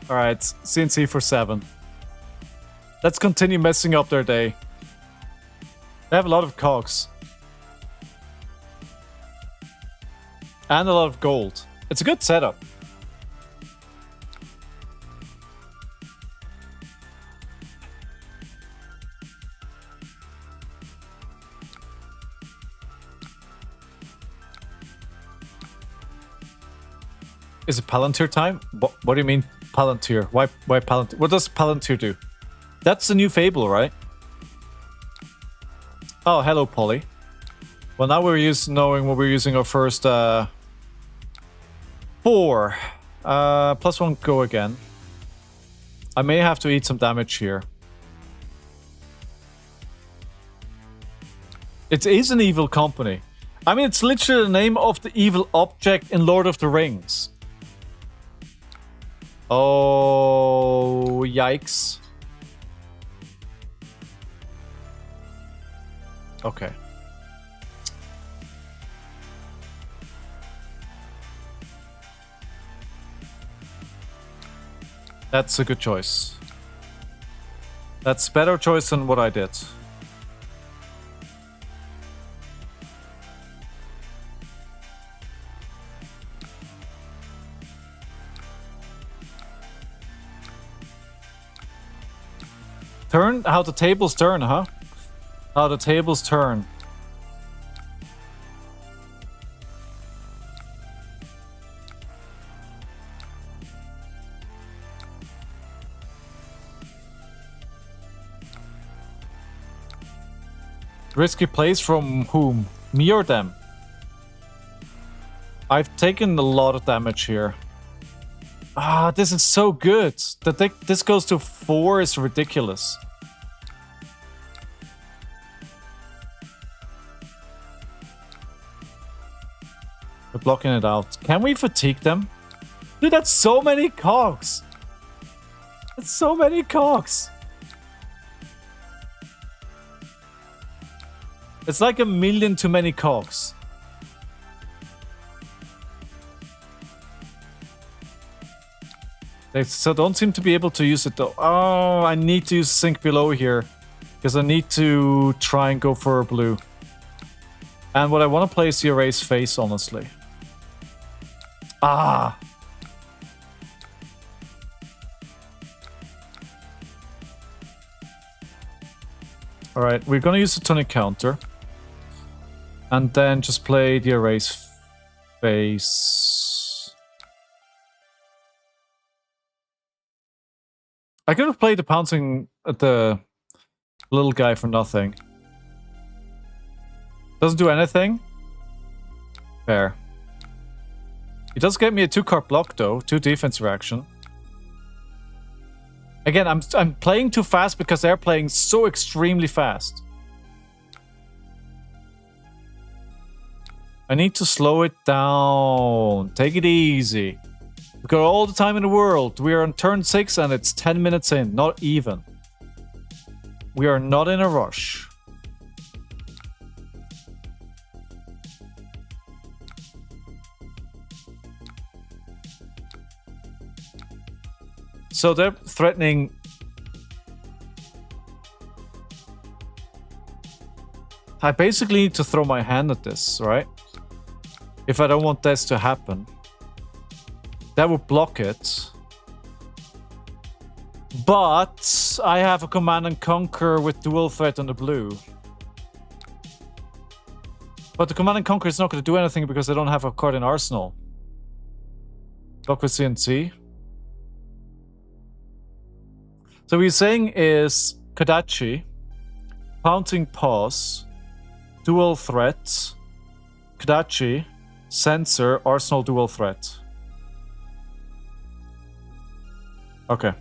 Alright, CNC for 7. Let's continue messing up their day. They have a lot of cogs. And a lot of gold. It's a good setup. Is it Palantir time? What do you mean Palantir? Why Palantir? What does Palantir do? That's the new Fable, right? Oh, hello, Polly. Well, now we're knowing what we're using our first 4. +1 go again. I may have to eat some damage here. It is an evil company. I mean, it's literally the name of the evil object in Lord of the Rings. Oh, yikes. Okay. That's a good choice. That's a better choice than what I did. Turn? How the tables turn, huh? How the tables turn. Risky plays from whom? Me or them? I've taken a lot of damage here. Ah, this is so good. That this goes to 4 is ridiculous. We're blocking it out. Can we fatigue them? Dude, that's so many cogs. That's so many cogs. It's like 1,000,000 too many cogs. They so don't seem to be able to use it though. Oh, I need to use Sink Below here. Because I need to try and go for a blue. And what I want to play is the Erase Face, honestly. Ah! Alright, we're gonna use the tonic counter. And then just play the Erase Face. I could have played the pouncing at the little guy for nothing. Doesn't do anything. Fair. It does get me a 2-card block though, 2 defense reaction. Again, I'm playing too fast because they're playing so extremely fast. I need to slow it down. Take it easy. We've got all the time in the world. We are on turn 6 and it's 10 minutes in, not even. We are not in a rush. So they're threatening. I basically need to throw my hand at this, right? If I don't want this to happen. That would block it. But I have a Command and Conquer with dual threat on the blue. But the Command and Conquer is not going to do anything because I don't have a card in Arsenal. Block with CNC. So what you're saying is Kodachi, Pouncing Paws, Dual Threat, Kodachi, Sensor, Arsenal Dual Threat. Okay.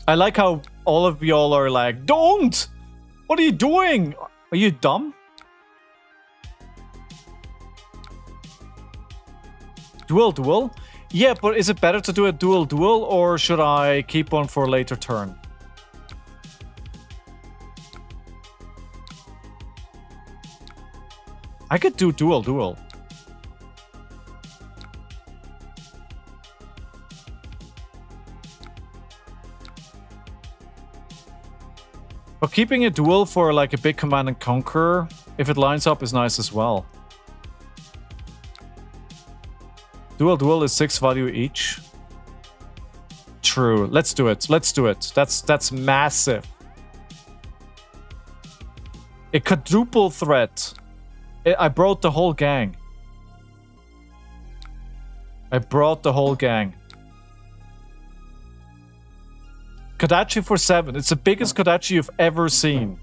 I like how all of y'all are like, don't! What are you doing? Are you dumb? Dual? Yeah, but is it better to do a dual, or should I keep one for a later turn? I could do dual. But keeping a dual for like a big command and conquer, if it lines up, is nice as well. Dual is 6 value each. True. Let's do it. That's massive. A quadruple threat. I brought the whole gang. Kodachi for 7. It's the biggest Kodachi you've ever seen.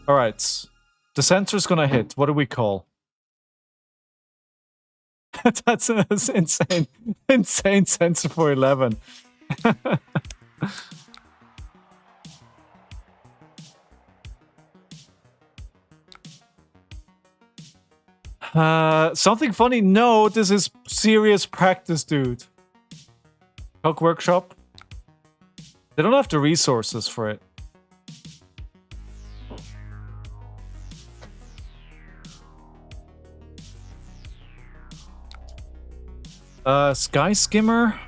Alright. The sensor's gonna hit. What do we call? That's an insane sensor for 11. Something funny? No, this is serious practice, dude. Cook Workshop? They don't have the resources for it. Sky Skimmer?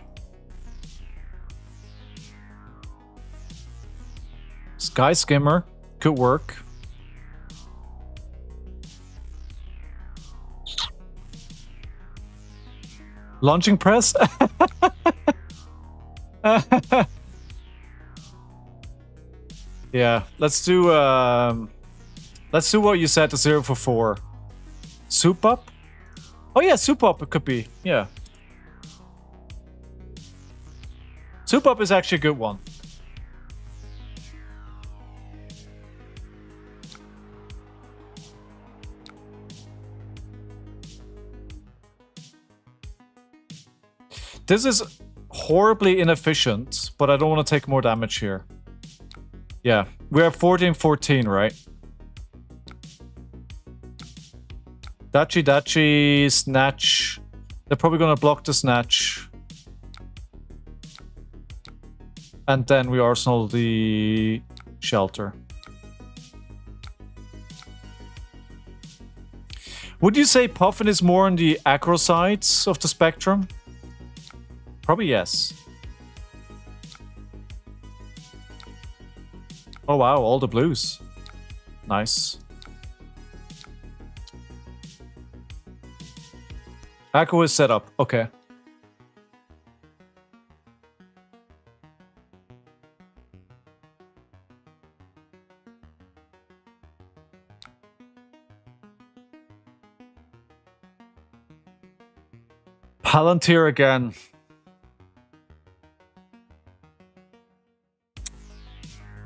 Sky Skimmer could work. Launching press? Yeah, let's do what you said, to 0 for 4. Soup up? Oh yeah, soup up it could be. Yeah. Soup up is actually a good one. This is horribly inefficient, but I don't want to take more damage here. Yeah, we're at 14-14, right? Dachi, Snatch. They're probably going to block the Snatch. And then we arsenal the Shelter. Would you say Puffin is more on the aggro sides of the spectrum? Probably yes. Oh wow, all the blues. Nice. Aggro is set up. Okay. Palantir again.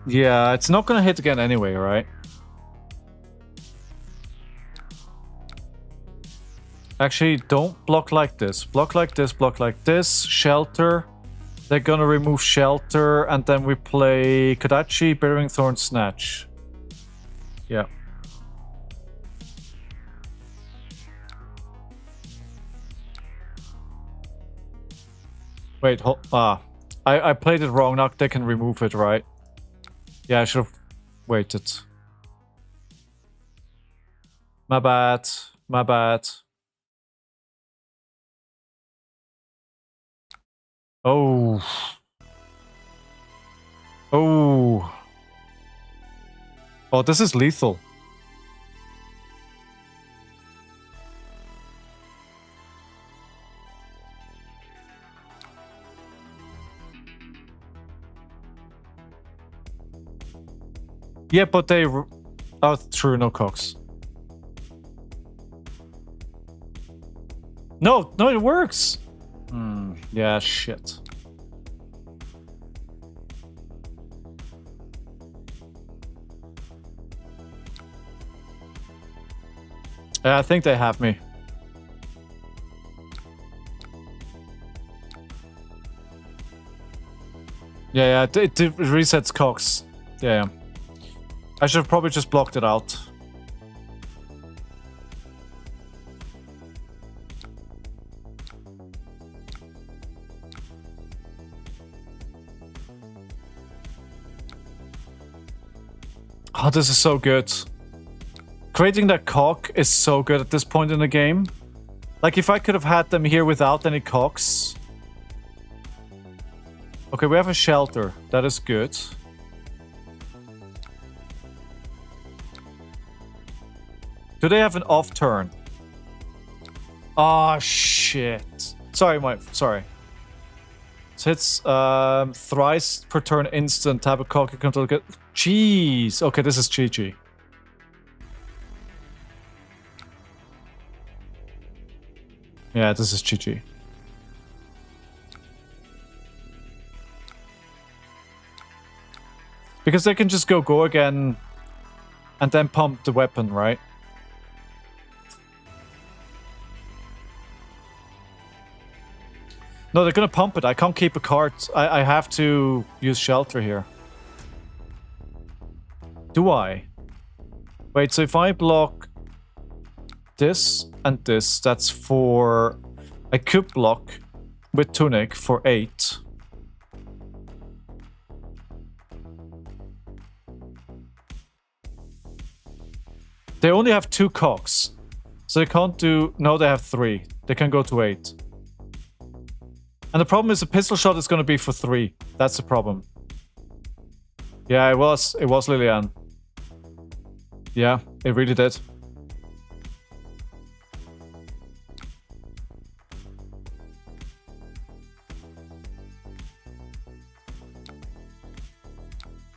Yeah, it's not gonna hit again anyway, right? Actually, don't block like this. Block like this, block like this. Shelter. They're gonna remove Shelter, and then we play Kodachi, Bearing Thorn, Snatch. Yeah. Wait, I played it wrong. Now they can remove it, right? Yeah, I should have waited. My bad. My bad. Oh. Oh. Oh, this is lethal. Yeah, but they... Oh, true, no cocks. No, it works! Yeah, shit. Yeah, I think they have me. Yeah, it resets cocks. Yeah. I should have probably just blocked it out. Oh, this is so good. Creating that cock is so good at this point in the game. Like, if I could have had them here without any cocks. Okay, we have a shelter. That is good. Do they have an off turn? Oh, shit. Sorry, sorry. So it's thrice per turn instant. Type of cock you control. Jeez. Okay, this is GG. Yeah, this is GG. Because they can just go again and then pump the weapon, right? No, they're gonna pump it. I can't keep a card. I have to use shelter here. Do I? Wait, so if I block this and this, that's for... I could block with Tunic for 8. They only have 2 cocks. So they can't do... No, they have 3. They can go to 8. And the problem is the pistol shot is going to be for 3. That's the problem. Yeah, it was Lilian. Yeah, it really did.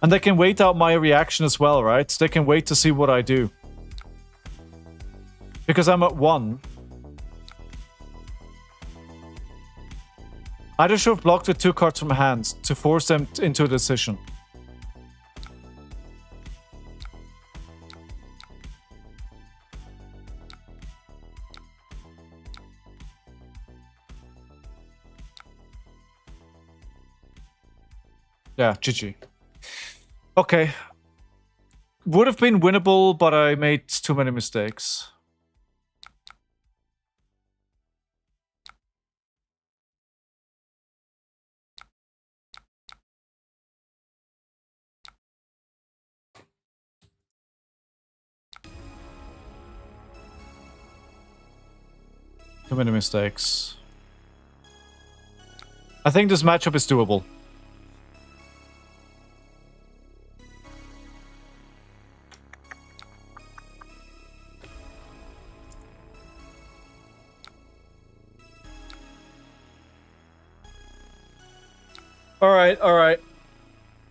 And they can wait out my reaction as well, right? They can wait to see what I do. Because I'm at 1. I just should have blocked with 2 cards from hand to force them into a decision. Yeah, GG. Okay. Would have been winnable, but I made too many mistakes. Too many mistakes. I think this matchup is doable. All right.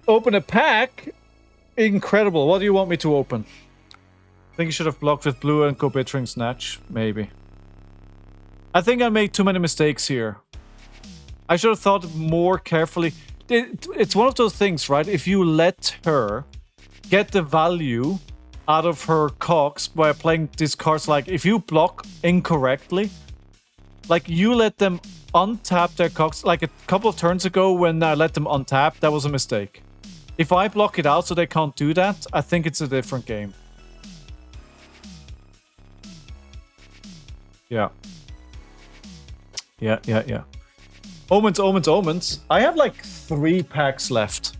Open a pack? Incredible. What do you want me to open? I think you should have blocked with blue and go Bittering Snatch. Maybe. I think I made too many mistakes here. I should have thought more carefully. It's one of those things, right? If you let her get the value out of her cocks by playing these cards, like if you block incorrectly, like you let them untap their cocks. Like a couple of turns ago when I let them untap, that was a mistake. If I block it out so they can't do that, I think it's a different game. Yeah. Yeah. Omens. I have like 3 packs left.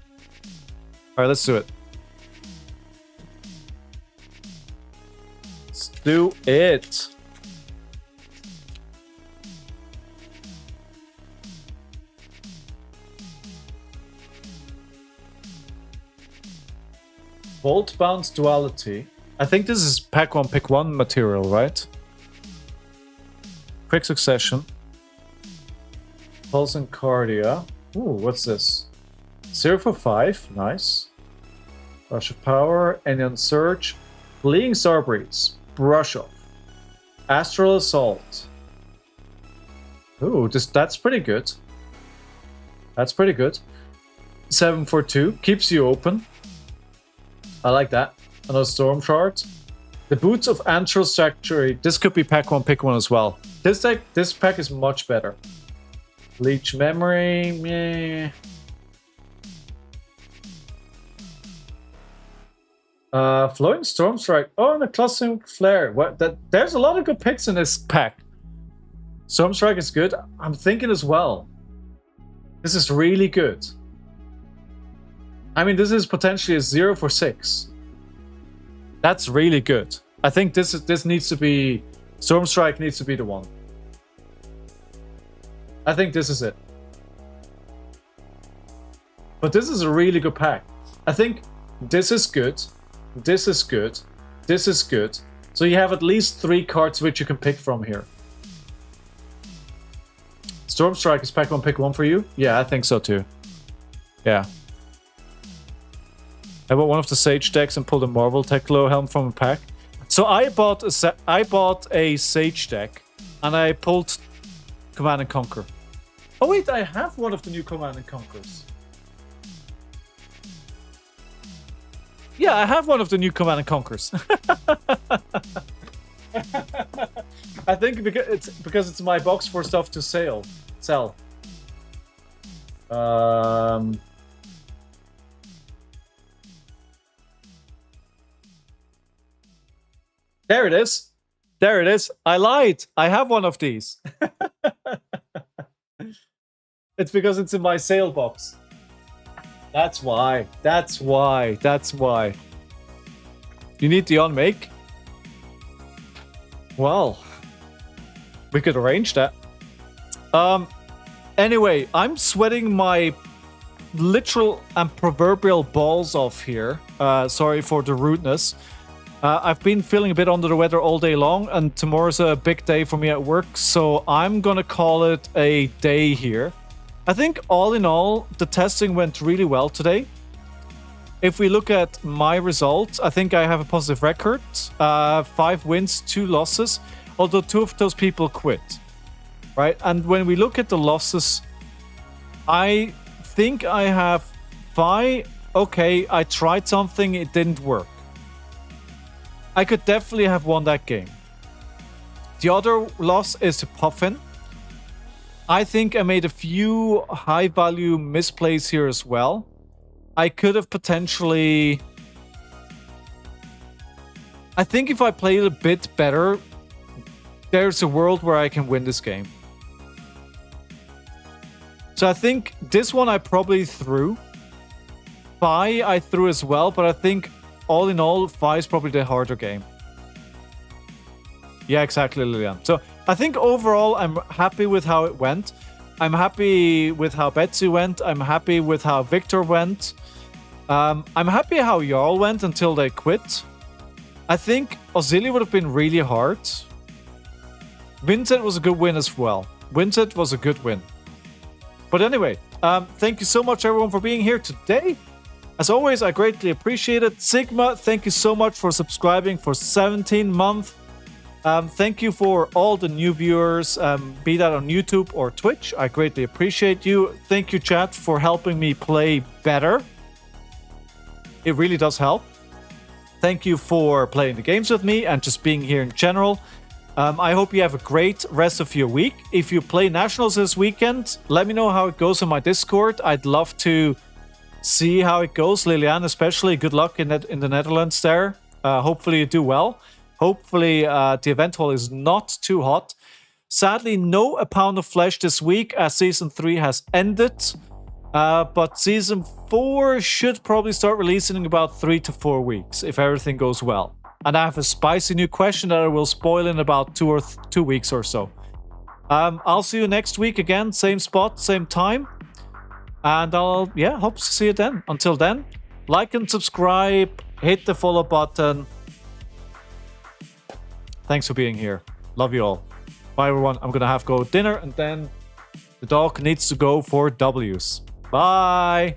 All right, let's do it. Let's do it. Volt Bounce Duality. I think this is pack 1, pick 1 material, right? Quick Succession. Pulse and Cardia. Ooh, what's this? 0 for 5. Nice. Rush of Power, Enion Surge, Fleeing Starbreeze, Brush Off, Astral Assault. Ooh, that's pretty good. That's pretty good. 7 for 2, keeps you open. I like that. Another Storm Shard. The Boots of Antral Sanctuary. This could be pack 1, pick 1 as well. This pack is much better. Leech Memory, meh. Flowing Storm Strike. Oh, and a Clustering Flare. There's a lot of good picks in this pack. Storm Strike is good. I'm thinking as well. This is really good. I mean, this is potentially a 0 for 6. That's really good. I think this needs to be... Storm Strike needs to be the one. I think this is it. But this is a really good pack. I think this is good. This is good. This is good. So you have at least 3 cards which you can pick from here. Storm Strike is pack 1, pick 1 for you? Yeah, I think so too. Yeah. I bought one of the Sage decks and pulled a Marvel Teklo helm from a pack. So I bought a Sage deck and I pulled Command and Conquer. Oh wait, I have one of the new Command and Conquers. Yeah, I have one of the new Command and Conquers. I think because it's my box for stuff to sell. There it is. There it is. I lied. I have one of these. It's because it's in my sale box. That's why. That's why. That's why. You need the unmake? Well, we could arrange that. Anyway, I'm sweating my literal and proverbial balls off here. Sorry for the rudeness. I've been feeling a bit under the weather all day long, and tomorrow's a big day for me at work, so I'm gonna call it a day here. I think all in all, the testing went really well today. If we look at my results, I think I have a positive record. 5 wins, 2 losses, although 2 of those people quit. Right? And when we look at the losses, I think I have 5. Okay, I tried something, it didn't work. I could definitely have won that game. The other loss is to Puffin. I think I made a few high-value misplays here as well. I could have potentially... I think if I played a bit better, there's a world where I can win this game. So I think this one I probably threw. Phi I threw as well, but I think all in all, Phi is probably the harder game. Yeah, exactly, Lilian. So I think overall, I'm happy with how it went. I'm happy with how Betsy went. I'm happy with how Victor went. I'm happy how Jarl went until they quit. I think Auxilia would have been really hard. Vynnset was a good win as well. Vynnset was a good win. But anyway, thank you so much, everyone, for being here today. As always, I greatly appreciate it. Sigma, thank you so much for subscribing for 17 months. Thank you for all the new viewers, be that on YouTube or Twitch. I greatly appreciate you. Thank you, chat, for helping me play better. It really does help. Thank you for playing the games with me and just being here in general. I hope you have a great rest of your week. If you play Nationals this weekend, let me know how it goes on my Discord. I'd love to see how it goes. Lilian, especially, good luck in the Netherlands there. Hopefully you do well. Hopefully the event hall is not too hot. Sadly, no A Pound of Flesh this week as Season 3 has ended. But Season 4 should probably start releasing in about 3 to 4 weeks if everything goes well. And I have a spicy new question that I will spoil in about 2 weeks or so. I'll see you next week again, same spot, same time. And I'll, hope to see you then. Until then, like and subscribe, hit the follow button. Thanks for being here. Love you all. Bye, everyone. I'm going to have to go dinner, and then the dog needs to go for W's. Bye.